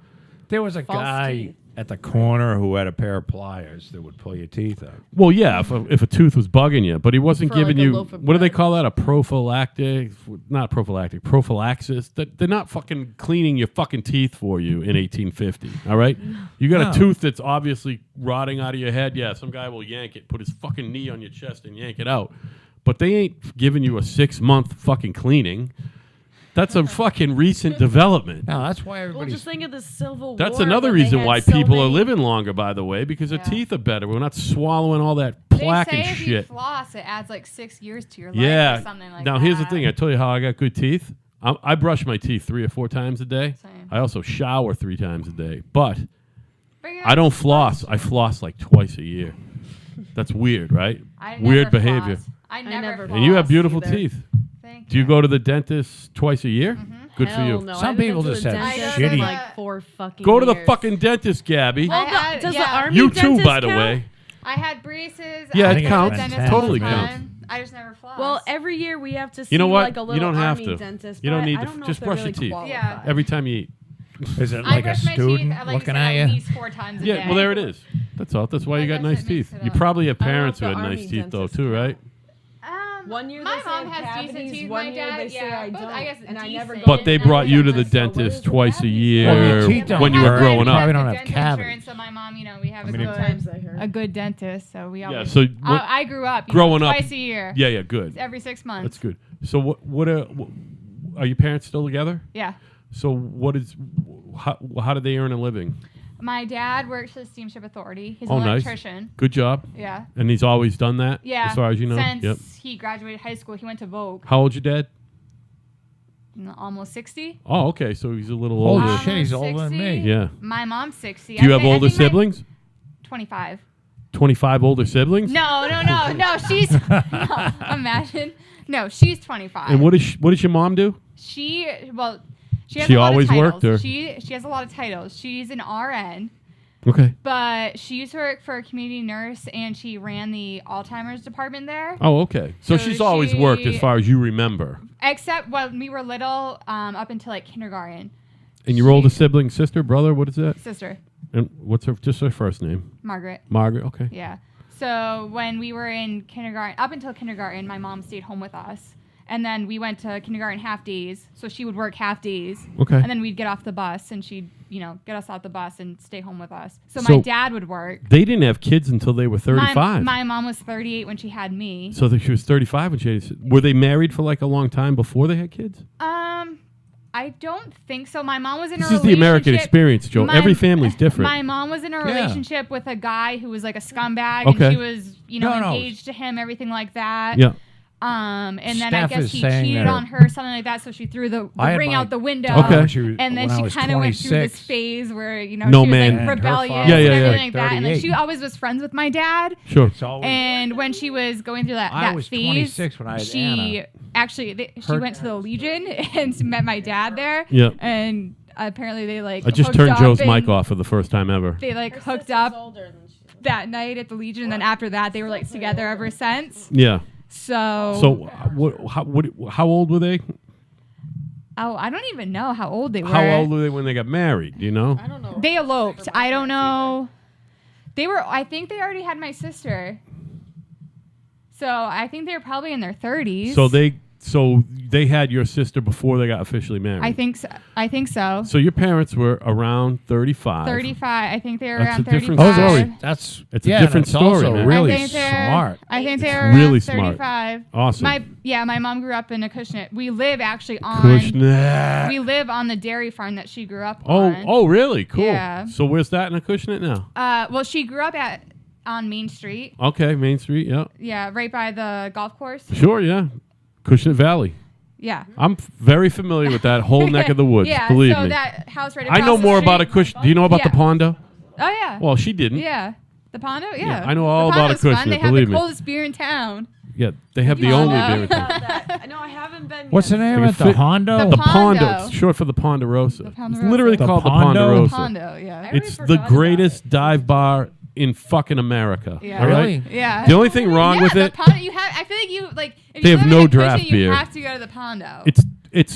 There was a false guy teeth. at the corner who had a pair of pliers that would pull your teeth out. Well, yeah, if a tooth was bugging you, but he wasn't For, giving like, a you loaf of what do they bread. call that? A prophylactic? Not prophylactic, prophylaxis. They're not fucking cleaning your fucking teeth for you in 1850. All right, you got No. a tooth that's obviously rotting out of your head. Yeah, some guy will yank it, put his fucking knee on your chest and yank it out. But they ain't giving you a 6-month fucking cleaning. That's a fucking recent development. No, that's why Well, everybody's... just think of the Civil That's War. another when they reason had why so people are many- living longer, by the way, because Yeah. their teeth are better. We're not swallowing all that plaque They say and if you shit. floss, it adds like 6 years to your life Yeah. or something like now that. here's the thing. I tell you how I got good teeth. I brush my teeth 3 or 4 times a day. Same. I also shower 3 times a day. But But yeah, I don't floss. I floss like twice a year. That's weird, right? I Weird never behavior. floss. I never. never floss. And you have beautiful either. teeth. Thank Do you go to the dentist twice a year? Good for Hell you. no, Some I've been people to the just have dentist shitty- in like 4 fucking Go to the years. fucking dentist, Gabby. Well, I had- does yeah. the army You too, dentist by the count? way. I had braces. Yeah, I it went to the counts. dentist Totally all the counts. time. I just never floss. Well, every year we have to see You know what? like a You little don't have army to. dentist. You don't but need I to don't know just if they're brush really your teeth. qualified. Yeah. Every time you eat. Is it I like a brush my student teeth, like looking you said, at at you? least 4 times a Yeah, day. well, there it is. That's all. That's why you I got guess nice it makes teeth. it You up. probably have I don't know parents if who the had nice army teeth, though, dentist too, right? One year my they say mom I has have decent cavities, teeth. one My year dad, they say yeah, I both, don't, I guess and I never decent. go. But they to brought you to the dentist, so where's dentist the twice a cavities? year Well, your teeth don't when you were hurt. growing Probably up. don't have dental cavities. insurance, so my mom, we have a mean, good, Times I heard. a good dentist, so we Yeah, always. so what, I grew up growing up- twice a year. yeah, good. Every 6 months. That's good. So what are your parents still together? Yeah. So how did they earn a living? My dad works for the Steamship Authority. He's Oh, an nice. electrician. Good job. Yeah. And he's always done that? Yeah. As far as you know? Since Yep. he graduated high school, he went to Vogue. How old's your dad? almost 60. Oh, okay. So he's a little Holy older. shit, he's older than 60. me. Yeah. My mom's 60. Do you have I older think my- siblings? 25. 25 older siblings? No. She's no, imagine. No, she's 25. And what does your mom do? She has She a lot always of titles. worked, or? She has a lot of titles. She's an RN, Okay. but she used to work for a community nurse, and she ran the Alzheimer's department there. Oh, okay. So So she's always worked as far as you remember. Except when we were little, up until like kindergarten. And your older sibling, sister, brother, what is that? Sister, And what's her first name? Margaret. Margaret. Okay. Yeah. So when we were in kindergarten, up until kindergarten, my mom stayed home with us. And then we went to kindergarten half days. So she would work half days. Okay. And then we'd get off the bus and she'd, get us off the bus and stay home with us. So So my dad would work. They didn't have kids until they were 35. My mom was 38 when she had me. So she was 35 when she had. Were they married for like a long time before they had kids? I don't think so. My mom was in a This is relationship. the American experience, Joe. Every family's different. My mom was in a relationship with a guy who was like a scumbag, Okay. and she was, No. engaged to him, everything like that. Yeah. And then I Steph guess is he saying cheated that on her, something like that. So she threw the I had ring my out the window. Okay. when she was- And then when I she was kind of went through this 26. phase where, No she was man. like And her rebellious father and was everything like like that. And then 38. she always was friends with my dad. Sure. It's always, And when she was going through that I was phase, 26 when I had she Anna. actually she Her- went to the Legion and met my dad there. Yeah. And apparently they like I just hooked turned up Joe's and mic off for the first time ever. They like Her hooked sister's up older than she is. that night at the Legion, and then after that they were like together ever since. Yeah. So So how old were they? oh, I don't even know how old they were. How old were they when they got married? Do you know? I don't know. They eloped. I don't know. They were. I think they already had my sister. So I think they were probably in their 30s. So they had your sister before they got officially married. I think so. I think so. So your parents were around 35. 35. I think they were That's around a different 35. story. That's It's a different that's story, also man. really I think they're- smart. I think they It's were really around smart. 35. Awesome. My mom grew up in Acushnet. We live actually on. Acushnet. We live on the dairy farm that she grew up Oh, on. oh, really? Cool. Yeah. So where's that in Acushnet now? Well, she grew up on Main Street. Okay, Main Street. Yeah. Yeah, right by the golf course. Sure. Yeah. Acushnet Valley. Yeah. I'm very familiar with that whole neck of the woods. Yeah, Believe so me. that house right I across know the more street. about Acushnet. Do you know about the Yeah. Pondo? Oh yeah. Well, she didn't. Yeah. The Pondo? Yeah. Yeah, I know all the about Pondo's fun. Acushnet, They have believe the me. coldest beer in town. Yeah, they have the You only know. beer in town. I know I haven't been. What's the yet. name Like of a it? The fit- Hondo? The Pondo. Pondo. It's short for the Ponderosa. It's Ponderosa. literally The called Pondo? the Ponderosa. Pondo, yeah. I already It's the forgot about greatest it. dive bar in fucking America. Yeah. All right? Really? Yeah. The only thing wrong yeah, with the it, Pondo, you have. I feel like you like. If They you have live no in Acushnet, draft you beer. have to go to the Pondo. it's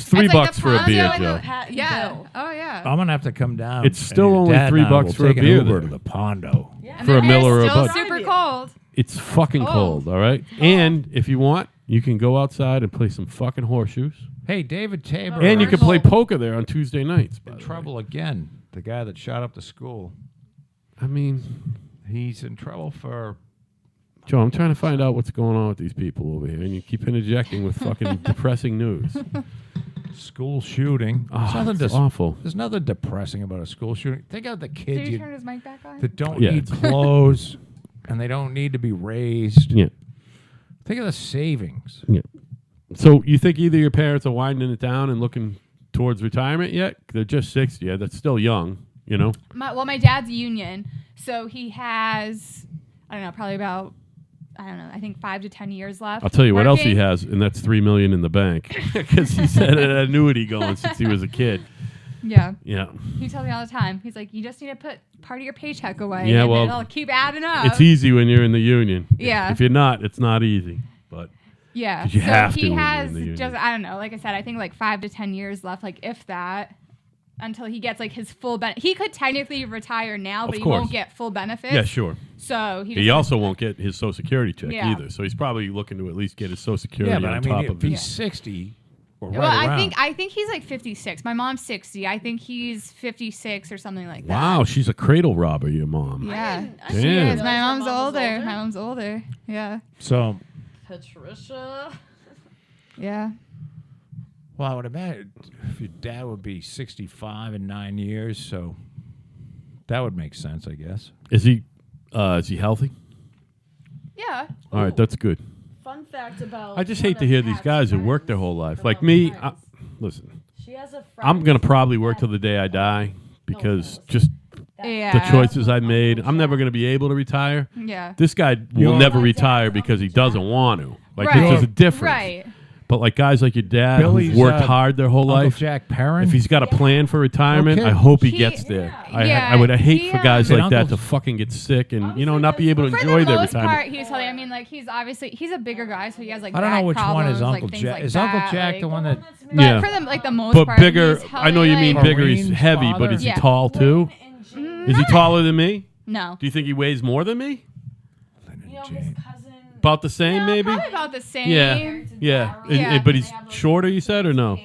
$3 like the for a Pondo beer, and Joe. Pat and yeah. Bill. Oh yeah. I'm gonna have to come down. It's and still your only dad and I $3 will for a take an beer Uber there. to the Pondo. Yeah. And For a then Miller or a it's still Bud. super Idea. cold. It's fucking cold, all right? And if you want, you can go outside and play some fucking horseshoes. Hey, David Tabor. And you can Rehearsal. play poker there on Tuesday nights. By in the way. trouble again. The guy that shot up the school. I mean, He's in trouble for. Joe, I'm trying to find out what's going on with these people over here, and you keep interjecting with fucking depressing news. School shooting. Oh, There's it's awful. There's nothing depressing about a school shooting. Think of the Did kids you turn his mic back on? that don't Yeah, need it's- clothes and they don't need to be raised. Yeah. Think of the savings. Yeah. So you think either your parents are winding it down and looking towards retirement yet? They're just 60. Yeah, that's still young, you know? My dad's union, so he has, I don't know, probably about, I don't know, I think 5 to 10 years left. I'll tell you what else he working. has, and that's $3 million in the bank because he's had an annuity going since he was a kid. Yeah. Yeah. He tells me all the time. He's like, you just need to put part of your paycheck away. Yeah, and well, it'll keep adding up. It's easy when you're in the union. Yeah. If you're not, it's not easy. But Yeah. 'Cause you so have to he when you're has in the union. just, I don't know, like I said, I think like 5 to 10 years left, like if that, until he gets like his full benefit. He could technically retire now, but Of he course. won't get full benefits. yeah, sure. So he He also won't get his Social Security check Yeah. either. So he's probably looking to at least get his Social Security Yeah, but on I mean, top if of he's his. 60 or right Well, around. I think he's like 56. My mom's 60. I think he's 56 or something like that. Wow, she's a cradle robber, your mom. Yeah. I Damn. She is. realize My your mom's mom was older. My mom's older. Yeah. So, Patricia. Yeah. well, I would imagine if your dad would be 65 in 9 years, so that would make sense, I guess. Is he healthy? Yeah. All right, that's good. Fun fact about. I just one hate to of hear these Pat's guys who work friends, their whole life. or Like well, me, friends. listen. She has a friend. I'm gonna probably work till the day I die because just Yeah. the choices I made. I'm never gonna be able to retire. Yeah. This guy will never retire because he doesn't want to. Like Right. there's a difference. Right. But like guys like your dad Billy's, who've worked hard their whole Uncle life. Jack Perrin. If he's got a plan for retirement, Okay. I hope he He- gets there. Yeah, I would hate he, for guys And like that Uncle- to fucking get sick and not be able to For enjoy the their most retirement. part, he was telling. I mean, like he's a bigger guy, so he has like I don't know back which one is problems, Uncle like, things Jack. like Is Uncle that, Jack like, the one that? But Yeah. for the most But part, bigger, he's I know you mean like, bigger. He's Maureen's heavy, but father? is he Yeah. tall too? Is he taller than me? No. Do you think he weighs more than me? You know, his cousin. About the same, maybe. Probably about the same. Yeah, yeah. Yeah. But he's shorter. You said or no?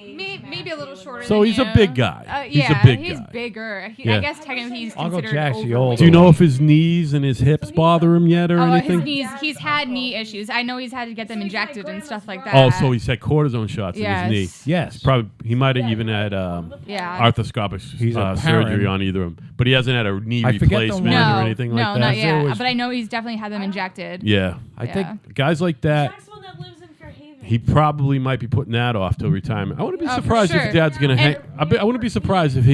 Maybe a little shorter. So than he's a you. big guy. He's a Yeah, big he's guy. bigger. Yeah. I guess technically he's Uncle considered Jack's the overweight. older Do you know if his knees and his hips bother him yet or Oh, anything? his knees. He's had knee issues. I know he's had to get them injected and stuff like that. Oh, so he's had cortisone shots in Yes. his knee. Yes. Probably he might have even had Yeah. arthroscopic He's a surgery parent. on either of them, but he hasn't had a knee I forget the replacement one. or anything like no, that. not There yet. was- But I know he's definitely had them injected. Yeah, I think guys like that. Jack's one that lives in Fairhaven. He probably might be putting that off till retirement. I wouldn't be Oh, for surprised sure. if Dad's gonna hang. And- I wouldn't be surprised if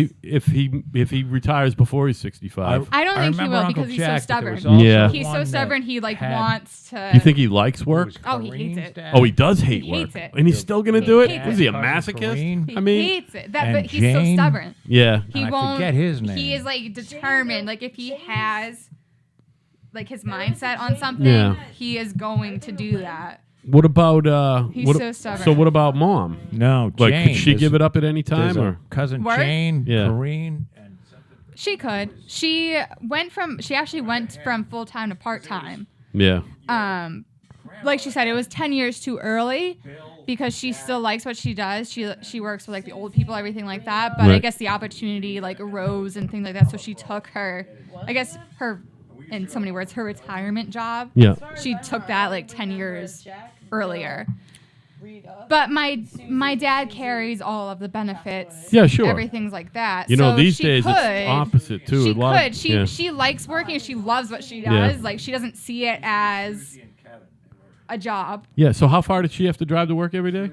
he retires before he's 65. I don't think he remember will Uncle because he's Jack, so but there stubborn. was also Yeah. He's so one stubborn. that He like had- wants to. You think he likes work? Oh, he hates Kareem's it. dad. Oh, he does hate He work, hates it. and he's still gonna do it. hates Was he a it. masochist? Kareem. He I mean, hates it. That, and but he's so Jane. stubborn. yeah. He And I won't. forget his He name. is like determined. Like if he has, like his mindset on something, Yeah. he is going to do that. What about He's what, so stubborn. So what about mom? No, Like, Jane. could she give it up at any time, There's a or cousin Word? Jane, Yeah. Kareen, and She could. She actually went from full time to part time. yeah? Like she said, it was 10 years too early because she still likes what she does. She works with like the old people, everything like that. But I Right. guess the opportunity like arose and things like that. So she took her, I guess her, in so many words, her retirement job. Yeah. She took that like 10 years earlier. But my dad carries all of the benefits. Yeah, sure. Everything's like that. You know, So these she days could, it's opposite too. She A lot of- could. yeah. She likes working. She loves what she Yeah. does. Like she doesn't see it as a job. Yeah. So how far did she have to drive to work every day?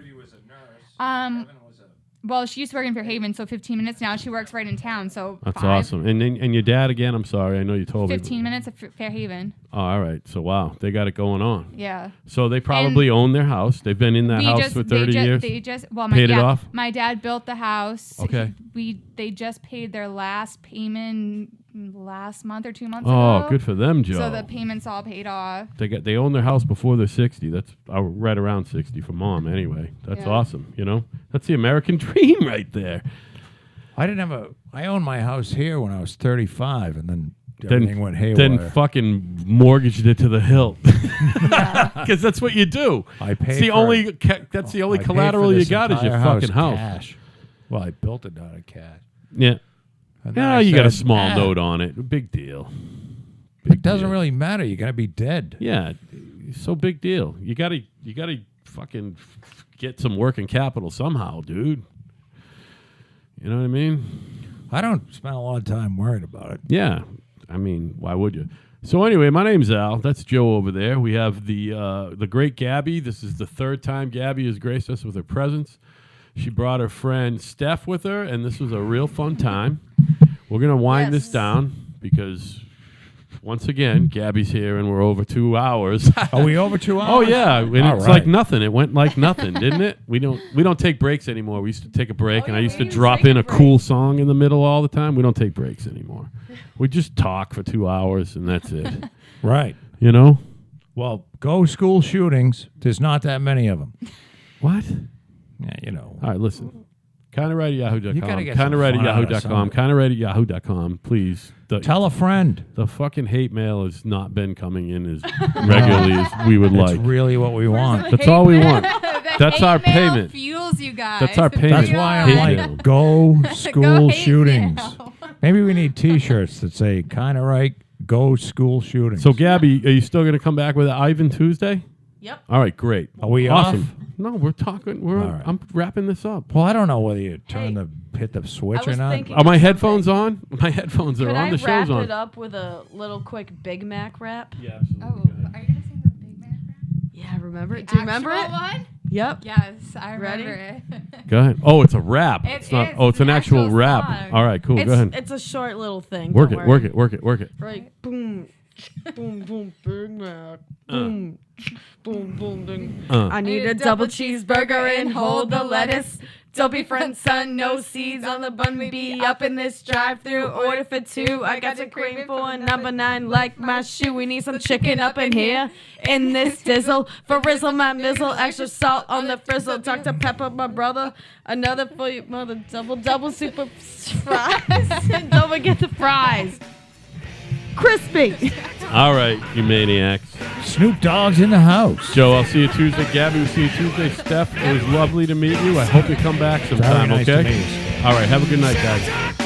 Well, she used to work in Fairhaven, so 15 minutes. Now she works right in town, so That's 5. awesome. And your dad again? I'm sorry, I know you told me. 15 minutes of Fairhaven. Oh, all right. So wow, they got it going on. Yeah. So they probably own their house. They've been in that house for 30 years. They just well, Paid it off? My dad built the house. Okay. They just paid their last payment last month or 2 months Oh, ago. good for them, Joe. So the payments all paid off. They own their house before they're 60. That's right around 60 for mom anyway. That's Yeah. awesome. You know, that's the American dream right there. I owned my house here when I was 35, and then everything went haywire. Then fucking mortgaged it to the hilt. Because that's what you do. I paid It's the for only it. that's the only I paid collateral for you this got is your entire fucking house. cash. Well, I built it out of cash. Yeah. And then Yeah, I you got a said, small "Ah, note on it. Big deal. It doesn't really matter. You're gonna be dead. Yeah, so big deal. You gotta fucking get some working capital somehow, dude. You know what I mean? I don't spend a lot of time worried about it. Yeah. I mean, why would you? So anyway, my name's Al. That's Joe over there. We have the great Gabby. This is the third time Gabby has graced us with her presence. She brought her friend Steph with her, and this was a real fun time. We're gonna wind this Yes. down because once again, Gabby's here and we're over 2 hours. Are we over 2 hours? Oh yeah, and All it's right. like nothing. It went like nothing, didn't it? We don't take breaks anymore. We used to take a break, and I used to drop in a cool song in the middle all the time. We don't take breaks anymore. We just talk for 2 hours, and that's it. Right. You know Well, go school shootings. There's not that many of them. what? Yeah, you know. All right, listen. Kinda right at yahoo.com. You gotta get Kinda some right at fun out of yahoo.com. something. Kinda right at yahoo.com. Please. Tell a friend. The fucking hate mail has not been coming in as regularly as we would That's like. really what we want. That's all we want. The That's hate our mail payment. Fuels you guys. That's our to payment. That's bring why on. I'm Hate like, mail. go Go school hate shootings. mail. Maybe we need T-shirts that say "kind of right." Go school shootings. So, Gabby, are you still going to come back with Ivan Tuesday? Yep. All right, great. Are we awesome? off? No, we're talking. All right. I'm wrapping this up. Well, I don't know whether you Hey, hit the switch I or was not. thinking- Are my headphones on? My headphones are Could on. I The wrap show's on. it up with a little quick Big Mac rap? Yeah, absolutely. Oh, are you gonna sing the Big Mac rap? Yeah, remember it? The Do you remember actual it? one? Yep. Yes, I Ready? remember it. Go ahead. Oh, it's a rap. It It's not. is. Oh, it's an It's an actual actual rap. song. All right, cool. Go ahead. It's a short little thing. Work don't it. worry. Work it. Work it. Work it. Right. Boom. Boom, boom, Big Mac. Boom. Boom, boom, ding. I need a double cheeseburger and hold the lettuce. Don't be front, son, no seeds on the bun. Be up in this drive-through. Order for two. I got a craving for a number 9 like my shoe. We need some chicken up in here. In this dizzle. For rizzle, my mizzle. Extra salt on the frizzle. Dr. Pepper, my brother. Another for your mother. Double super fries. And don't forget the fries. Crispy. All right, you maniacs. Snoop Dogg's in the house. Joe, I'll see you Tuesday. Gabby, we'll see you Tuesday. Steph, it was lovely to meet you. I hope you come back sometime, Very nice okay? to meet you. All right, have a good night, guys.